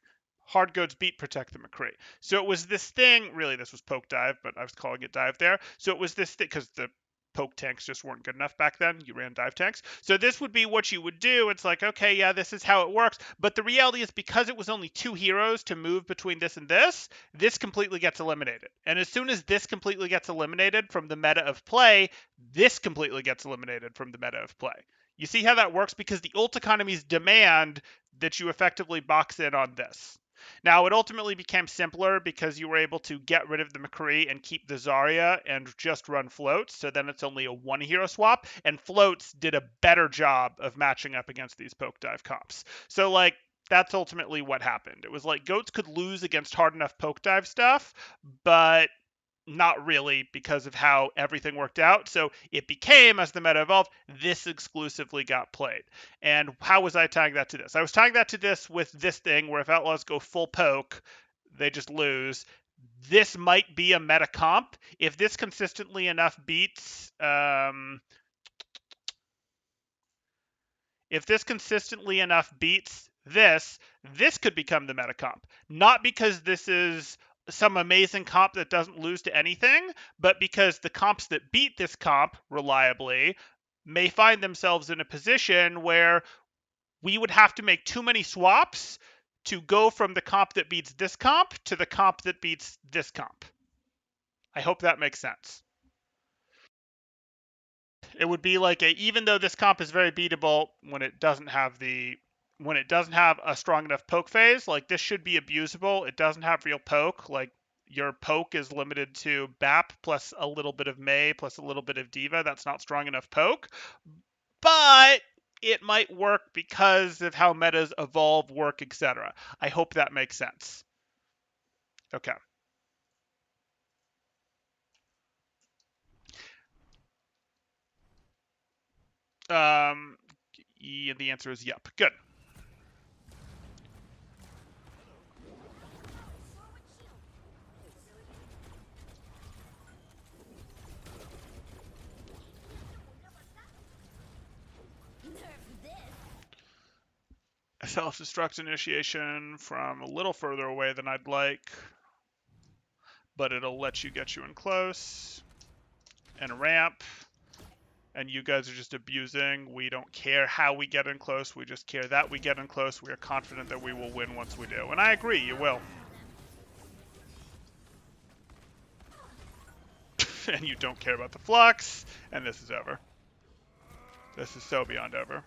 Hard goats beat Protect the McCree. So it was this thing, really this was poke dive, but I was calling it dive there. So it was this thing, because the poke tanks just weren't good enough back then. You ran dive tanks. So this would be what you would do. It's like, okay, yeah, this is how it works. But the reality is, because it was only 2 heroes to move between this and this completely gets eliminated. And as soon as this completely gets eliminated from the meta of play, this completely gets eliminated from the meta of play. You see how that works? Because the ult economies demand that you effectively box in on this. Now, it ultimately became simpler because you were able to get rid of the McCree and keep the Zarya and just run floats. So then it's only a 1 hero swap, and floats did a better job of matching up against these poke dive comps. So, like, that's ultimately what happened. It was like goats could lose against hard enough poke dive stuff, but not really, because of how everything worked out. So it became, as the meta evolved, this exclusively got played. And how was I tying that to this? I was tying that to this with this thing where if Outlaws go full poke, they just lose. This might be a meta comp. If this consistently enough beats this could become the meta comp. Not because this is some amazing comp that doesn't lose to anything, but because the comps that beat this comp reliably may find themselves in a position where we would have to make too many swaps to go from the comp that beats this comp to the comp that beats this comp. I hope that makes sense. It would be like even though this comp is very beatable when it doesn't have a strong enough poke phase, like this should be abusable. It doesn't have real poke. Like your poke is limited to BAP plus a little bit of Mei plus a little bit of Diva. That's not strong enough poke. But it might work because of how metas evolve, work, etc. I hope that makes sense. Okay. Yeah, the answer is yep. Good. Self-destruct initiation from a little further away than I'd like, but it'll let you get you in close. And ramp. And you guys are just abusing. We don't care how we get in close. We just care that we get in close. We are confident that we will win once we do. And I agree, you will. And you don't care about the flux. And this is over. This is so beyond over.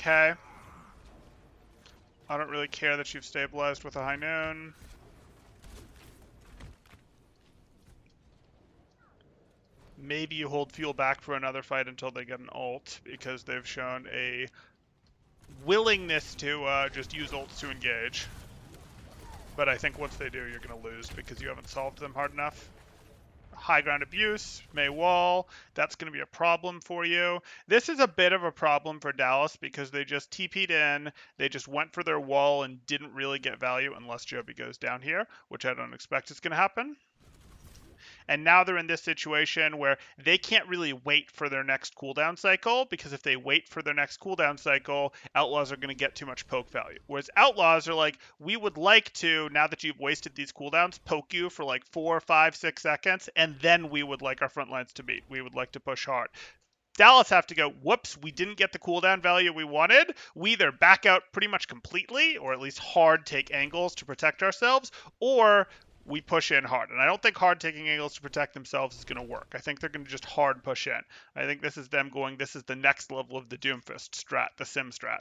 Okay. I don't really care that you've stabilized with a high noon. Maybe you hold fuel back for another fight until they get an ult, because they've shown a willingness to just use ults to engage. But I think once they do, you're going to lose because you haven't solved them hard enough. high ground abuse, May wall. That's going to be a problem for you. This is a bit of a problem for Dallas because they just TP'd in. They just went for their wall and didn't really get value unless Joby goes down here, which I don't expect is going to happen. And now they're in this situation where they can't really wait for their next cooldown cycle, because if they wait for their next cooldown cycle, Outlaws are going to get too much poke value. Whereas Outlaws are like, we would like to, now that you've wasted these cooldowns, poke you for like 4, 5, 6 seconds, and then we would like our front lines to beat. We would like to push hard. Dallas have to go, whoops, we didn't get the cooldown value we wanted. We either back out pretty much completely, or at least hard take angles to protect ourselves, or we push in hard. And I don't think hard taking angles to protect themselves is going to work. I think they're going to just hard push in. I think this is them going, this is the next level of the Doomfist strat, the sim strat.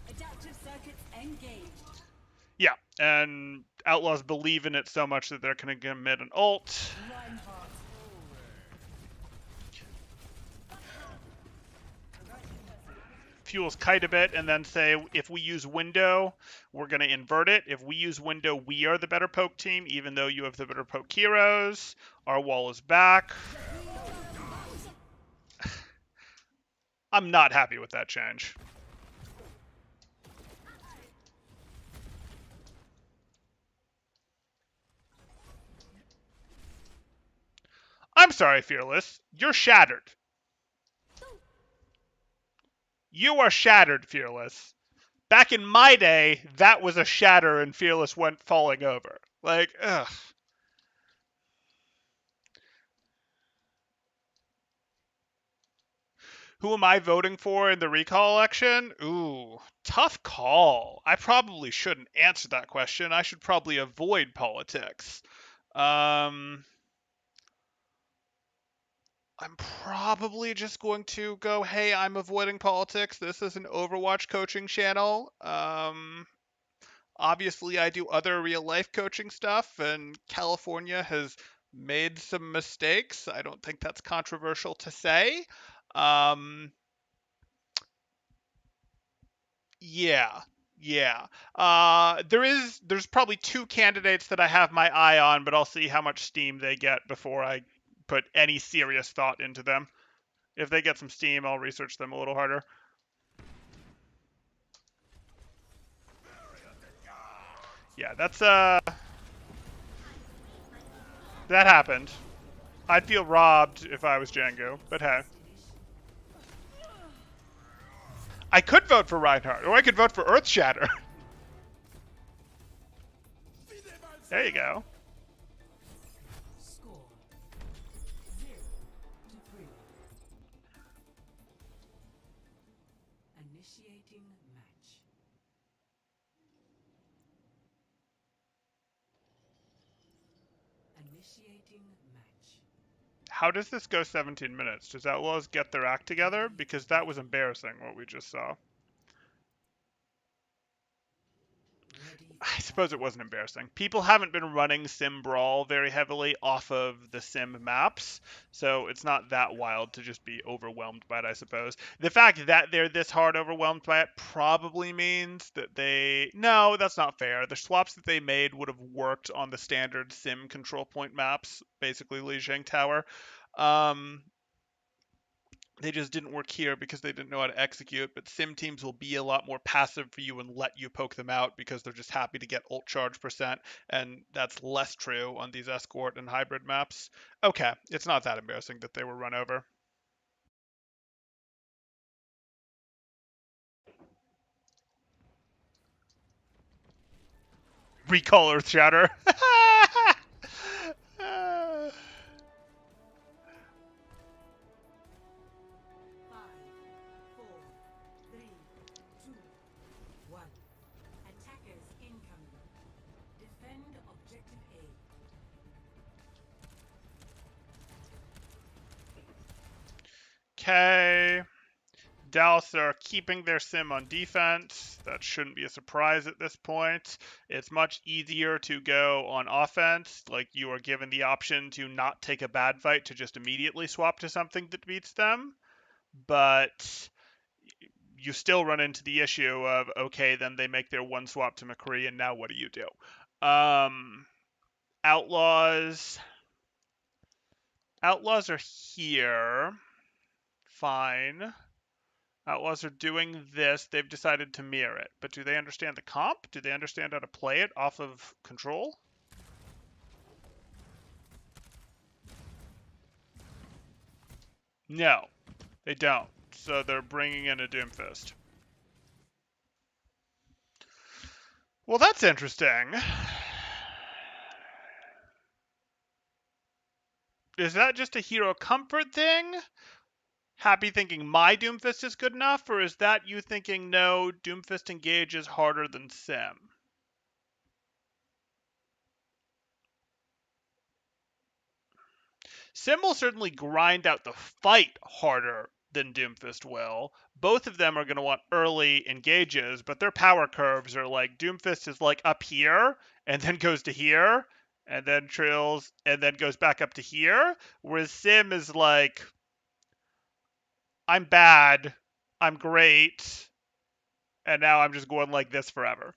Adaptive circuits engaged. Yeah, and Outlaws believe in it so much that they're going to commit an ult. Reinhardt. Fuels kite a bit and then say, if we use window, we're going to invert it. If we use window, we are the better poke team, even though you have the better poke heroes. Our wall is back. I'm not happy with that change. I'm sorry, Fearless. You're shattered. You are shattered, Fearless. Back in my day, that was a shatter and Fearless went falling over. Like, ugh. Who am I voting for in the recall election? Ooh, tough call. I probably shouldn't answer that question. I should probably avoid politics. I'm probably just going to go, hey, I'm avoiding politics. This is an Overwatch coaching channel. Obviously, I do other real life coaching stuff, and California has made some mistakes. I don't think that's controversial to say. Um, yeah, yeah. There's probably two candidates that I have my eye on, but I'll see how much steam they get before I put any serious thought into them. If they get some steam, I'll research them a little harder. Yeah, that happened. I'd feel robbed if I was Django, but hey. I could vote for Reinhardt, or I could vote for Earthshatter. There you go. Score 0-3. Initiating match. Initiating match. How does this go 17 minutes? Does Outlaws get their act together? Because that was embarrassing, what we just saw. Ready. I suppose it wasn't embarrassing. People haven't been running Sim Brawl very heavily off of the Sim maps, so it's not that wild to just be overwhelmed by it, I suppose. The fact that they're this hard overwhelmed by it probably means that they... No, that's not fair. The swaps that they made would have worked on the standard Sim control point maps, basically Lijiang Tower. They just didn't work here because they didn't know how to execute. But sim teams will be a lot more passive for you and let you poke them out because they're just happy to get ult charge percent, and that's less true on these escort and hybrid maps. Okay, it's not that embarrassing that they were run over. Recall Earth Shatter. 5, 4, 3, 2, 1. Attackers incoming. Defend objective A. Okay. Dallas are keeping their sim on defense. That shouldn't be a surprise at this point. It's much easier to go on offense. Like, you are given the option to not take a bad fight to just immediately swap to something that beats them. But you still run into the issue of, okay, then they make their one swap to McCree, and now what do you do? Outlaws. Outlaws are here. Fine. Outlaws are doing this. They've decided to mirror it. But do they understand the comp? Do they understand how to play it off of control? No, they don't. So they're bringing in a Doomfist. Well, that's interesting. Is that just a hero comfort thing? Happy thinking my Doomfist is good enough? Or is that you thinking, no, Doomfist Engage is harder than Sim? Sim will certainly grind out the fight harder than Doomfist will. Both of them are going to want early engages, but their power curves are like Doomfist is like up here and then goes to here and then trills and then goes back up to here, whereas Sim is like I'm bad, I'm great, and now I'm just going like this forever.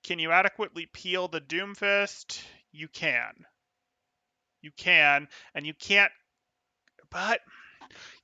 Can you adequately peel the Doomfist? You can. You can, and you can't, but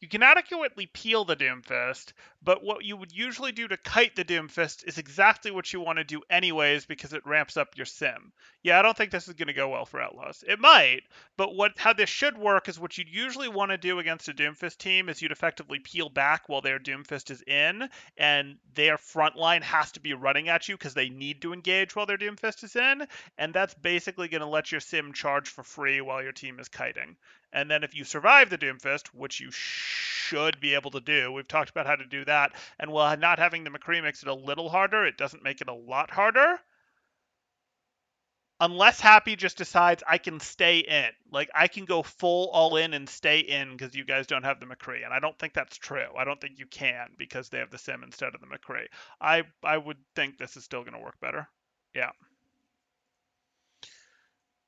you can adequately peel the Doomfist, but what you would usually do to kite the Doomfist is exactly what you want to do anyways because it ramps up your sim. Yeah, I don't think this is going to go well for Outlaws. It might, but how this should work is what you'd usually want to do against a Doomfist team is you'd effectively peel back while their Doomfist is in, and their front line has to be running at you because they need to engage while their Doomfist is in, and that's basically going to let your sim charge for free while your team is kiting. And then if you survive the Doomfist, which you should be able to do, we've talked about how to do that. And while not having the McCree makes it a little harder, it doesn't make it a lot harder. Unless Happy just decides I can stay in. Like, I can go full all in and stay in because you guys don't have the McCree. And I don't think that's true. I don't think you can because they have the Sim instead of the McCree. I would think this is still going to work better. Yeah.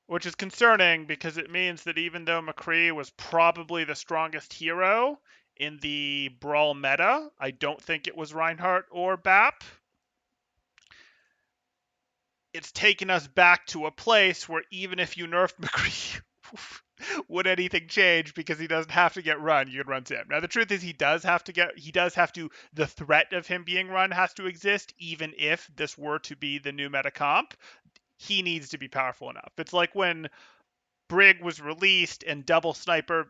Which is concerning because it means that even though McCree was probably the strongest hero in the Brawl meta, I don't think it was Reinhardt or BAP. It's taken us back to a place where even if you nerfed McCree, would anything change because he doesn't have to get run, you can run Sim. Now the truth is he does have to, the threat of him being run has to exist even if this were to be the new meta comp. He needs to be powerful enough. It's like when Brig was released and double sniper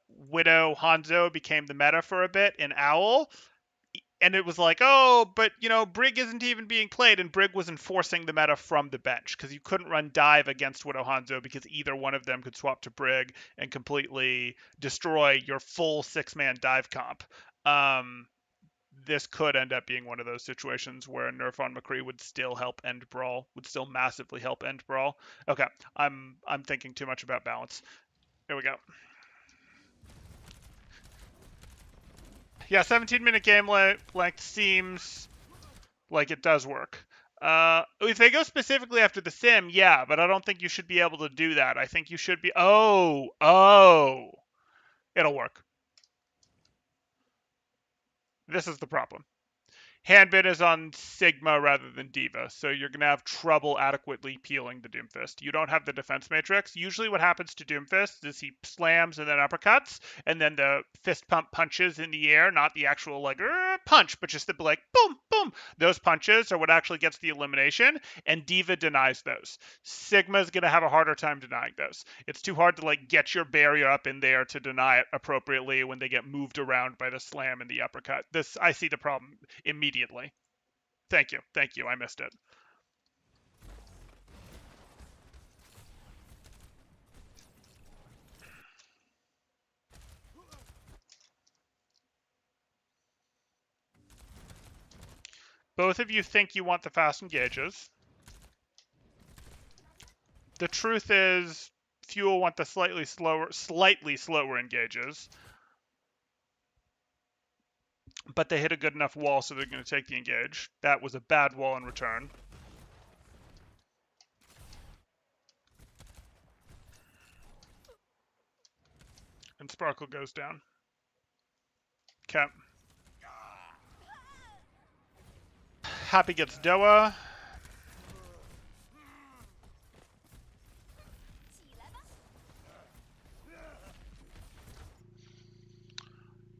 Widow Hanzo became the meta for a bit in Owl. And it was like, oh, but Brig isn't even being played, and Brig was enforcing the meta from the bench because you couldn't run dive against Widow Hanzo because either one of them could swap to Brig and completely destroy your full 6-man dive comp. This could end up being one of those situations where a nerf on McCree would still help end Brawl, would still massively help end Brawl. Okay, I'm thinking too much about balance. Here we go. Yeah, 17-minute game length seems like it does work. If they go specifically after the sim, yeah, but I don't think you should be able to do that. I think you should be. Oh, it'll work. This is the problem. Handbit is on Sigma rather than Diva, so you're going to have trouble adequately peeling the Doomfist. You don't have the defense matrix. Usually what happens to Doomfist is he slams and then uppercuts, and then the fist pump punches in the air, not the actual like punch, but just the like boom, boom. Those punches are what actually gets the elimination, and Diva denies those. Sigma's going to have a harder time denying those. It's too hard to like get your barrier up in there to deny it appropriately when they get moved around by the slam and the uppercut. I see the problem immediately. Thank you. Thank you. I missed it. Both of you think you want the fast engages. The truth is, Fuel want the slightly slower engages. But they hit a good enough wall, so they're going to take the engage. That was a bad wall in return. And Sparkle goes down. Okay. Happy gets Doa.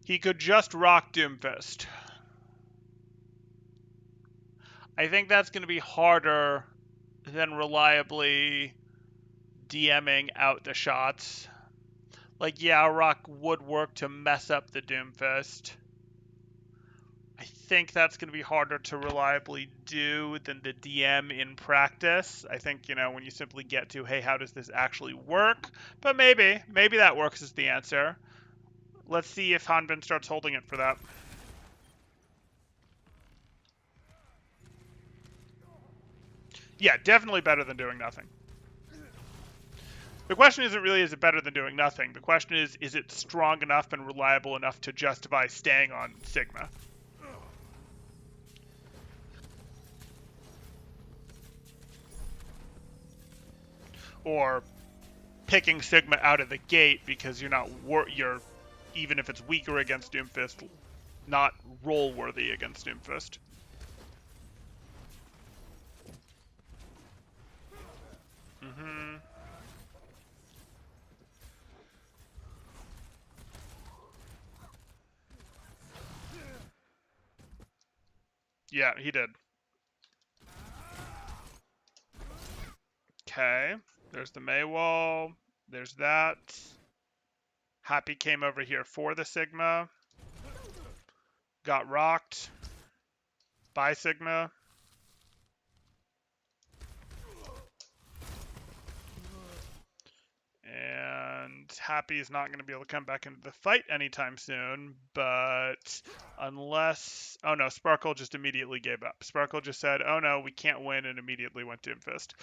He could just rock Doomfist. I think that's going to be harder than reliably DMing out the shots. Like, yeah, rock would work to mess up the Doomfist. I think that's going to be harder to reliably do than the DM in practice. I think, when you simply get to, hey, how does this actually work? But maybe that works is the answer. Let's see if Hanbin starts holding it for that. Yeah, definitely better than doing nothing. The question isn't really, is it better than doing nothing? The question is it strong enough and reliable enough to justify staying on Sigma? Or picking Sigma out of the gate because you're even if it's weaker against Doomfist, not roll worthy against Doomfist. Mm-hmm. Yeah, he did. Okay. There's the Maywall. There's that. Happy came over here for the Sigma. Got rocked by Sigma. And Happy is not going to be able to come back into the fight anytime soon, but unless... Oh no, Sparkle just immediately gave up. Sparkle just said, oh no, we can't win, and immediately went Doomfist.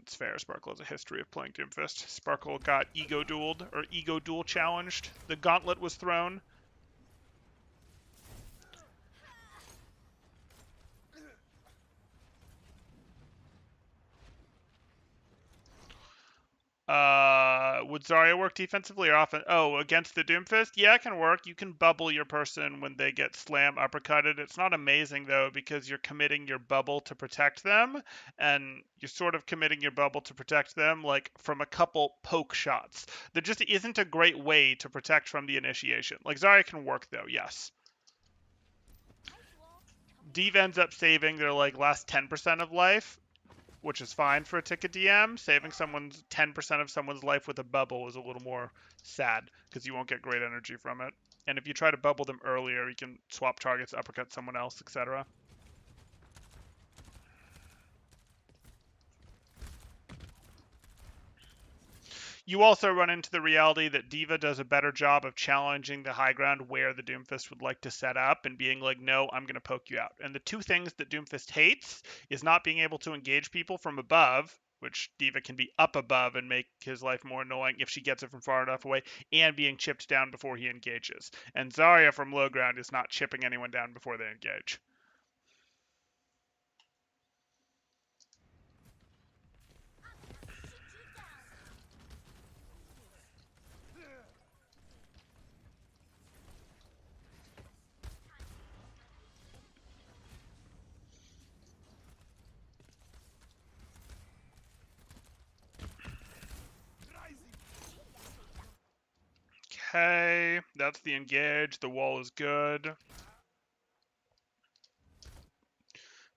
It's fair, Sparkle has a history of playing Doomfist. Sparkle got ego duel challenged. The gauntlet was thrown. Would Zarya work defensively or often? Oh, against the Doomfist? Yeah, it can work. You can bubble your person when they get slam uppercutted. It's not amazing though because you're committing your bubble to protect them, and you're sort of committing your bubble to protect them like from a couple poke shots. There just isn't a great way to protect from the initiation. Like Zarya can work though, yes. D.Va ends up saving their like last 10% of life, which is fine for a ticket DM. Saving someone's 10% of someone's life with a bubble is a little more sad because you won't get great energy from it. And if you try to bubble them earlier, you can swap targets, uppercut someone else, etc. You also run into the reality that D.Va does a better job of challenging the high ground where the Doomfist would like to set up and being like, no, I'm going to poke you out. And the two things that Doomfist hates is not being able to engage people from above, which D.Va can be up above and make his life more annoying if she gets it from far enough away, and being chipped down before he engages. And Zarya from low ground is not chipping anyone down before they engage. Okay, that's the engage. The wall is good.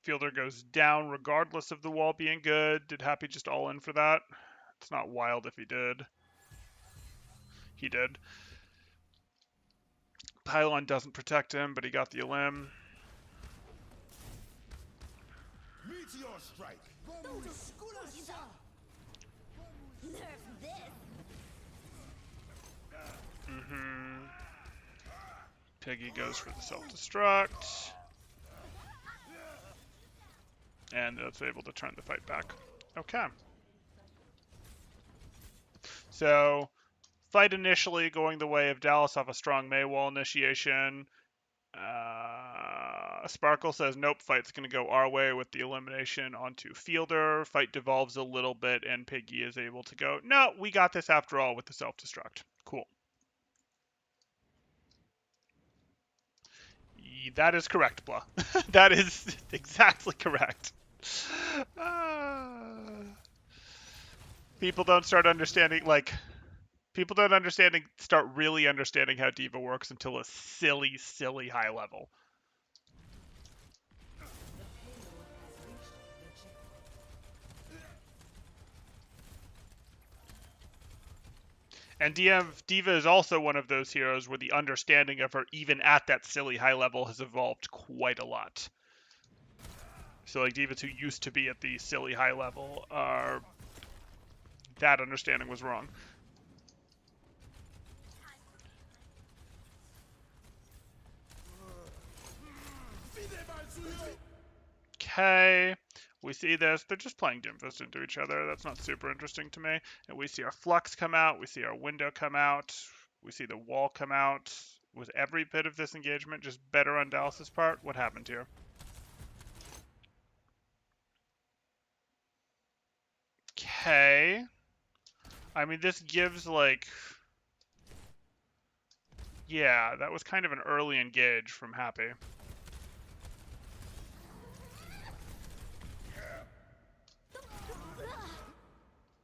Fielder goes down regardless of the wall being good. Did Happy just all in for that? It's not wild if he did. He did. Pylon doesn't protect him, but he got the limb. Meteor strike. Piggy goes for the self-destruct. And it's able to turn the fight back. Okay. So, fight initially going the way of Dallas off a strong Maywall initiation. Sparkle says, nope, fight's going to go our way with the elimination onto Fielder. Fight devolves a little bit, and Piggy is able to go, no, we got this after all with the self-destruct. Cool. That is correct, Blah. That is exactly correct. Uh, people don't start understanding, like, people don't start really understanding how Diva works until a silly, silly high level. The payload has reached the checkpoint. And Diva is also one of those heroes where the understanding of her, even at that silly high level, has evolved quite a lot. So, like, Divas who used to be at the silly high level are... that understanding was wrong. Okay, we see this. They're just playing Doomfist into each other. That's not super interesting to me. And we see our Flux come out. We see our window come out. We see the wall come out. Was every bit of this engagement just better on Dallas's part? What happened here? Okay. I mean, this gives, like... yeah, that was kind of an early engage from Happy.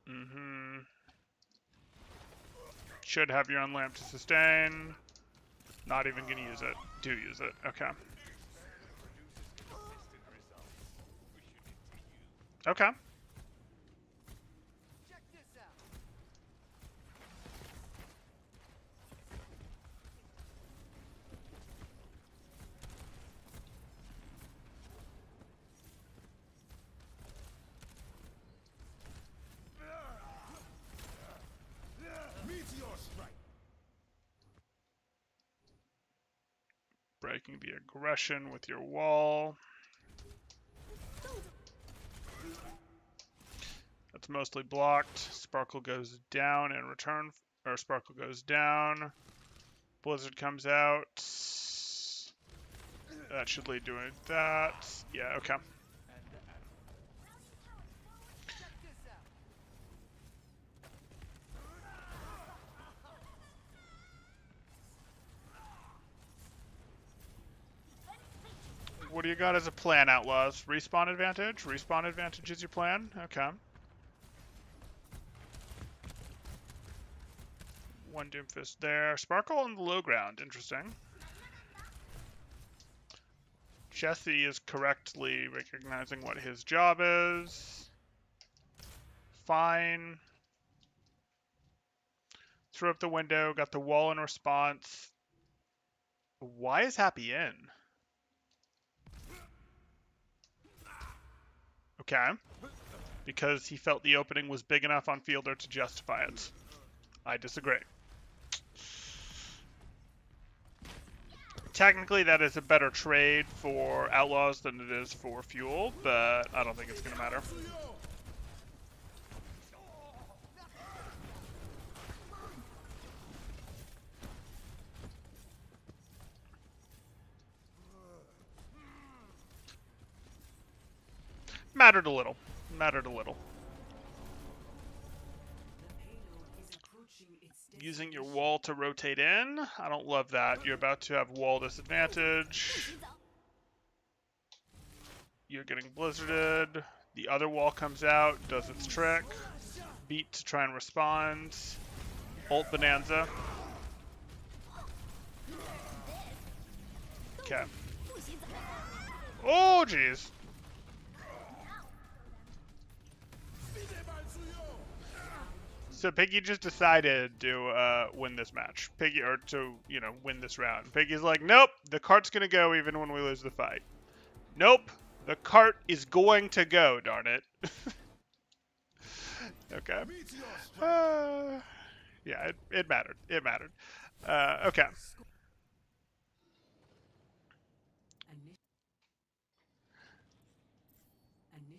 Mm-hmm. Should have your unlamp to sustain. Not even gonna use it. Do use it. Okay. Okay. Meteor strike. Breaking the aggression with your wall. That's mostly blocked. Sparkle goes down in return, or Sparkle goes down. Blizzard comes out. That should lead to that. Yeah, okay. What do you got as a plan, Outlaws? Respawn advantage? Respawn advantage is your plan? Okay. One Doomfist there. Sparkle on the low ground. Interesting. Jesse is correctly recognizing what his job is. Fine. Threw up the window. Got the wall in response. Why is Happy in? Okay. Because he felt the opening was big enough on Fielder to justify it. I disagree. Technically, that is a better trade for Outlaws than it is for Fuel, but I don't think it's going to matter. Mattered a little. Mattered a little. The payload is approaching its Using your destination. wall to rotate in. I don't love that. You're about to have wall disadvantage. You're getting blizzarded. The other wall comes out, does its trick. Beat to try and respond. Ult Bonanza. Okay. Oh, jeez. So Piggy just decided to win this match. Piggy, or to, win this round. Piggy's like, nope, the cart's gonna go even when we lose the fight. Nope, the cart is going to go, darn it. Okay. Yeah, it mattered. It mattered. Okay.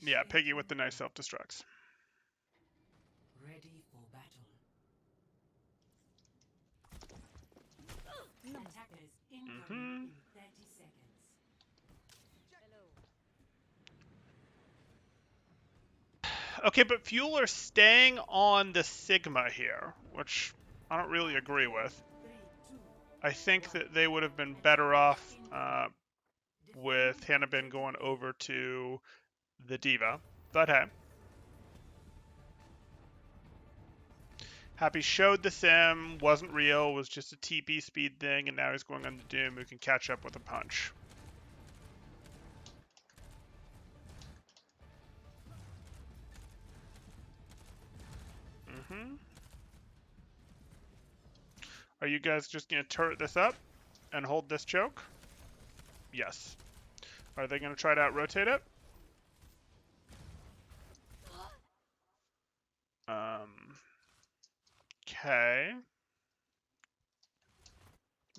Yeah, Piggy with the nice self-destructs. Ready for battle. Attackers incoming in 30 seconds. Okay, but Fuel are staying on the Sigma here, which I don't really agree with. 3, 2, I think that they would have been better off with Hannibin going over to the Diva. But hey. Happy showed the sim, wasn't real, was just a TP speed thing, and now he's going on the Doom who can catch up with a punch. Are you guys just going to turret this up and hold this choke? Yes. Are they going to try to out-rotate it? Okay.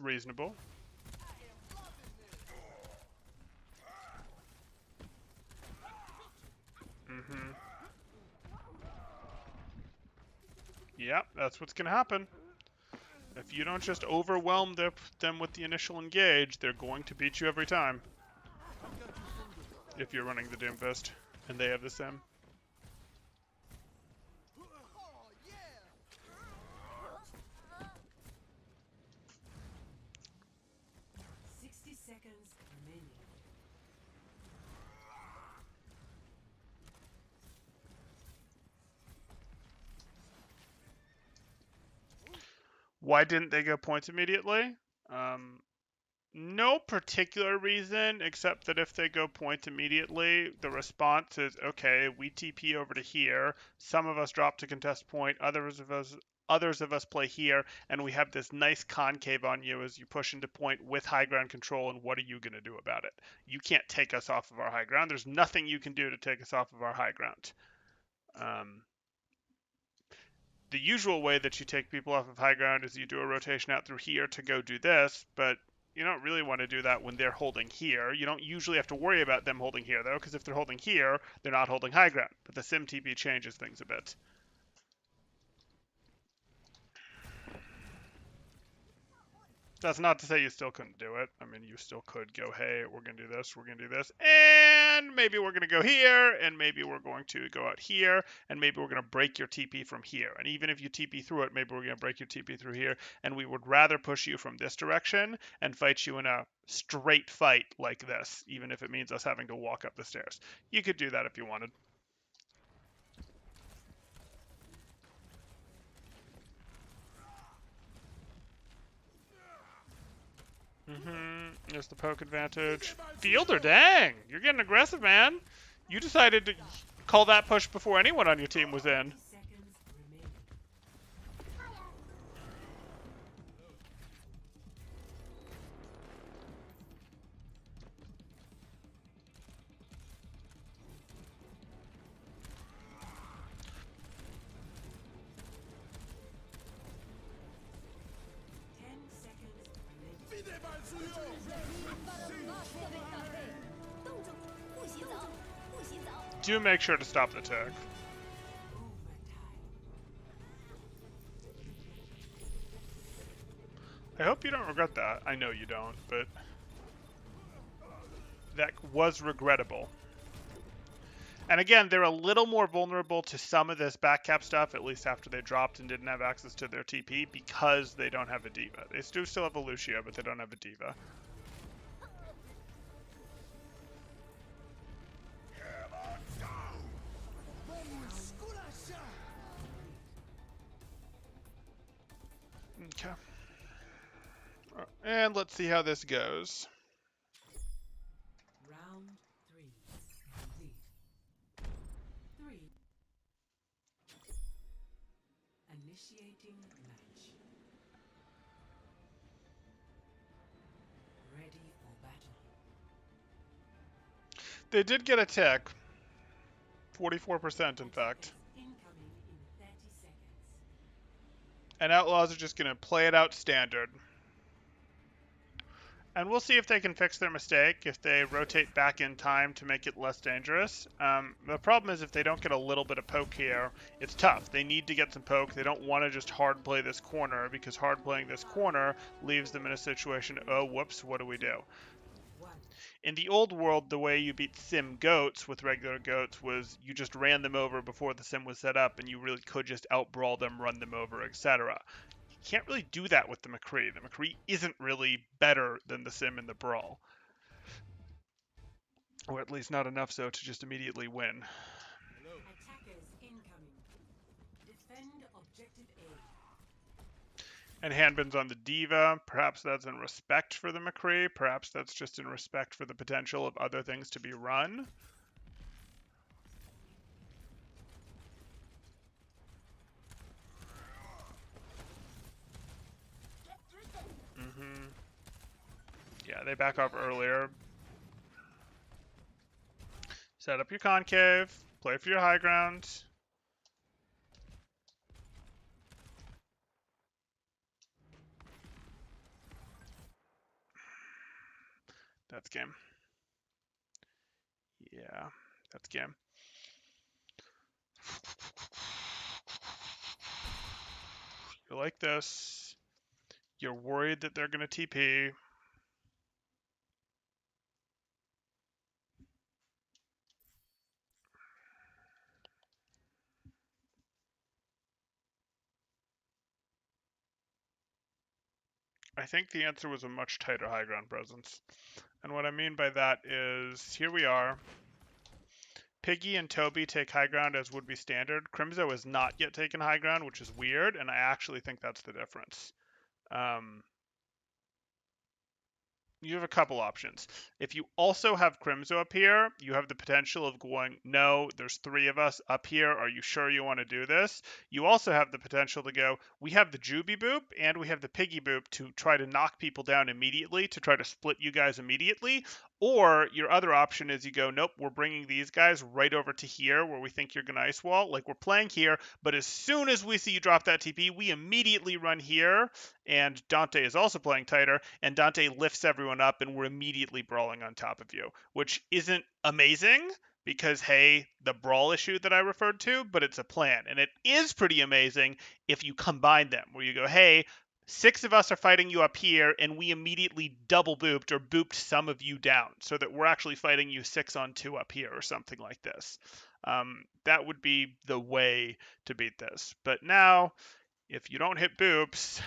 Reasonable. Yep, that's what's going to happen. If you don't just overwhelm them with the initial engage, they're going to beat you every time. If you're running the Doomfist and they have the sim. Oh, yeah. 60 seconds remaining. Why didn't they go points immediately? No particular reason, except that if they go point immediately, the response is, okay, we TP over to here, some of us drop to contest point, others of us play here, and we have this nice concave on you as you push into point with high ground control, and what are you going to do about it? You can't take us off of our high ground. There's nothing you can do to take us off of our high ground. The usual way that you take people off of high ground is you do a rotation out through here to go do this, but you don't really want to do that when they're holding here. You don't usually have to worry about them holding here, though, because if they're holding here, they're not holding high ground. But the Sim TP changes things a bit. That's not to say you still couldn't do it. I mean, you still could go, hey, we're going to do this, we're going to do this, and maybe we're going to go here, and maybe we're going to go out here, and maybe we're going to break your TP from here. And even if you TP through it, maybe we're going to break your TP through here, and we would rather push you from this direction and fight you in a straight fight like this, even if it means us having to walk up the stairs. You could do that if you wanted. There's the poke advantage. Fielder, dang! You're getting aggressive, man. You decided to call that push before anyone on your team was in. 30 seconds remaining. Fide mal suyo. 不洗澡，不洗澡。 Do make sure to stop the tick. Overtime. I hope you don't regret that. I know you don't, but that was regrettable. And again, they're a little more vulnerable to some of this backcap stuff, at least after they dropped and didn't have access to their TP, because they don't have a diva. They do still have a Lucio, but they don't have a diva. Okay. And let's see how this goes. Round 3. Complete. 3. Initiating match. Ready for battle. They did get a tick. 44% in fact. Incoming in 30 seconds. And Outlaws are just going to play it out standard. And we'll see if they can fix their mistake, if they rotate back in time to make it less dangerous. The problem is if they don't get a little bit of poke here, it's tough. They need to get some poke. They don't want to just hard play this corner, because hard playing this corner leaves them in a situation, oh, whoops, what do we do? 1. In the old world, the way you beat sim goats with regular goats was you just ran them over before the sim was set up, and you really could just out-brawl them, run them over, etc. You can't really do that with the McCree. The McCree isn't really better than the sim in the brawl. or at least not enough so to just immediately win. Hello. Attackers incoming. Defend objective A. And Hanbin's on the Diva. Perhaps that's in respect for the McCree. Perhaps that's just in respect for the potential of other things to be run. Yeah, they back off earlier. Set up your concave. Play for your high ground. That's game. Yeah, that's game. You like this. You're worried that they're going to TP. I think the answer was a much tighter high ground presence. And what I mean by that is, here we are. Piggy and Toby take high ground as would be standard. Crimzo has not yet taken high ground, which is weird, and I actually think that's the difference. You have a couple options. If you also have Crimzo up here, you have the potential of going, no, there's 3 of us up here. Are you sure you want to do this? You also have the potential to go, we have the Juby Boop and we have the Piggy Boop to try to knock people down immediately, to try to split you guys immediately. Or your other option is you go, nope, we're bringing these guys right over to here where we think you're going to ice wall. Like, we're playing here, but as soon as we see you drop that TP, we immediately run here. And Dante is also playing tighter, and Dante lifts everyone up, and we're immediately brawling on top of you, which isn't amazing because, hey, the brawl issue that I referred to, but it's a plan. And it is pretty amazing if you combine them, where you go, hey, 6 of us are fighting you up here, and we immediately double booped or booped some of you down so that we're actually fighting you 6 on 2 up here or something like this. That would be the way to beat this. But now, if you don't hit boops,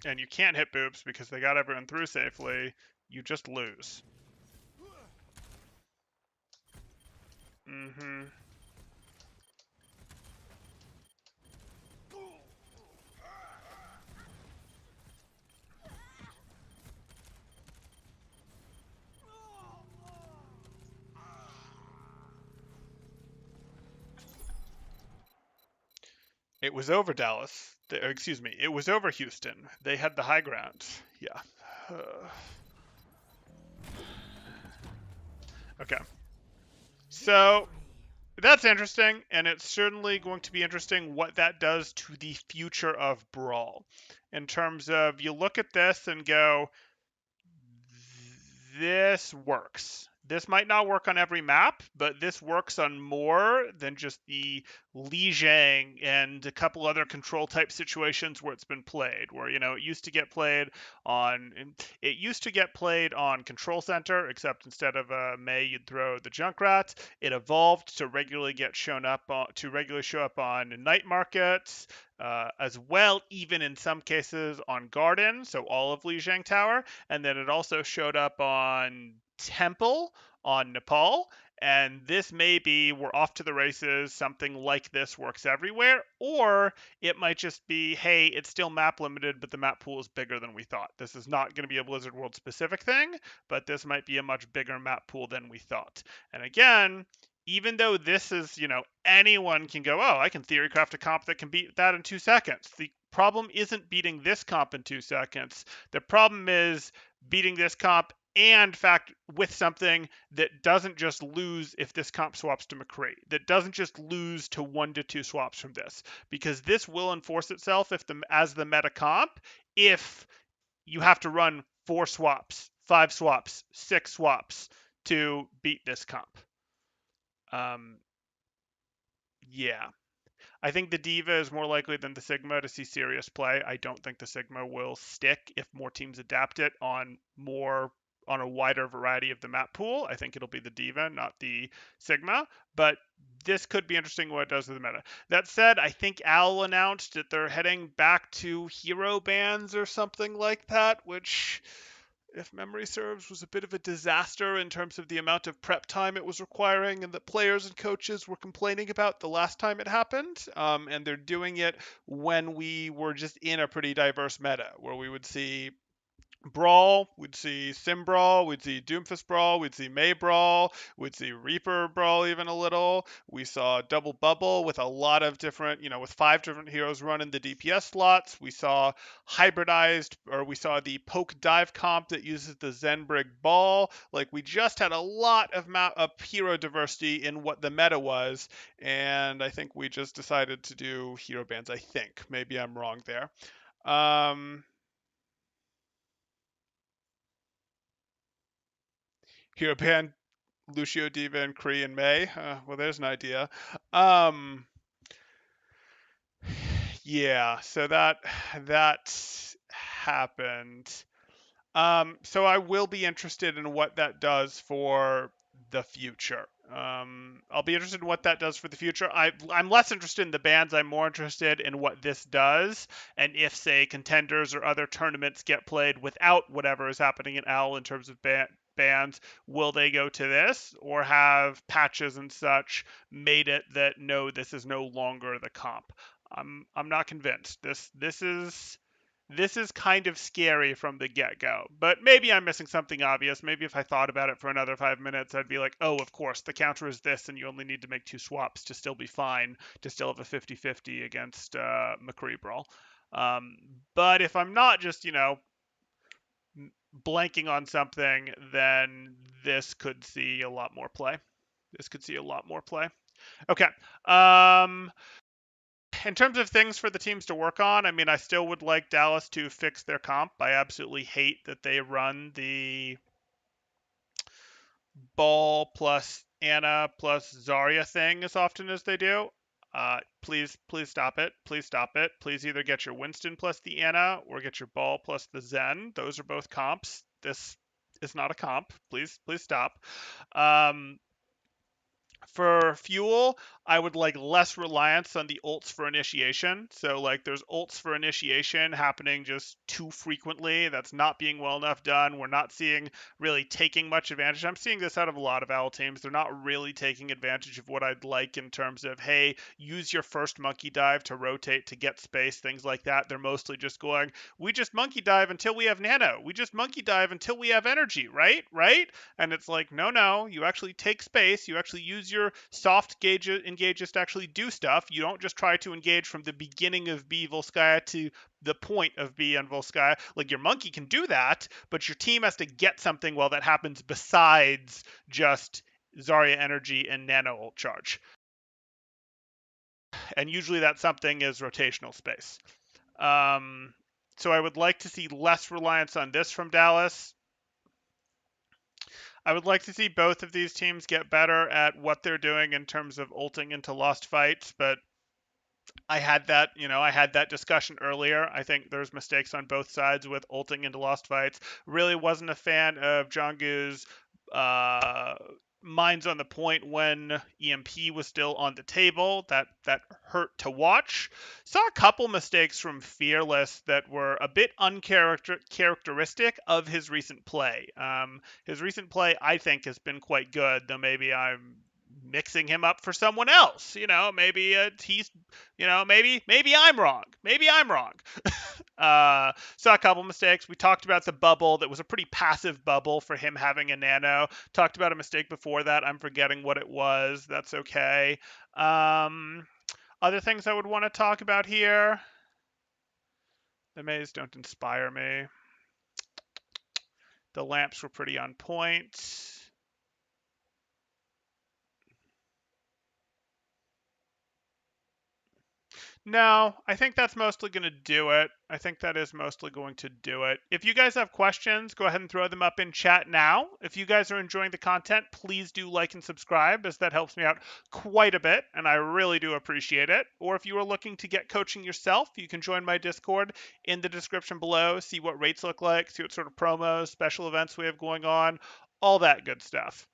and you can't hit boops because they got everyone through safely, you just lose. Mm-hmm. It was over Dallas. Excuse me. It was over Houston. They had the high ground. Yeah. Okay. So that's interesting, and it's certainly going to be interesting what that does to the future of Brawl. In terms of, you look at this and go, this works. This might not work on every map, but this works on more than just the Lijiang and a couple other control type situations where it's been played. Where, it used to get played on Control Center, except instead of Mei, you'd throw the Junkrat. It evolved to regularly show up on night markets. As well, even in some cases on Garden, so all of Lijiang Tower, and then it also showed up on Temple on Nepal. And this may be, we're off to the races, something like this works everywhere, or it might just be, hey, it's still map limited, but the map pool is bigger than we thought. This is not going to be a Blizzard World specific thing, but this might be a much bigger map pool than we thought. And again, even though this is, anyone can go, oh, I can theorycraft a comp that can beat that in 2 seconds. The problem isn't beating this comp in 2 seconds. The problem is beating this comp and fact with something that doesn't just lose if this comp swaps to McCree, that doesn't just lose to 1 to 2 swaps from this, because this will enforce itself as the meta comp if you have to run 4 swaps, 5 swaps, 6 swaps to beat this comp. Yeah. I think the Diva is more likely than the Sigma to see serious play. I don't think the Sigma will stick if more teams adapt it on on a wider variety of the map pool. I think it'll be the Diva, not the Sigma, but this could be interesting what it does to the meta. That said, I think Owl announced that they're heading back to hero bans or something like that, which, if memory serves, was a bit of a disaster in terms of the amount of prep time it was requiring and that players and coaches were complaining about the last time it happened. And they're doing it when we were just in a pretty diverse meta, where we would see Brawl, we'd see Sim Brawl, we'd see Doomfist Brawl, we'd see May Brawl, we'd see Reaper Brawl even a little. We saw Double Bubble with a lot of different, with 5 different heroes running the DPS slots. We saw hybridized, or we saw the Poke Dive comp that uses the Zenbrig Ball. Like, we just had a lot of hero diversity in what the meta was, and I think we just decided to do hero bans. I think. Maybe I'm wrong there. Hero ban Lucio, Diva, and Kree in May. Well, there's an idea. Um, yeah, so that happened. So I will be interested in what that does for the future. I'll be interested in what that does for the future. I'm less interested in the bans. I'm more interested in what this does, and if, say, contenders or other tournaments get played without whatever is happening in OWL in terms of bans, will they go to this, or have patches and such made it that no, this is no longer the comp? I'm not convinced. This is kind of scary from the get-go, but maybe I'm missing something obvious. Maybe if I thought about it for another 5 minutes, I'd be like, oh, of course, the counter is this, and you only need to make 2 swaps to still be fine, to still have a 50-50 against McCree Brawl. But if I'm not just, blanking on something, then this could see a lot more play. This could see a lot more play. Okay. In terms of things for the teams to work on, I mean, I still would like Dallas to fix their comp. I absolutely hate that they run the Ball plus Anna plus Zarya thing as often as they do. Please stop it. Please stop it. Please either get your Winston plus the Anna or get your Ball plus the Zen. Those are both comps. This is not a comp. Please stop. For fuel, I would like less reliance on the ults for initiation. So like there's ults for initiation happening just too frequently. That's not being well enough done. We're not seeing really taking much advantage. I'm seeing this out of a lot of OWL teams. They're not really taking advantage of what I'd like in terms of, hey, use your first monkey dive to rotate to get space, things like that. They're mostly just going, we just monkey dive until we have nano. We just monkey dive until we have energy, right? Right? And it's like, no, you actually take space. You actually use your soft engages to actually do stuff. You don't just try to engage from the beginning of B Volskaya to the point of B on Volskaya. Like, your monkey can do that, but your team has to get something while that happens besides just Zarya energy and nano ult charge. And usually that something is rotational space. So I would like to see less reliance on this from Dallas. I would like to see both of these teams get better at what they're doing in terms of ulting into lost fights, but I had that discussion earlier. I think there's mistakes on both sides with ulting into lost fights. Really wasn't a fan of Jonggu's uh, minds on the point when EMP was still on the table. That hurt to watch. Saw a couple mistakes from Fearless that were a bit uncharacteristic of his recent play. His recent play, I think, has been quite good, though maybe I'm mixing him up for someone else. Maybe maybe I'm wrong. Maybe I'm wrong. Saw a couple mistakes. We talked about the bubble. That was a pretty passive bubble for him having a nano. Talked about a mistake before that. I'm forgetting what it was. That's okay. Other things I would want to talk about here. The maze don't inspire me. The lamps were pretty on point. No, I think that's mostly going to do it. I think that is mostly going to do it. If you guys have questions, go ahead and throw them up in chat now. If you guys are enjoying the content, please do like and subscribe, as that helps me out quite a bit, and I really do appreciate it. Or if you are looking to get coaching yourself, you can join my Discord in the description below, see what rates look like, see what sort of promos, special events we have going on, all that good stuff.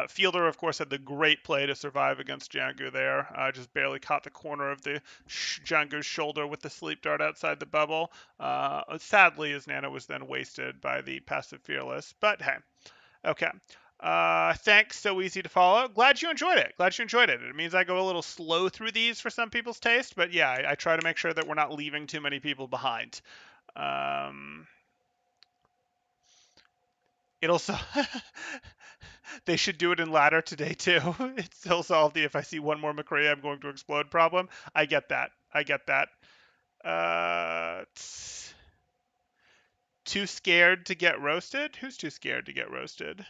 Fielder, of course, had the great play to survive against Jangu there. Just barely caught the corner of the Jangu's shoulder with the sleep dart outside the bubble. Sadly, his Nano was then wasted by the passive Fearless. But hey, okay. Thanks. So easy to follow. Glad you enjoyed it. Glad you enjoyed it. It means I go a little slow through these for some people's taste, but yeah, I try to make sure that we're not leaving too many people behind. Um, it'll so they should do it in ladder today too. It still solve the if I see one more McCree, I'm going to explode problem. I get that. I get that. Too scared to get roasted? Who's too scared to get roasted?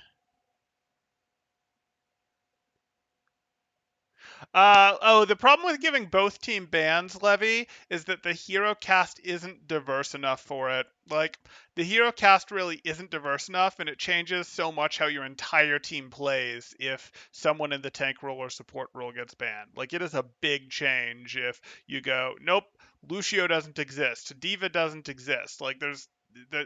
The problem with giving both team bans, Levy, is that the hero cast isn't diverse enough for it. Like, the hero cast really isn't diverse enough, and it changes so much how your entire team plays if someone in the tank role or support role gets banned. Like, it is a big change if you go, nope, Lucio doesn't exist, Diva doesn't exist. Like, there's the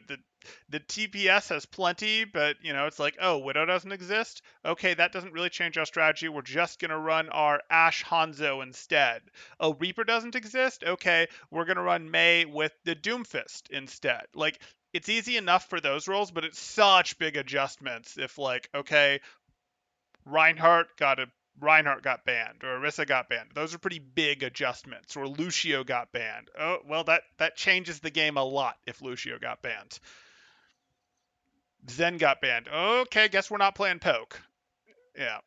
the TPS has plenty, but it's like, oh, Widow doesn't exist. Okay, that doesn't really change our strategy. We're just gonna run our Ash Hanzo instead. Oh, Reaper doesn't exist. Okay, we're gonna run Mei with the Doomfist instead. Like, it's easy enough for those roles, but it's such big adjustments. If like, okay, Reinhardt got a Reinhardt got banned, or Orisa got banned. Those are pretty big adjustments. Or Lucio got banned. Oh, well, that changes the game a lot if Lucio got banned. Zen got banned. Okay, guess we're not playing poke. Yeah.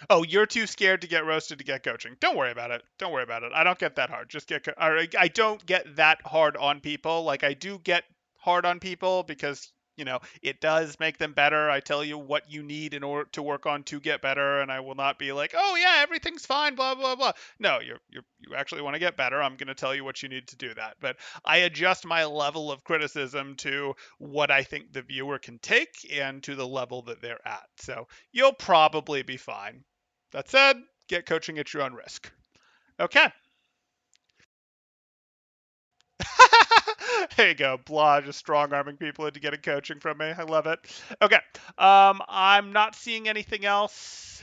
Oh, you're too scared to get roasted to get coaching. Don't worry about it. Don't worry about it. I don't get that hard. Just get. I don't get that hard on people. Like, I do get hard on people because it does make them better. I tell you what you need in order to work on to get better, and I will not be like, oh yeah, everything's fine, blah blah blah. No, you actually want to get better. I'm going to tell you what you need to do that. But I adjust my level of criticism to what I think the viewer can take and to the level that they're at. So you'll probably be fine. That said, get coaching at your own risk. Okay. There you go. Blah, just strong arming people into getting coaching from me. I love it. Okay. I'm not seeing anything else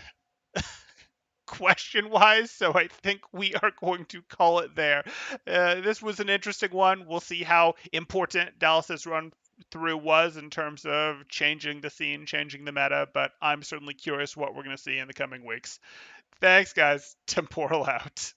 question wise, so I think we are going to call it there. This was an interesting one. We'll see how important Dallas's run through was in terms of changing the scene, changing the meta, but I'm certainly curious what we're going to see in the coming weeks. Thanks, guys. Temporal out.